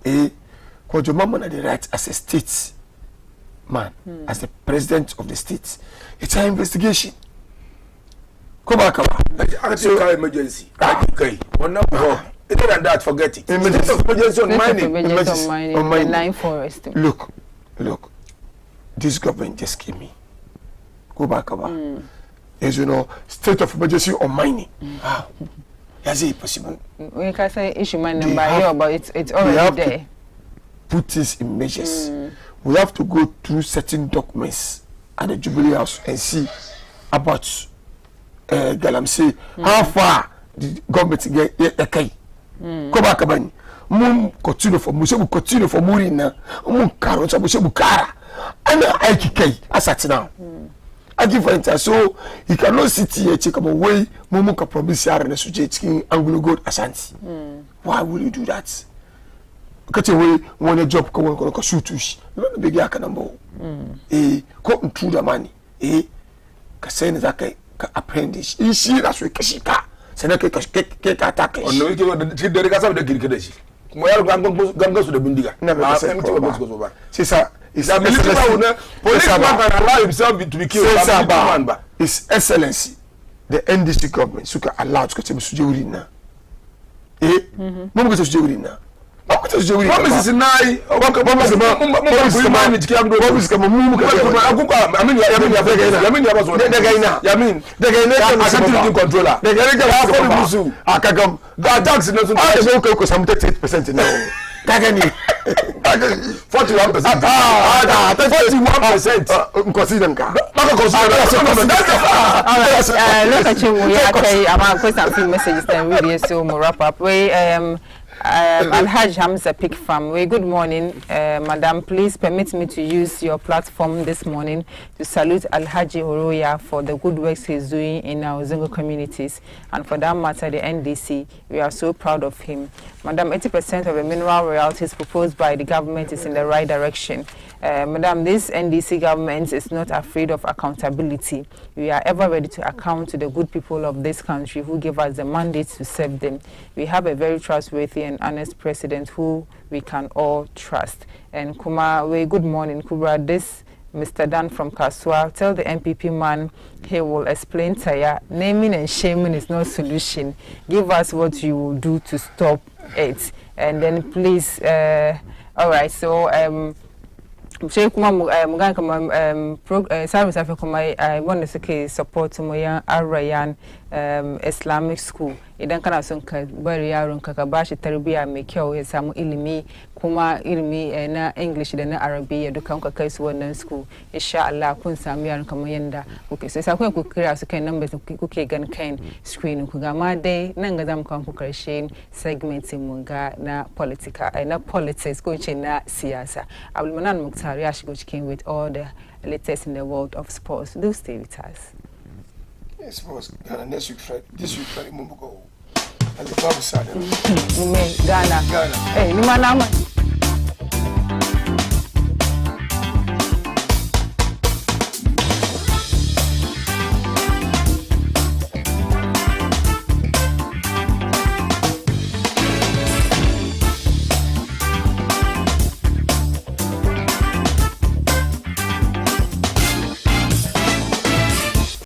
because your mama had the right as a state man, as the president of the state. It's an investigation. Come back, I think emergency. Okay. One number. Other than that, forget it. Emergency on mining. On mining. Line forest. Look. This government just came in. Go back, as you know, state of emergency on mining. Is it possible? We can say issue my number here, but it's already there. Put this in measures. We have to go through certain documents at the Jubilee House and see about Galamsey how far the government get okay. Come back, man. Continue for Murina. Karo, Bukara. And I key as at now. I give for so he cannot sit here check up away Momuka promise and associating Anglo Gold Ashanti. Why will you do that? Cut away when a job come on shoot not the big yak number. Cotton through the money. Kasen is a apprentice. You see that's with Kashika. Senaka cake attack. On the Gasa of the Kirkadeshi. Well, Gangos to the Bundiga. Never Sisa. Is that policeman can allow himself to be killed? His Excellency, the NDC government, so can allow to continue to do now. Mama to do now. Promises in nine. Promises Kagani 41%. 41%. Consider nka. Look at you. We are I'm going to some messages and really so more wrap up. We Alhaj Hamza Pig Farm. We good morning, Madam. Please permit me to use your platform this morning to salute Alhaji Oroya for the good works he's doing in our Zongo communities, and for that matter, the NDC. We are so proud of him, Madam. 80% of the mineral royalties proposed by the government is in the right direction. Madam, this NDC government is not afraid of accountability. We are ever ready to account to the good people of this country who give us the mandate to serve them. We have a very trustworthy and honest president who we can all trust. And Kuma, good morning, Kubra. This Mr. Dan from Kaswa, tell the MPP man he will explain to you. Naming and shaming is no solution. Give us what you will do to stop it. And then please, all right, so Mshe kuma muganga kama service afi kuma I want to say support mo yan Arayan Islamic school idan kana son ka bari yaron ka bashi tarbiya mai kyau ya samu ilimi kuma ilimi na English da na Arabiya dukan ka kai su wannan school insha Allah kun samu yaron kamar yanda kuke sai sai ku kira su kai number kuke gan kan screen ku ga ma dai nan ga zamu kawo ku karshen segment mun ga na politics ko ce na siyasa Abdulmanan Mukhtar ya shigo cikin with all the latest in the world of sports. Do stay with us. Yes, boss. Ghana next week Friday. This week Friday, Mumbo go. And the Bible said, Ghana. Hey, ni mana